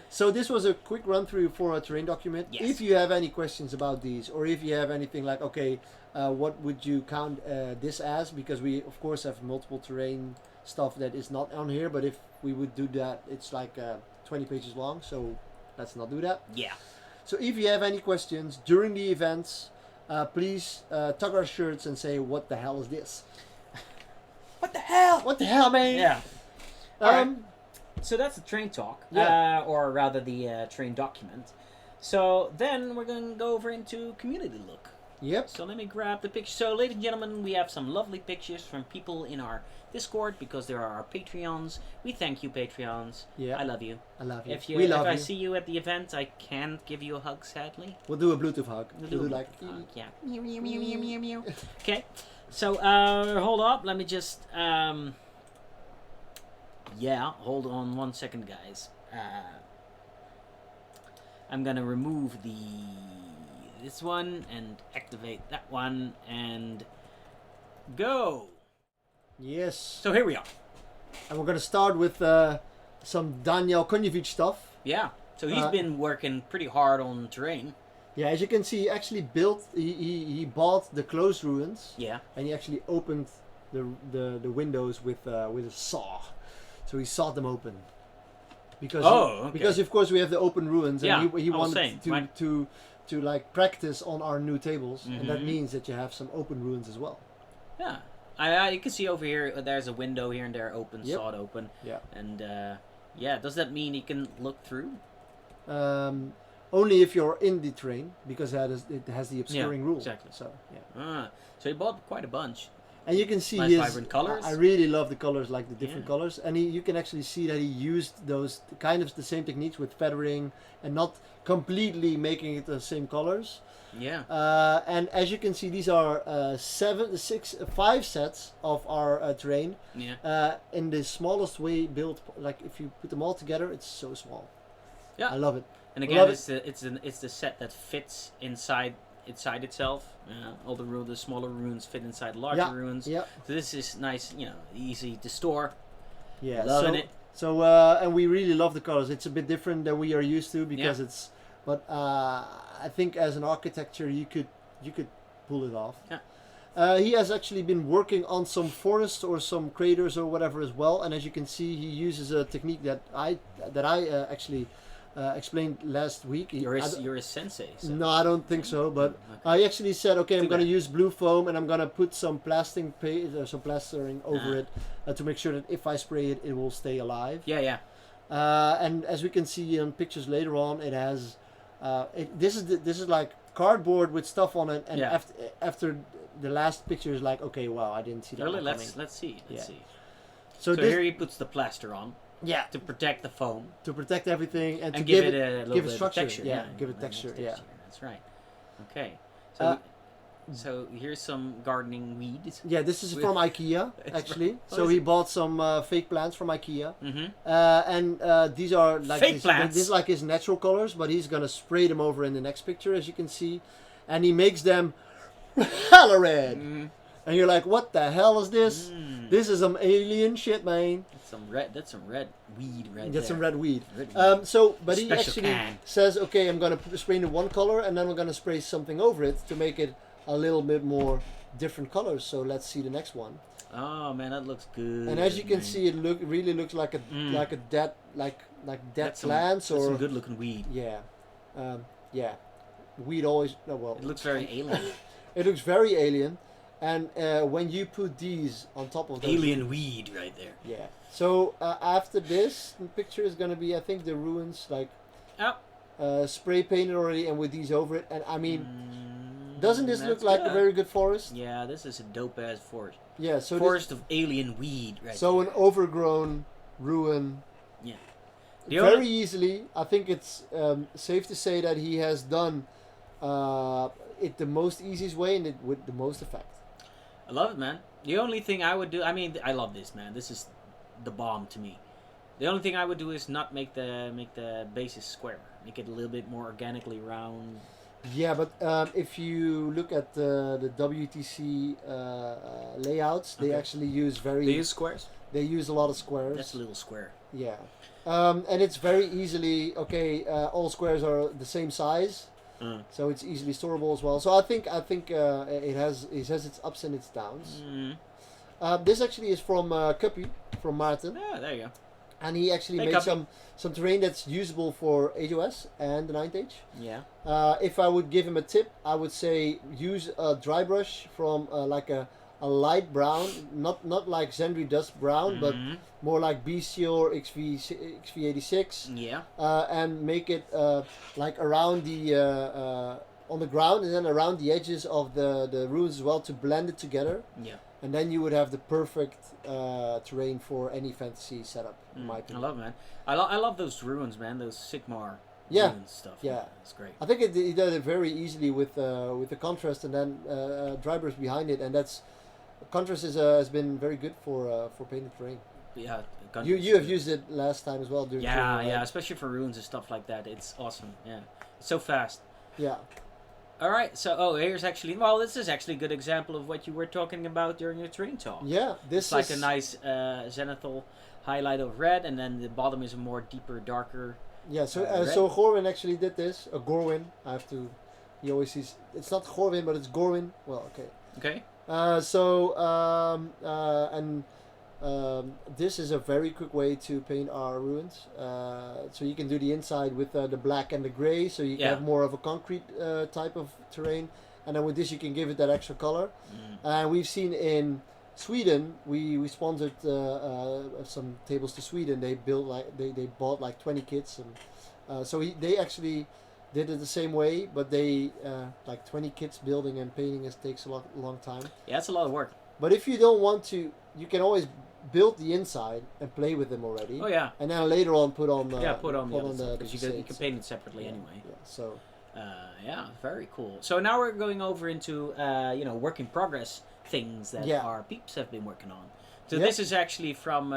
So this was a quick run through for our terrain document. Yes. If you have any questions about these, or if you have anything like, okay, what would you count this as? Because we of course have multiple terrain stuff that is not on here, but if we would do that, it's like 20 pages long. So let's not do that. Yeah. So if you have any questions during the events, please tug our shirts and say, what the hell is this? What the hell? What the hell, man? Yeah. Um, So that's the train talk, Yeah. or rather the train document. So then we're going to go over into community look. Yep. So let me grab the picture. So, ladies and gentlemen, we have some lovely pictures from people in our Discord because there are our Patreons. We thank you, Patreons. Yeah. I love you. I love you. We we if love I you. see you at the event, I can't give you a hug, sadly. We'll do a Bluetooth hug. We'll We'll do do a like. hug, yeah. Meow, meow, meow, meow, meow, meow. Okay. So, hold up. Let me just, yeah, hold on 1 second, guys. I'm gonna remove this one and activate that one and go. Yes. So here we are. And we're gonna start with some Daniel Konjevic stuff. Yeah. So he's been working pretty hard on terrain. Yeah, as you can see, he actually built. He bought the closed ruins. Yeah. And he actually opened the windows with a saw. So he sawed them open. Because okay. because of course we have the open ruins, and Yeah, he I was wanted saying, right. to like practice on our new tables, and that Mhm. means that you have some open ruins as well. Yeah. You can see over here, there's a window here and there open, Yep. sawed open. Yeah. And, yeah, does that mean you can look through? Only if you're in the terrain, because it has the obscuring rule. exactly. So yeah. So he bought quite a bunch. And you can see Nice his vibrant colours. I really love the colors, like the different Yeah. colors, and you can actually see that he used those kind of the same techniques with feathering and not completely making it the same colors. Yeah. And as you can see, these are 5 sets of our terrain Yeah. in the smallest way built. Like if you put them all together, it's so small. Yeah. I love it. And Love again, it's the set that fits inside itself. All the smaller ruins fit inside larger ruins. Yeah. So this is nice, easy to store. Yeah. Loving it. So and we really love the colors. It's a bit different than we are used to because it's. But I think as an architecture, you could pull it off. Yeah. He has actually been working on some forests or some craters or whatever as well. And as you can see, he uses a technique that I actually explained last week. You're a sensei. So. No, I don't think so. But Okay. I actually said, okay, I'm Too going to bad. use blue foam and I'm going to put some plastering over it to make sure that if I spray it, it will stay alive. Yeah. And as we can see in pictures later on, it has this is like cardboard with stuff on it. And Yeah. after the last picture is like, okay, wow, I didn't see that. Let's coming. see. Let's see. So So this, here he puts the plaster on yeah, to protect the foam to protect everything and, to and give it a little give bit it of structure. texture. Yeah, give it nice texture. Yeah. That's right. Okay. So so here's some gardening weeds. Yeah, this is from IKEA It's actually. from- what So is he it? bought some fake plants from IKEA, Mm-hmm. and these are like Fake this, plants? this is like his natural colors, but he's gonna spray them over in the next picture, as you can see, and he makes them hella red. Mm. And you're like, what the hell is this? Mm. This is some alien shit, man. That's some red weed right Get there. some red weed. Red weed. But he Special actually kind. says, okay, I'm gonna spray in one color, and then I'm gonna spray something over it to make it a little bit more different colors. So let's see the next one. Oh man, that looks good. And as you can man. see, it really looks like a Mm. like a dead dead That's some- plants that's or some good looking weed. yeah, yeah. Weed always well. It looks very alien. It looks very alien, and when you put these on top of those, Alien weed right there. yeah. So after this, the picture is gonna be, I think, the ruins like Oh. spray painted already, and with these over it. And I mean, Mm, doesn't this look that's like a good. very good forest? Yeah, this is a dope ass forest. Yeah. So Forest of alien weed right so there. an overgrown ruin. Yeah. The Very only- easily, I think it's safe to say that he has done it the most easiest way and it with the most effect. I love it, man. The only thing I would do, I mean, I love this, man. This is the bomb to me. The only thing I would do is not make the bases square. Make it a little bit more organically round. Yeah, but if you look at the WTC layouts, they Okay. actually use squares? they use a lot of squares. That's a little square. Yeah, and it's very easily all squares are the same size, so it's easily storable as well. So I think it has its ups and its downs. Mm. This actually is from Cuppy, from Maarten. Yeah, there you go. And he actually Hey, made Cuppy. some terrain that's usable for HOS and the 9th Age. Yeah. If I would give him a tip, I would say use a dry brush from like a light brown, not like Zendri Dust Brown, but Mhm. more like Bestior XV86, Yeah. and make it like around the on the ground and then around the edges of the ruins as well to blend it together. Yeah. And then you would have the perfect terrain for any fantasy setup, in my I opinion. love it, man. I love those ruins, man. Those Sigmar Yeah. ruins stuff. Yeah. Man. It's great. I think he did it very easily with the contrast and then drivers behind it, and that's contrast has been very good for painted terrain. Yeah. You have used it last time as well. During Yeah, training, yeah. right? Especially for ruins and stuff like that. It's awesome. Yeah. It's so fast. Yeah. All right. So, here's actually. Well, this is actually a good example of what you were talking about during your terrain talk. Yeah. This It's like is a nice zenithal highlight of red, and then the bottom is a more deeper, darker. Yeah, so red. so Gorwin actually did this. Gorwin, I have to. He always sees. It's not Gorwin, but it's Gorwin. Well, okay. Okay. This is a very quick way to paint our ruins. So you can do the inside with the black and the gray, so you can Yeah. have more of a concrete type of terrain. And then with this, you can give it that extra color. And we've seen in Sweden, we sponsored some tables to Sweden. They built they bought like 20 kits, and they actually did it the same way, but they like 20 kits building and painting takes a long time. Yeah, it's a lot of work. But if you don't want to, you can always build the inside and play with them already. Oh yeah. And then later on put on Put on the other side, because you can facades. paint it separately anyway. Yeah, so Yeah, very cool. So now we're going over into work in progress things that Yeah. our peeps have been working on. So Yep. this is actually from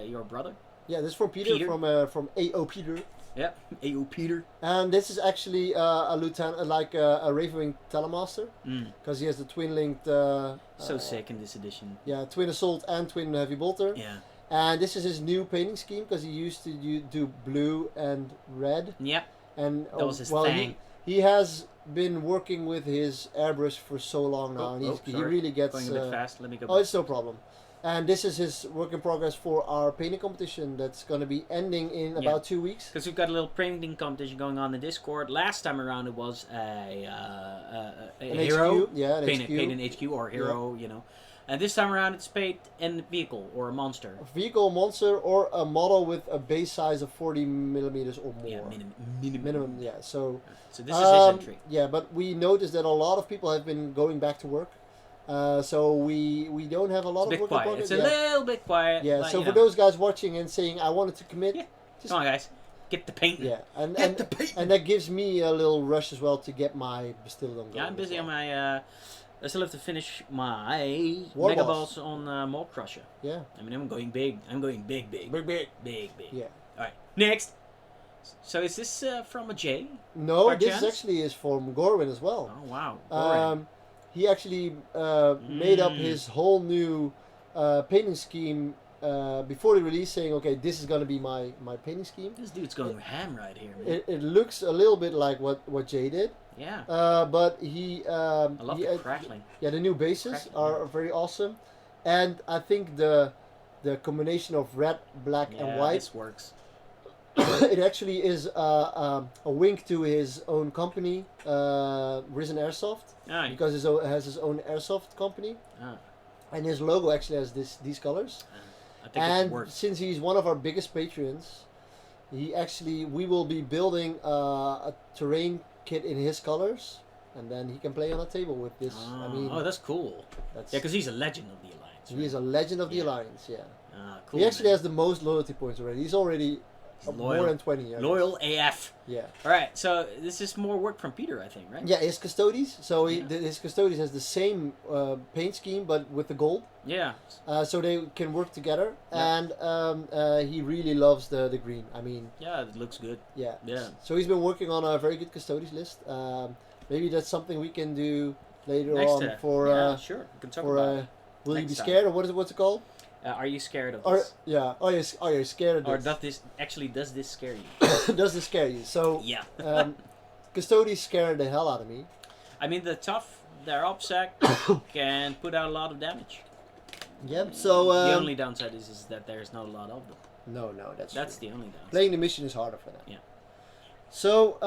your brother. yeah, this is from Peter, Peter. from AO Peter. Yep. AO Peter. And this is actually a lieutenant, like a Ravenwing Telemaster, because he has the twin linked. So sick in this edition. Yeah, twin assault and twin heavy bolter. Yeah. And this is his new painting scheme because he used to do blue and red. Yep. And That was his well, thing. he has been working with his airbrush for so long now, and he sorry. really gets. Going a bit fast. Let me go Oh, back. it's no problem. And this is his work in progress for our painting competition that's going to be ending in Yeah. about 2 weeks. Because we've got a little painting competition going on in Discord. Last time around it was a An hero. HQ, yeah, an HQ. Paint an HQ or hero, And this time around it's paint in vehicle or a monster. A vehicle, monster, or a model with a base size of 40 millimeters or more. Yeah, minimum. Minimum, yeah. So this is his entry. yeah, but we noticed that a lot of people have been going back to work. So we don't have a lot It's a of bit work in quiet. progress. It's a little bit quiet. Yeah, but, so you for know. those guys watching and saying, I wanted to commit, Yeah. just, Come on, guys, get the painting. yeah, and Get the painting. and that gives me a little rush as well to get my Bastillon going. Yeah, I'm busy as on well. my. I still have to finish my War Mega Boss. Balls on Mold Crusher. Yeah, I mean, I'm going big. I'm going big. big. Big. Yeah. All right, next. So is this from a J? No, By this chance? actually is from Gorwin as well. Oh wow. Boring. He actually made up his whole new painting scheme before the release, saying, "Okay, this is gonna be my painting scheme." This dude's going ham right here, man. It looks a little bit like what Jay did, Yeah. but he I love the crackling. yeah, the new bases Crackling, are very awesome, and I think the combination of red, black, Yeah, and white, this works. it actually is a wink to his own company, Risen Airsoft, Ah, because he has his own airsoft company, ah, and his logo actually has these colors. I think it And works. since he's one of our biggest patrons, we will be building a terrain kit in his colors, and then he can play on a table with this. I mean, oh, that's cool. that's, Yeah, because he's a legend of the Alliance. he is a legend of the Yeah. Alliance. Yeah, Ah, cool. he actually man. has the most loyalty points already. He's already more loyal. than 20 years. Loyal AF. Yeah. All right, so this is more work from Peter, I think, right? Yeah, his Custodes. So Yeah. his Custodes has the same paint scheme, but with the gold. Yeah. So they can work together, Yeah. and he really loves the green. I mean, Yeah, it looks good. yeah. Yeah. So he's been working on a very good Custodes list. Maybe that's something we can do later Next on time. for yeah, sure. We can talk for about it. will you next be time. scared or what's it called? Are you scared of Or this? yeah, are you scared of Or this? does this scare you? Does this scare you? So Yeah. Custodes scare the hell out of me. I mean, their OPSEC can put out a lot of damage. Yep. So the only downside is that there's not a lot of them. no, that's That's true. the only downside. Playing the mission is harder for that. Yeah. So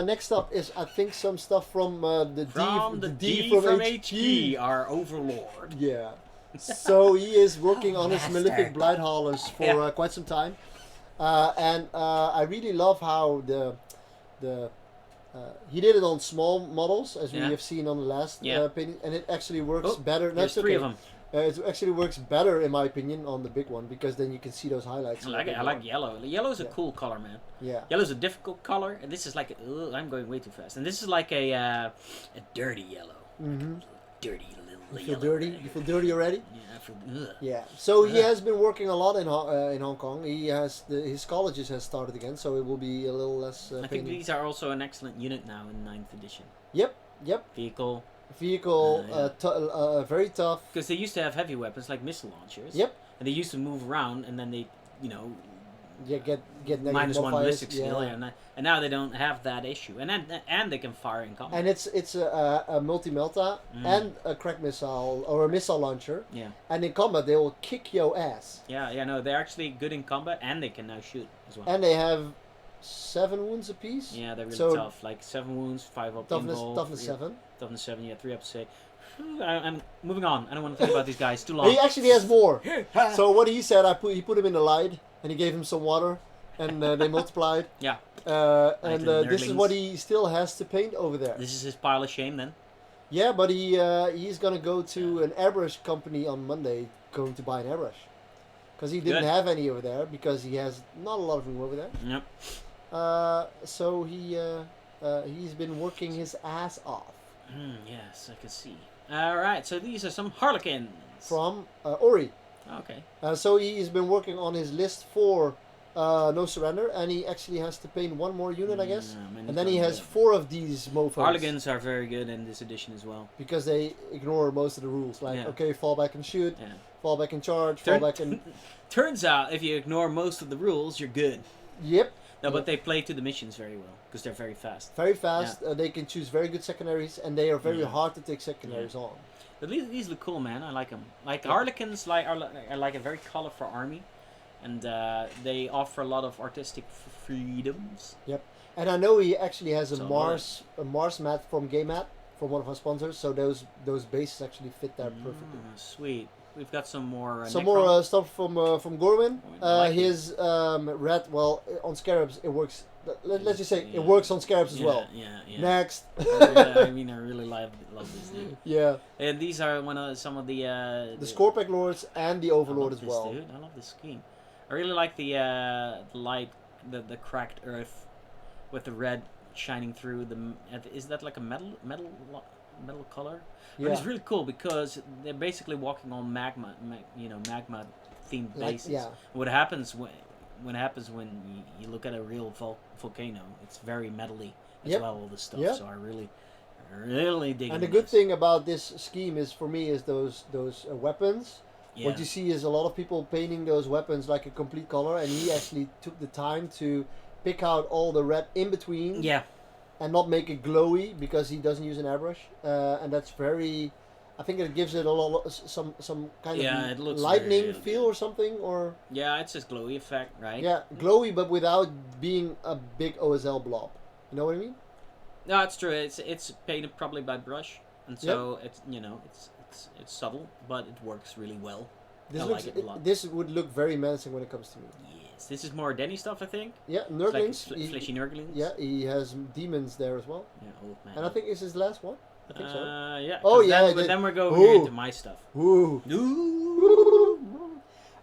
next up is I think some stuff from the From D, the D from HG. HG, our overlord. Yeah. So he is working on his Master. Malefic Blight Haulers for Yeah. quite some time, and I really love how the he did it on small models, as we Yeah. have seen on the last Yeah. painting, and it actually works Oh, better. There's That's three okay. of them. It actually works better, in my opinion, on the big one because then you can see those highlights. I a like little it. I bit like yellow. Yellow's a Yeah. cool color, man. more. Yeah. Yellow's a difficult color, and this is like I'm going way too fast. And this is like a dirty yellow, Mm-hmm. dirty little You feel yellow. dirty? You feel dirty already? Yeah, I feel. Ugh. Yeah. So he Yeah. has been working a lot in Hong Kong. He has his colleges has started again, so it will be a little less. I think painting. these are also an excellent unit now in 9th edition. Yep. Vehicle, Vehicle, Yeah. very tough. because they used to have heavy weapons like missile launchers. Yep. And they used to move around, and then they, Yeah, get negative minus one modifiers, ballistic skill, and now they don't have that issue, and they can fire in combat. And it's a multi-melta and a crack missile or a missile launcher. Yeah. And in combat they will kick your ass. Yeah, no, they're actually good in combat, and they can now shoot as well. And they have 7 wounds apiece. Yeah, they're really So- tough. Like 7 wounds, 5 up Toughness, involved, toughness 3 7. Toughness 7, yeah, 3 up to say. I'm moving on. I don't want to think about these guys too long. He actually has more. So what he said, he put him in the light and he gave him some water, and they multiplied. Yeah. And little this is nerdlings. what he still has to paint over there. This is his pile of shame then. Yeah, but he's gonna go to an airbrush company on Monday, going to buy an airbrush, because he didn't Good. have any over there because he has not a lot of room over there. Yep. So he's been working his ass off Yes, I can see. Alright, so these are some Harlequins. from Ori. Okay. So he's been working on his list for No Surrender, and he actually has to paint one more unit, I guess. man, And then he has 4 of these mofos. Harlequins are very good in this edition as well. Because they ignore most of the rules. Like, Yeah. okay, fall back and shoot, Yeah. fall back and charge, fall back and... Turns out, if you ignore most of the rules, you're good. Yep. No, but they play to the missions very well because they're very fast. Very fast. They can choose very good secondaries, and they are very Yeah. hard to take secondaries on. But these look cool, man. I like them. Like Harlequins, are like a very colorful army, and they offer a lot of artistic freedoms. And I know he actually has So a Mars mat from GameMat, from one of our sponsors, so those bases actually fit there perfectly. Sweet. We've got some more. Some Necron. more stuff from Gorwin. I like His red, well, on Scarabs it works. Let's just say Yeah. it works on Scarabs as well. Yeah. Next. I mean, I really love this dude. Yeah, And these are some of the the Scorpack Lords and the Overlord I love as well. This, dude. I love this scheme. I really like the light, the cracked earth, with the red shining through. Is that like a metal color? But Yeah. it's really cool because they're basically walking on magma themed bases. Yeah. What happens when you look at a real volcano? It's very metally as Yep. well. All this stuff. Yep. So I really dig. And the in good this. thing about this scheme is, for me, is those weapons. Yeah. What you see is a lot of people painting those weapons like a complete color, and he actually took the time to pick out all the red in between Yeah. and not make it glowy because he doesn't use an airbrush, and that's very. I think it gives it a lot, some kind Yeah, it of looks lightning very feel or something, or Yeah, it's just glowy effect, right? yeah, glowy but without being a big OSL blob. You know what I mean? No, it's true. It's painted probably by brush, and so it's it's subtle, but it works really well. This I looks, like it a lot. This would look very menacing when it comes to me. Yes, this is more Denny stuff, I think. Yeah, It's like Nurglings. fleshy Nurglings. Yeah, he has demons there as well, Yeah, old man. and I think this is the last one. I think so. Yeah. Oh, 'cause yeah, Then we're going Ooh. into my stuff. Ooh.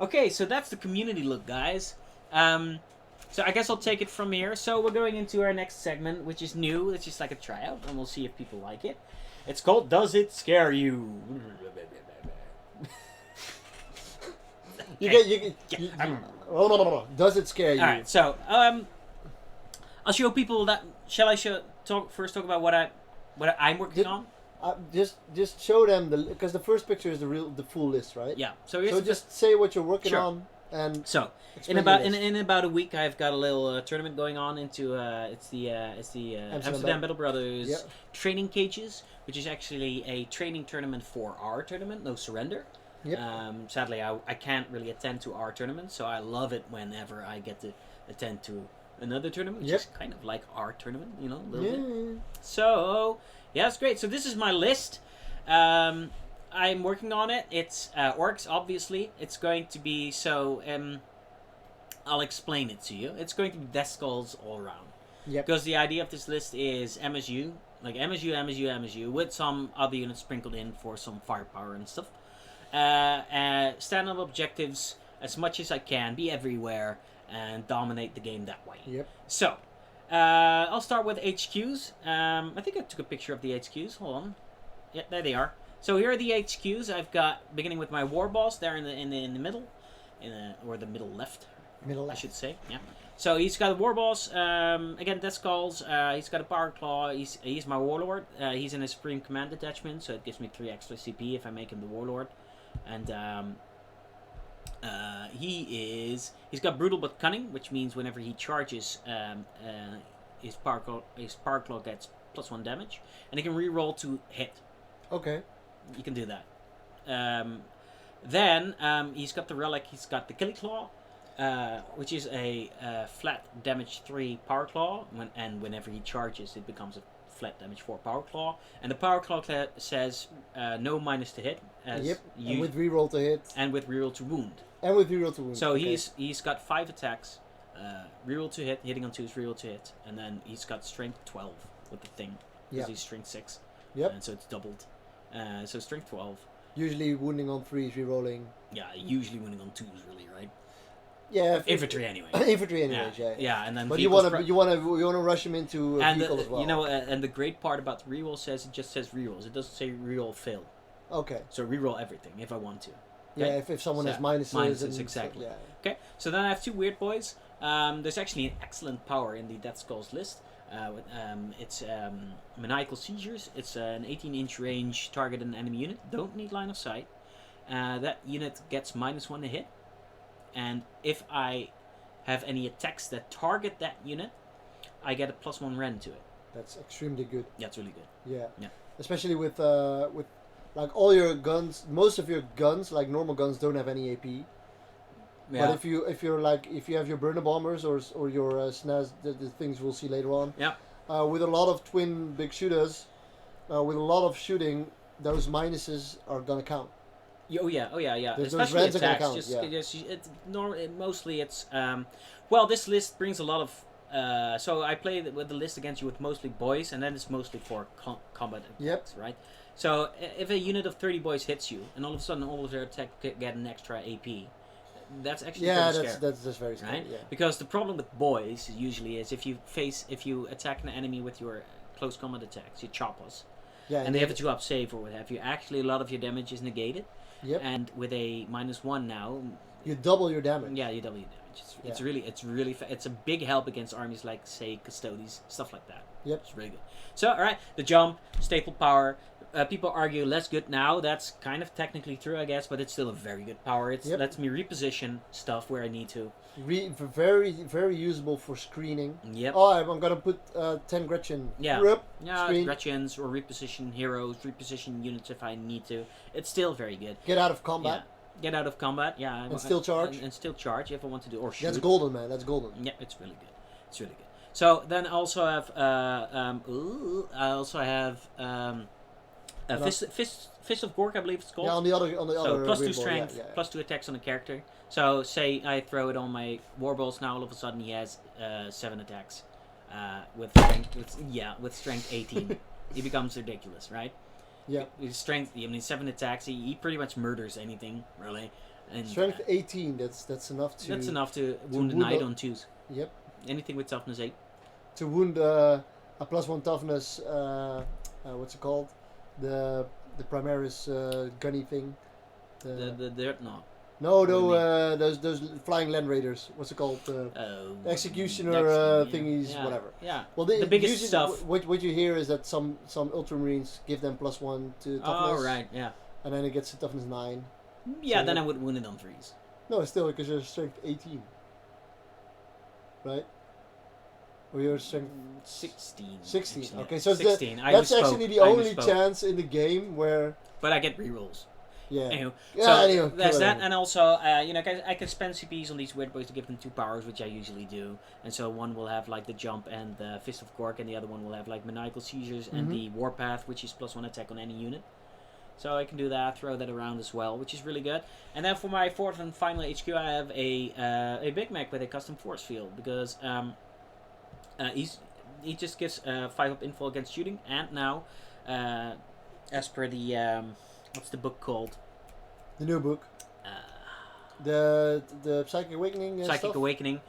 Okay, so that's the community look, guys. So I guess I'll take it from here. So we're going into our next segment, which is new. It's just like a tryout, and we'll see if people like it. It's called "Does It Scare You?" You get. Oh no! Does it scare you? All right, so I'll show people that. Shall I talk about what I'm working on? Just show them because the first picture is the full list, right? Yeah. So here's So just say what you're working Sure. on and so explain in about your list. in about a week, I've got a little tournament going on into it's the Amsterdam Battle Brothers Yeah. training cages, which is actually a training tournament for our tournament, No Surrender. Yep. Sadly, I can't really attend to our tournament, so I love it whenever I get to attend to another tournament, which Yep. is kind of like our tournament, a little Yeah. bit. So, yeah, it's great. So this is my list. I'm working on it. It's orcs, obviously. It's going to be, I'll explain it to you. It's going to be death skulls all around. Yep. Because the idea of this list is MSU, like MSU, with some other units sprinkled in for some firepower and stuff. Stand up objectives as much as I can, be everywhere, and dominate the game that way. Yep. So, I'll start with HQs. I think I took a picture of the HQs. Hold on. Yeah, there they are. So here are the HQs. I've got, beginning with my war boss there in the middle, or the middle left, Middle I left. should say. Yeah. So he's got a war boss. Again, Death Skulls. He's got a power claw. He's my warlord. He's in a supreme command detachment, so it gives me 3 extra CP if I make him the warlord. And he's got brutal but cunning, which means whenever he charges, his power claw gets +1 damage, and he can reroll to hit. Okay. You can do that. Then he's got the relic. He's got the Killy Claw, which is a flat damage 3 power claw. Whenever he charges, it becomes a flat damage 4 power claw. And the power claw says no minus to hit. Yep. And with reroll to hit. and with reroll to wound. And with reroll to wound. So okay. he's got 5 attacks, reroll to hit, hitting on 2 is reroll to hit, and then he's got strength 12 with the thing because Yeah. he's strength 6. Yep. And so it's doubled. So strength 12. Usually wounding on 3 is rerolling. Yeah, usually winning on 2s really, right? Yeah. if- Infantry anyway. Infantry anyways, yeah. Yeah, and then But you vehicles wanna rush him into a and vehicle as well. you know, and the great part about the reroll says it just says rerolls. It doesn't say reroll fail. Okay. So reroll everything if I want to. Yeah, Okay. if someone So, has minuses. minuses, and exactly. Yeah. Okay, so then I have 2 weird boys. There's actually an excellent power in the Death Skulls list. It's Maniacal Seizures. It's an 18-inch range target an enemy unit. Don't need line of sight. That unit gets -1 to hit. And if I have any attacks that target that unit, I get a +1 rend to it. That's extremely good. That's really good. Yeah. Yeah. Especially with like all your guns, most of your guns, like normal guns, don't have any AP. Yeah. But if you have your burner bombers or your SNAS, the things we'll see later on. Yeah. With a lot of twin big shooters, with a lot of shooting, those minuses are gonna count. Oh yeah. Those Especially reds are gonna attacks. count, Just, yeah. mostly it's well, this list brings a lot of. So I play with the list against you with mostly boys, and then it's mostly for combat attacks, right? So if a unit of 30 boys hits you, and all of a sudden all of their attack get an extra AP, that's actually Yeah, pretty that's scary, that's very scary. right? Yeah. Because the problem with boys usually is if you attack an enemy with your close combat attacks, your choppers, Yeah. and they have a 2-up save or what have you, actually a lot of your damage is negated. Yep. And with a -1 now, You double your damage. yeah, you double your damage. It's Yeah. really it's a big help against armies like say Custodes, stuff like that. Yep. It's really good. So all right, the jump, staple power. People argue less good now. That's kind of technically true, I guess, but it's still a very good power. It Yep. lets me reposition stuff where I need to. Very very usable for screening. Yep. Oh, I'm gonna put 10 Gretchen. Yeah. Rip, Yeah, screen. Gretchens or reposition heroes, reposition units if I need to. It's still very good. Get out of combat. Yeah. Get out of combat, yeah. And still charge? And still charge if I want to do, or shoot. That's golden, man. That's golden. Yeah, it's really good. It's really good. So then I also have Fist of Gork, I believe it's called. Yeah, on the other So other. plus 2 green board, strength, yeah, yeah. +2 attacks on the character. So say I throw it on my warballs now, all of a sudden he has 7 attacks with strength 18. He becomes ridiculous, right? Yeah. With strength, 7 attacks. He pretty much murders anything, really. And Strength 18. That's enough to. that's enough to wound a wound knight a- on 2s. Yep. Anything with toughness 8. To wound a +1 toughness. What's it called? The Primaris gunny thing. No. Those flying land raiders. What's it called? Executioner thingies, yeah. whatever. Yeah. Well, The biggest usually stuff. What you hear is that some Ultramarines give them +1 to toughness. Oh, right, yeah. And then it gets to toughness 9. Yeah, So then you- I would wound it on 3s. No, still because you're strength 18. Right? Or you're strength 16. 16. actually. Okay, so 16. that's actually the only chance in the game where. But I get rerolls. Yeah. Anywho, Yeah, so anyway, there's cool, that, anyway. and also, I can spend CPs on these weird boys to give them 2 powers, which I usually do. And so one will have like the jump and the Fist of Gork, and the other one will have like Maniacal Seizures and Mhm. the Warpath, which is +1 attack on any unit. So I can do that, throw that around as well, which is really good. And then for my 4th and final HQ, I have a Big Mac with a custom force field because he's he just gives 5 up info against shooting, and now, as per the what's the book called? The new book. Uh, The Psychic Awakening Psychic stuff? Awakening.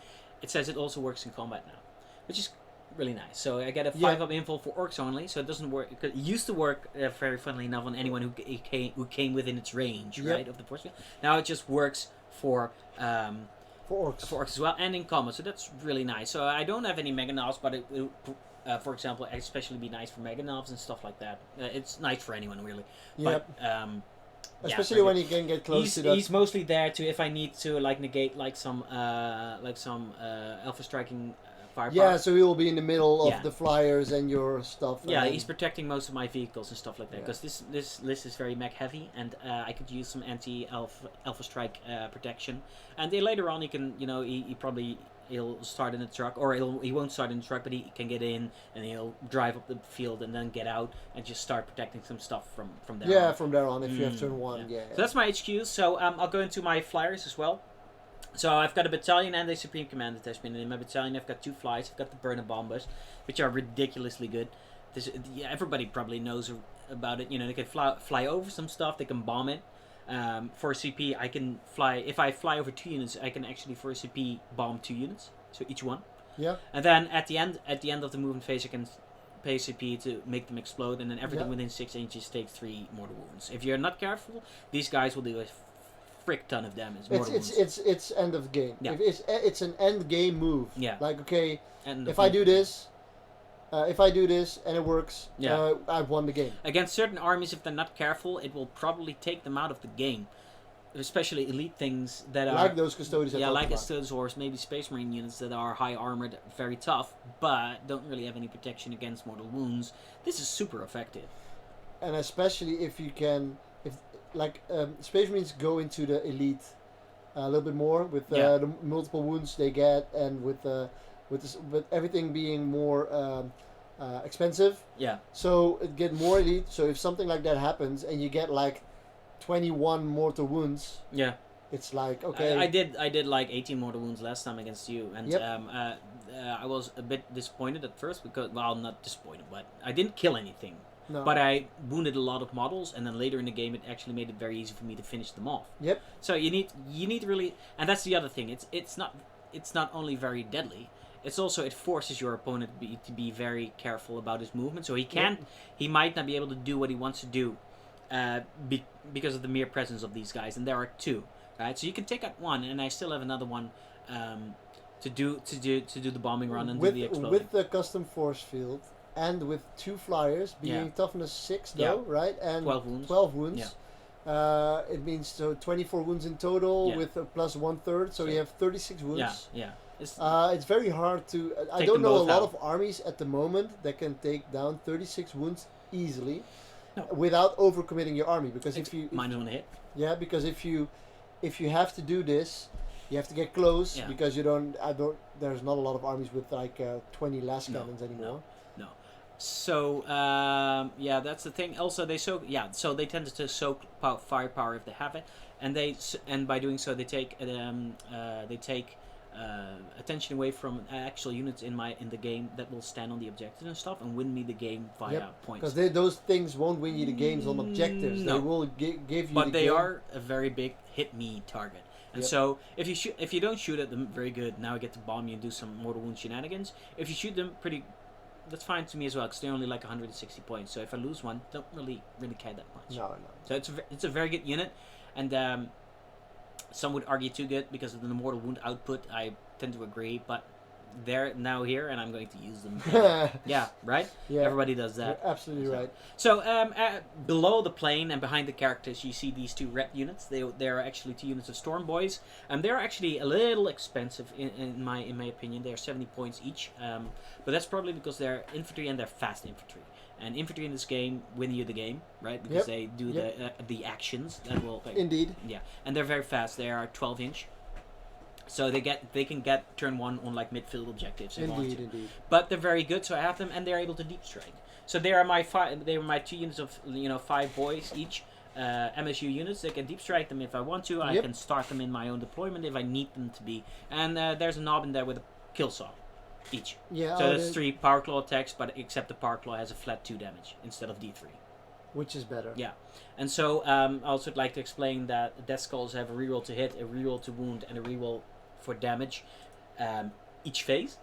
It says it also works in combat now, which is really nice. So I get a Yeah. 5 up info for orcs only, so it doesn't work. It used to work very funnily enough on anyone who came within its range, Yep. right, of the force field. Now it just works for For orcs. orcs as well, and in combat. So that's really nice. So I don't have any Meganovs, but it will, for example, especially be nice for Meganovs and stuff like that. It's nice for anyone really. Yep. But yeah, Especially very when good. you can get close He's, to that. he's mostly there to if I need to like negate like some alpha striking firepower. Yeah, so he will be in the middle of Yeah. the flyers and your stuff. Yeah, and he's protecting most of my vehicles and stuff like that Yeah. because this list is very mech heavy, and I could use some anti-alpha strike protection. And then later on, he can he'll start in the truck, or he won't start in the truck, but he can get in and he'll drive up the field and then get out and just start protecting some stuff from there. yeah, on. from there on, if you have Mm, turn one, yeah. So that's my HQ. So I'll go into my flyers as well. So I've got a battalion and a supreme command detachment. In my battalion, I've got 2 flies. I've got the burner bombers, which are ridiculously good. Everybody probably knows about it. You know, they can fly over some stuff. They can bomb it. For a CP, I can fly. If I fly over 2 units, I can actually for a CP bomb 2 units, so each one. Yeah. And then at the end of the movement phase, I can pay CP to make them explode, and then everything Yeah. within 6 inches takes 3 mortal wounds. If you're not careful, these guys will do a frick ton of damage. Mortal wounds. It's end of game. Yeah. If it's an end game move. Yeah. Like, okay, And if I do this and it works, Yeah. I've won the game. against certain armies, if they're not careful, it will probably take them out of the game. Especially elite things that are Like those custodians. I yeah, talked like about. Custodians or maybe Space Marine units that are high armored, very tough, but don't really have any protection against mortal wounds. This is super effective. And especially if you can, Space Marines go into the elite a little bit more with Yeah. the multiple wounds they get, and with everything being more expensive. Yeah, So it get more elite. So if something like that happens and you get like 21 mortal wounds, yeah. it's like, okay. I did like 18 mortal wounds last time against you, and Yep. I was a bit disappointed at first because, well, not disappointed, but I didn't kill anything. No. But I wounded a lot of models, and then later in the game, it actually made it very easy for me to finish them off. Yep. So you need really, and that's the other thing. It's not only very deadly. It's also it forces your opponent to be very careful about his movement. So he might not be able to do what he wants to do, because of the mere presence of these guys. And there are 2, right? So you can take out 1, and I still have another one to do the bombing run and do the exploding. with the custom force field and with 2 flyers being Yeah. toughness 6 Yeah. though, right? And 12 wounds. 12 wounds. It means so 24 wounds in total Yeah. with a plus 1/3, so So- you have 36 wounds. Yeah. It's, It's very hard to. I Take don't them know a both lot out. of armies at the moment that can take down 36 wounds easily, No. without overcommitting your army. Because it's if you minus 1 hit. because if you have to do this, you have to get close, Yeah. because you don't. There's not a lot of armies with like 20 las No, cannons anymore. So yeah, that's the thing. Also, so they tend to soak firepower if they have it, and by doing so they take attention away from actual units in the game that will stand on the objective and stuff and win me the game via points. Because those things won't win you the games on objectives. No. They will give you. But the they game. are a very big hit me target. And Yep. so if you don't shoot at them very good, now I get to bomb you and do some mortal wound shenanigans. If you shoot them pretty, that's fine to me as well because they're only like 160 points. So if I lose one, don't really care that much. No. So it's a very good unit, and some would argue too good because of the mortal wound output. I tend to agree, but they're now here, and I'm going to use them. Yeah, right. Yeah. Everybody does that. You're absolutely So- right. So below the plane and behind the characters, you see these 2 red units. They are actually 2 units of Storm Boys, and they're actually a little expensive in my opinion. They're 70 points each, but that's probably because they're infantry and they're fast infantry. And infantry in this game win you the game, right? Because Yep. they do the actions that will. Indeed. Yeah, and they're very fast. They are 12-inch. So they can get turn 1 on like midfield objectives. If they want to. Indeed. But they're very good, so I have them, and they're able to deep strike. So they are my 2 units of 5 boys each, MSU units. They can deep strike them if I want to. I Yep. can start them in my own deployment if I need them to be. And there's a knob in there with a kill saw. each. Yeah. So that's 3 Power Claw attacks, but except the Power Claw has a flat 2 damage instead of D3. Which is better. Yeah. And so I also would like to explain that Death Skulls have a reroll to hit, a reroll to wound, and a reroll for damage each phase.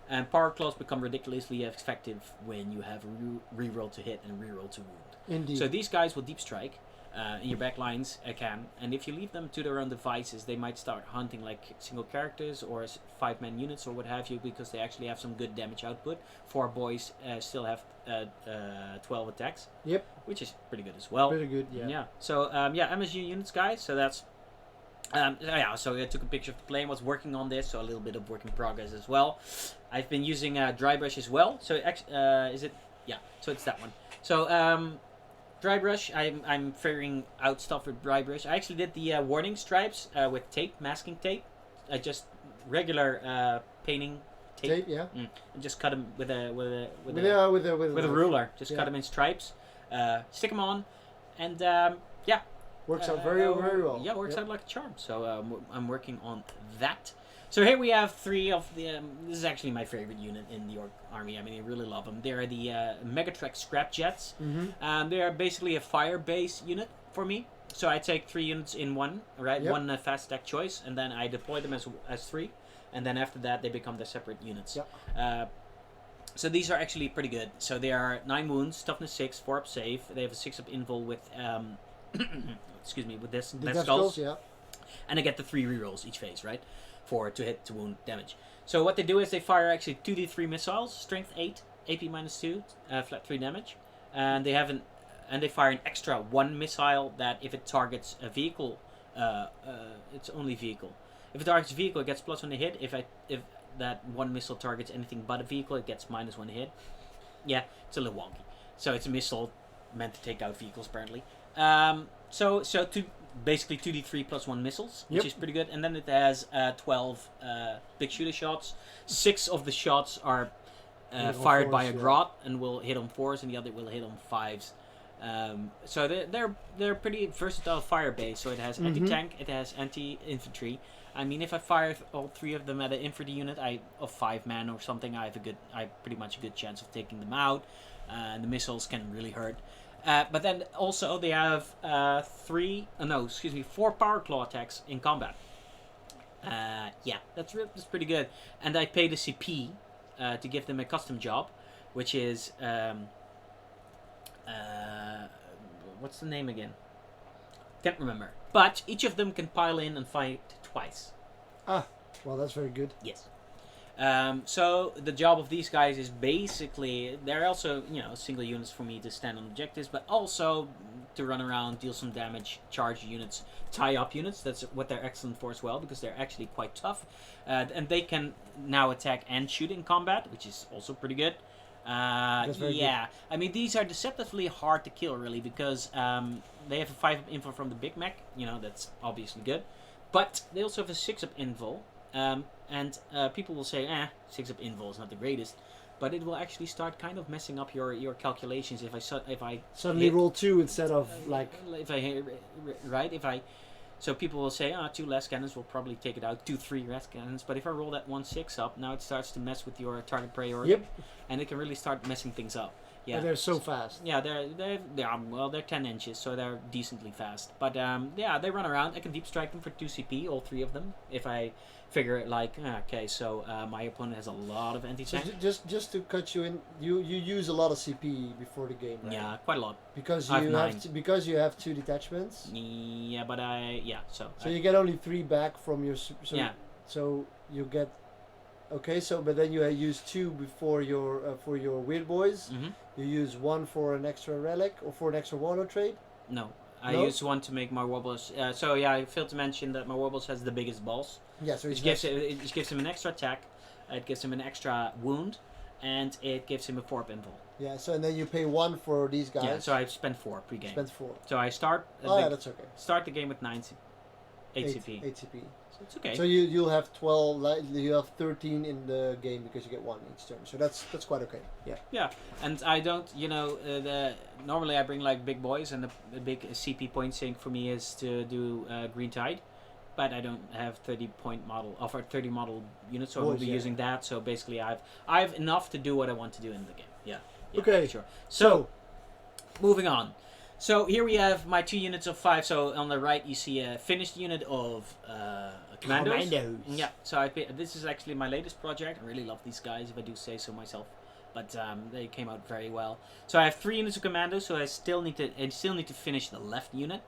And Power Claws become ridiculously effective when you have a reroll to hit and reroll to wound. Indeed. So these guys will deep strike in your back lines, and if you leave them to their own devices, they might start hunting like single characters or 5-man units or what have you, because they actually have some good damage output. 4 boys still have 12 attacks. Yep. Which is pretty good as well. Pretty good. Yeah. So MSG units, guys. So that's so I took a picture of the plane. Was working on this, so a little bit of work in progress as well. I've been using dry brush as well. So is it? Yeah. So it's that one. So dry brush. I'm figuring out stuff with dry brush. I actually did the warning stripes with tape, masking tape. I just regular painting tape. Yeah. And just cut them with a ruler. Just cut them in stripes. Stick them on, and works out very well. Yeah, works out like a charm. So I'm working on that. So here we have 3 of the. This is actually my favorite unit in the Orc army. I mean, I really love them. They are the Megatrex Scrap Jets. Mm-hmm. They are basically a fire base unit for me. So I take 3 units in one, right? Yep. One fast attack choice, and then I deploy them as 3, and then after that they become their separate units. Yep. So these are actually pretty good. So they are 9 wounds, toughness 6, 4 up save. They have a 6 up invul with excuse me, with this The Death Death Skulls. Skulls, yeah. And I get the 3 rerolls each phase, right? 4 to hit, to wound, damage. So what they do is they fire actually 2d3 missiles, strength 8, AP minus 2, flat 3 damage. And they have they fire an extra 1 missile that if it targets a vehicle, it's only vehicle. If it targets a vehicle, it gets +1 to hit. If that 1 missile targets anything but a vehicle, it gets -1 to hit. Yeah, it's a little wonky. So it's a missile meant to take out vehicles, apparently. So basically 2d3 +1 missiles, which is pretty good. And then it has 12 big shooter shots. 6 of the shots are fired by a grot and will hit on 4s, and the other will hit on 5s. So they're pretty versatile fire base. So it has anti-tank, it has anti-infantry. I mean, if I fire all 3 of them at an infantry unit of 5 man or something, I have pretty much a good chance of taking them out. And the missiles can really hurt. But then also they have 4 Power Claw attacks in combat. Yeah, that's pretty good. And I pay the CP to give them a custom job, which is what's the name again? Can't remember. But each of them can pile in and fight twice. Well, that's very good. Yes. So the job of these guys is basically, they're also, single units for me to stand on objectives, but also to run around, deal some damage, charge units, tie up units. That's what they're excellent for as well, because they're actually quite tough. And they can now attack and shoot in combat, which is also pretty good. That's very good. I mean, these are deceptively hard to kill, really, because they have a 5 up info from the Big Mac. That's obviously good. But they also have a 6 up invul. And people will say, 6 up invul is not the greatest, but it will actually start kind of messing up your calculations if I suddenly roll 2 instead of so people will say, 2 less cannons will probably take it out, 3 less cannons, but if I roll that 1 6 up, now it starts to mess with your target priority. Yep. And it can really start messing things up. Yeah, and they're so fast. Yeah, they're 10 inches, so they're decently fast. But they run around. I can deep strike them for 2 CP, all 3 of them, if I figure it so my opponent has a lot of anti-tank. So just to cut you in, you use a lot of CP before the game, right? Yeah, quite a lot. Because you have 2 detachments. Yeah, but so you get only 3 back from your. So you get. Okay, but then you use 2 before for your weird boys. Mm-hmm. You use 1 for an extra relic or for an extra Warlord trade. No, I use 1 to make my Warbles. I failed to mention that my Warbles has the biggest balls. Yeah, so it gives him an extra attack, it gives him an extra wound, and it gives him a 4 up invul. Yeah, so and then you pay 1 for these guys. Yeah, so I spent 4 pre-game. Spent 4. So I start. That's okay. Start the game with 8 CP. 8 CP. So it's okay. So you'll have 12. You have 13 in the game because you get 1 each turn. So that's quite okay. Yeah. Yeah, and I don't. Normally I bring like big boys, and the big CP point sink for me is to do Green Tide. but I don't have 30-point model or 30 model units, so I will Boys, be yeah. using that. So basically, I've enough to do what I want to do in the game. Yeah. Okay. Sure. So moving on. So here we have my 2 units of 5. So on the right you see a finished unit of commandos. Yeah. So this is actually my latest project. I really love these guys, if I do say so myself. But they came out very well. So I have 3 units of commandos. So I still need to finish the left unit,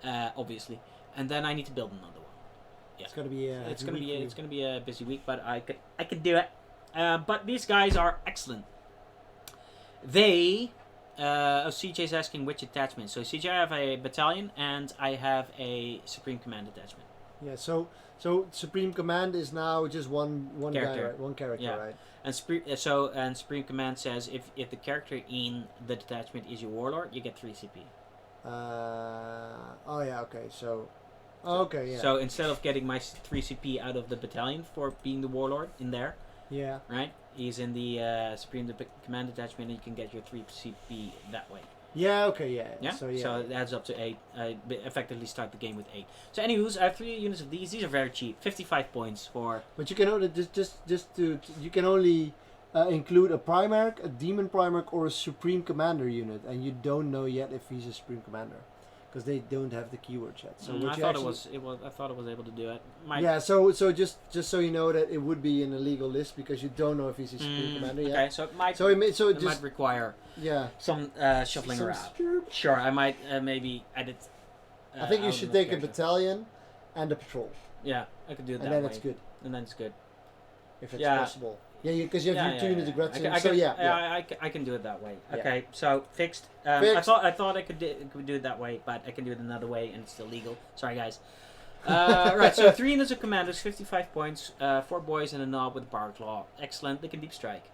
obviously, and then I need to build another one. Yeah. It's gonna be It's gonna be a busy week, but I could do it. But these guys are excellent. They. CJ's asking which attachment. So CJ, I have a battalion and I have a Supreme Command attachment. Yeah. So Supreme Command is now just one guy, Character. right? One character, Yeah. right? And Supreme Command says if the character in the detachment is your warlord, you get 3 CP. Oh yeah. Okay. So. Okay. Yeah. So instead of getting my 3 CP out of the battalion for being the warlord in there, yeah. right? He's in the Supreme Command detachment, and you can get your 3 CP that way. Yeah. Okay. Yeah. Yeah. So yeah. So it adds up to 8. Effectively start the game with 8. So anywho's, I have 3 units of these. These are very cheap. 55 points for. But you can only you can only include a Primarch, a Demon Primarch, or a Supreme Commander unit, and you don't know yet if he's a Supreme Commander, because they don't have the keyword yet. So what I you thought actually, I thought it was able to do it. yeah. So just so you know that it would be an illegal list because you don't know if he's a Supreme Commander yet. Okay, so it might. So it might just require yeah. some shuffling Some around. Sure, I might maybe edit. I think you out should of the take a character. battalion and a patrol, Yeah, I could do it and that then way. it's good And then it's good. if it's Yeah. possible. Yeah, because you have your 2 units of I Gretchen. can, I So can, yeah. I can do it that way. Yeah. Okay, so fixed. Fixed. I thought I could do it that way, but I can do it another way, and it's still legal. Sorry, guys. Right, so 3 units of commandos, 55 points, 4 boys and a knob with a power claw. Excellent. They can deep strike.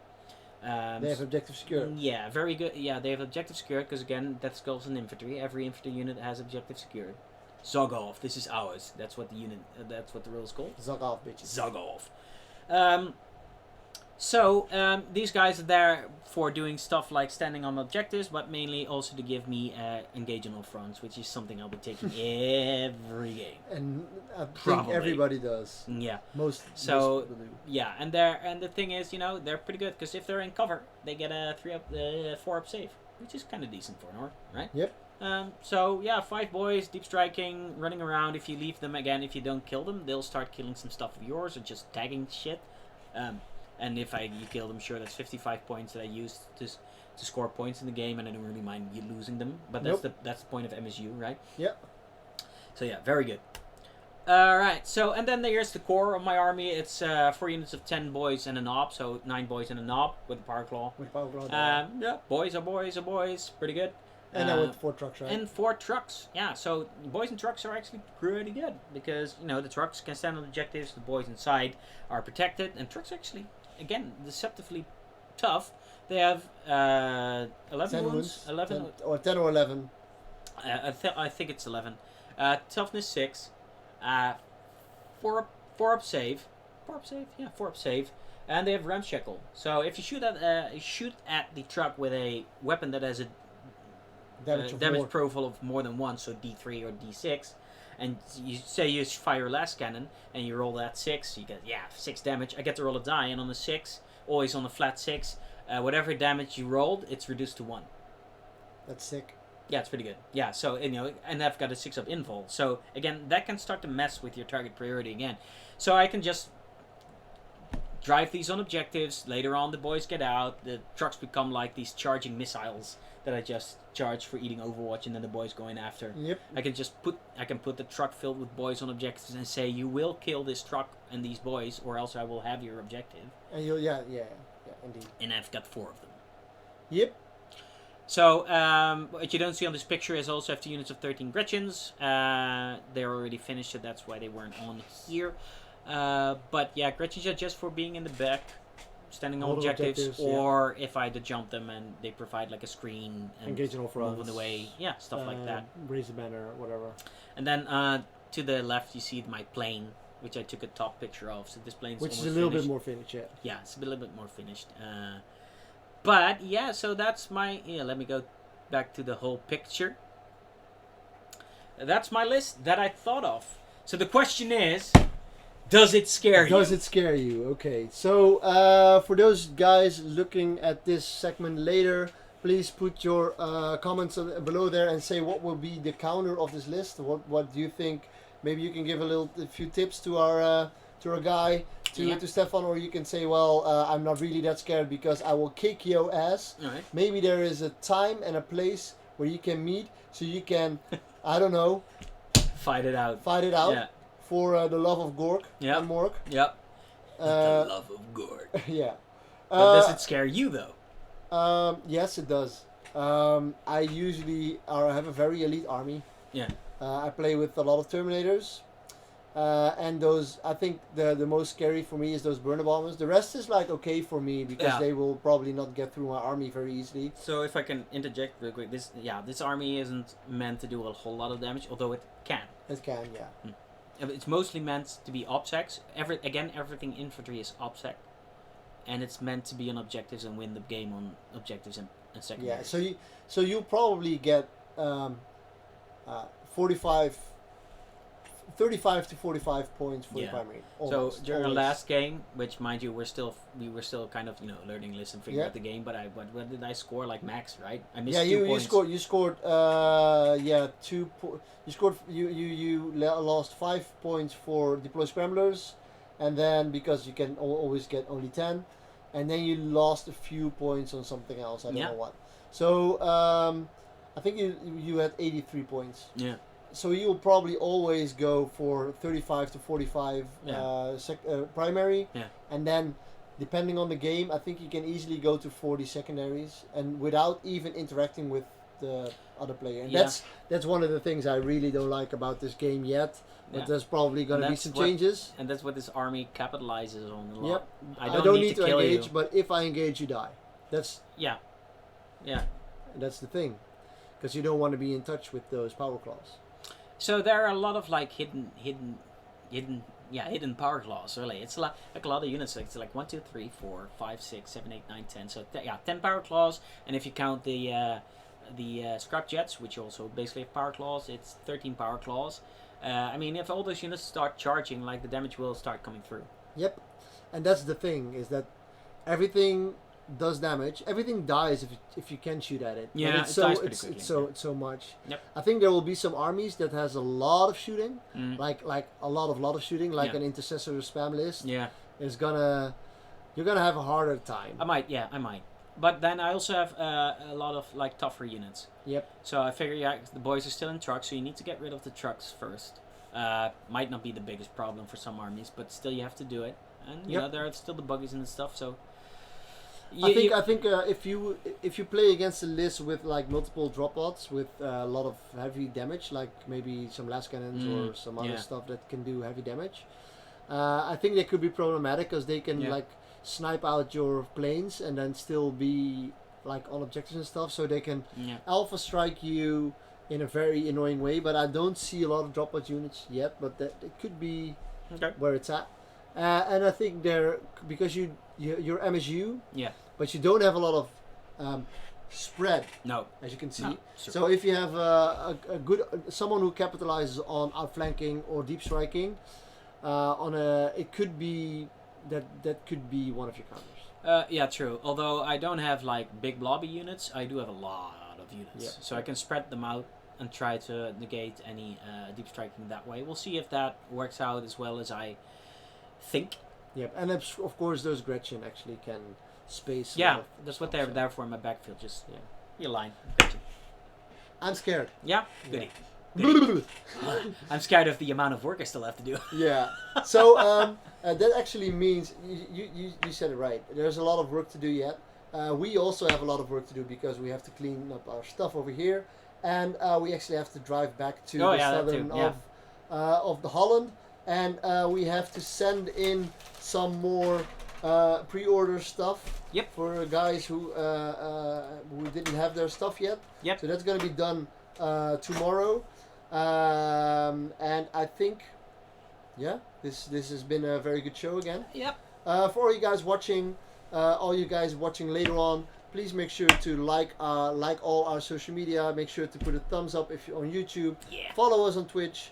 They have objective secure. Yeah, very good. Yeah, they have objective secured because again, that's goes in infantry. Every infantry unit has objective secured. Zogov, this is ours. That's what the unit. That's what the rule is called. Zog off, bitches. Zogov. These guys are there for doing stuff like standing on objectives, but mainly also to give me engage on all fronts, which is something I'll be taking every game. And I Probably. think everybody does. Yeah. Most So- people do. Yeah, and the thing is, they're pretty good because if they're in cover, they get a 4-up save, which is kind of decent for Nord, right? Yep. So yeah, 5 boys, deep striking, running around. If you leave them again, if you don't kill them, they'll start killing some stuff of yours or just tagging shit. And if you kill them, sure, that's 55 points that I used to score points in the game, and I don't really mind you losing them. But that's the point of MSU, right? Yep. So yeah, very good. Alright, so, and then here's the core of my army. It's 4 units of 10 boys and a knob, so 9 boys and a knob with a power claw. With power claw. Yeah, boys are boys, pretty good. And then with 4 trucks, right? And 4 trucks, yeah, so boys and trucks are actually pretty good, because, the trucks can stand on objectives, the boys inside are protected, and trucks actually, again, deceptively tough. They have 11 10 wounds, 11, 10 or 11. I think it's 11. Toughness 6. 4-up save. 4-up save? Yeah, 4-up save. And they have ramshackle. So if you shoot at the truck with a weapon that has a damage profile of more than 1, so D3 or D6, and you fire last cannon and you roll that 6, you get 6 damage. I get to roll a die, and on the 6, always on the flat 6, whatever damage you rolled, it's reduced to 1. That's sick. Yeah, it's pretty good. Yeah, so, and I've got a 6-up invul. So, again, that can start to mess with your target priority again. So I can just drive these on objectives. Later on, the boys get out. The trucks become like these charging missiles that I just charge for eating Overwatch, and then the boys go in after. Yep. I can put the truck filled with boys on objectives and say, you will kill this truck and these boys, or else I will have your objective. And you'll, yeah, indeed. And I've got 4 of them. Yep. So, what you don't see on this picture is also have 2 units of 13 Gretchens. They're already finished, so that's why they weren't on here. But yeah, Gretchens are just for being in the back, standing on Holding objectives, or if I had to jump them and they provide like a screen and Engage in all fronts. moving away. Yeah, stuff like that. Raise the banner, whatever. And then to the left, you see my plane, which I took a top picture of. So this plane's Which is a almost little finished. bit more finished, yeah. Yeah, it's a little bit more finished. But yeah, so that's my. Yeah, let me go back to the whole picture. That's my list that I thought of. So the question is, does it scare you? Does it scare you? Okay. So for those guys looking at this segment later, please put your comments below there and say what will be the counter of this list. What do you think? Maybe you can give a few tips to our guy, to Stefan, or you can say, well, I'm not really that scared because I will kick your ass. All right. Maybe there is a time and a place where you can meet, so you can, I don't know, Fight it out. Yeah. For the love of Gork Yep. and Mork. Yep. Uh, the love of Gorg. yeah. But does it scare you though? Yes, it does. I usually have a very elite army. Yeah. I play with a lot of Terminators. And those, I think the most scary for me is those burner bombers. The rest is like okay for me because Yeah. they will probably not get through my army very easily. So if I can interject real quick, this army isn't meant to do a whole lot of damage, although it can. It can, yeah. It's mostly meant to be OPSECs. Everything infantry is OPSEC, and it's meant to be on objectives and win the game on objectives and secondary. Yeah. So you probably get 35 to 45 points for the Yeah. primary. So Almost, during the always. last game, which mind you, we were still kind of learning this and figuring Yeah. out the game. But what did I score? Like max, right? I missed Yeah, 2 you points. scored you lost 5 points for deploy scramblers, and then because you can always get only 10, and then you lost a few points on something else. I don't Yeah. know what. So I think you had 83 points. Yeah. So you'll probably always go for 35 to 45 primary, Yeah. and then depending on the game, I think you can easily go to 40 secondaries, and without even interacting with the other player. And Yeah. that's one of the things I really don't like about this game yet. But Yeah. there's probably going to be That's some what- changes. And that's what this army capitalizes on a lot. Yep. I I don't, need, need to kill engage, you. but if I engage, you die. That's Yeah. that's the thing, because you don't want to be in touch with those power claws. So there are a lot of like hidden power claws. Really, it's like a lot of units. It's like 1, 2, 3, 4, 5, 6, 7, 8, 9, 10. So 10 power claws. And if you count the scrap jets, which also basically have power claws, it's 13 power claws. I mean, if all those units start charging, like the damage will start coming through. Yep, and that's the thing, is that everything does damage. Everything dies if you can shoot at it. But Yeah, it's it so dies pretty it's, quickly, it's so yeah. it's so much. Yep. I think there will be some armies that has a lot of shooting, Mm. like a lot of shooting, like Yeah. an intercessor spam list Yeah, is you're gonna have a harder time. I might. But then I also have a lot of like tougher units. Yep. So I figure the boys are still in trucks, so you need to get rid of the trucks first. Might not be the biggest problem for some armies, but still you have to do it. And you know there are still the buggies and stuff. So I think if you play against a list with like multiple drop pods with a lot of heavy damage, like maybe some las cannons or some other stuff that can do heavy damage, I think they could be problematic because they can like snipe out your planes and then still be like on objectives and stuff, so they can alpha strike you in a very annoying way. But I don't see a lot of drop pod units yet, but that it could be where it's at. And I think because you're MSU, but you don't have a lot of spread, as you can see. No, sure. So if you have a good someone who capitalizes on outflanking or deep striking, it could be that could be one of your counters. Yeah, true. Although I don't have like big blobby units, I do have a lot of units, Yep. so I can spread them out and try to negate any deep striking that way. We'll see if that works out as well as I think. Yep, and of course those Gretchen actually can space. a Yeah, lot of that's what stuff, they're so. there for in my backfield. Just Yeah. your line. Gotcha. I'm scared. Yeah, goody. Yeah. I'm scared of the amount of work I still have to do. Yeah. So that actually means you said it right. There's a lot of work to do yet. We also have a lot of work to do because we have to clean up our stuff over here, and we actually have to drive back to the that southern too, yeah. of the Holland, and we have to send in some more pre-order stuff. Yep. For guys who didn't have their stuff yet. Yep. So that's gonna be done tomorrow. And I think, this has been a very good show again. Yep. For all you guys watching, later on, please make sure to like all our social media. Make sure to put a thumbs up if you're on YouTube. Yeah. Follow us on Twitch.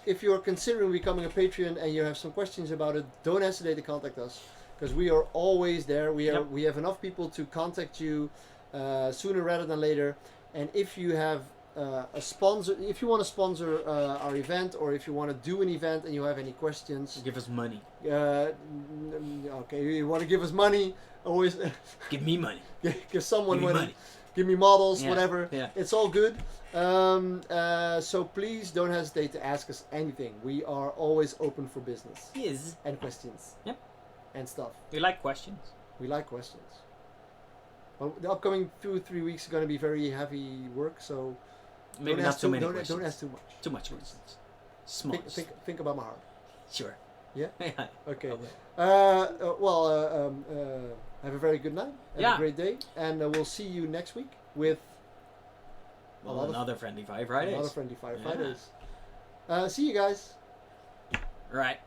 if you're considering becoming a Patreon and you have some questions about it, don't hesitate to contact us, because we are always there. We have enough people to contact you sooner rather than later. And if you have a sponsor, if you want to sponsor our event, or if you want to do an event and you have any questions, Give us money. okay, you want to give us money, always Give me money. give someone Give me money. money. Give me models, Yeah, whatever. yeah. It's all good. So please don't hesitate to ask us anything. We are always open for business Yes. and questions. Yep. And stuff. We like questions. We like questions. Well, the upcoming 2-3 weeks are going to be very heavy work, so Maybe don't not ask too many don't, questions. don't ask too much. Too much questions. Small. Think about my heart. Sure. Yeah? Yeah. Okay. I will. Have a very good night. Have Yeah. a great day, and we'll see you next week with Well, lot of- another Friendly Fire Fridays. another Friendly Fire Yeah. Fridays. See you guys. Right.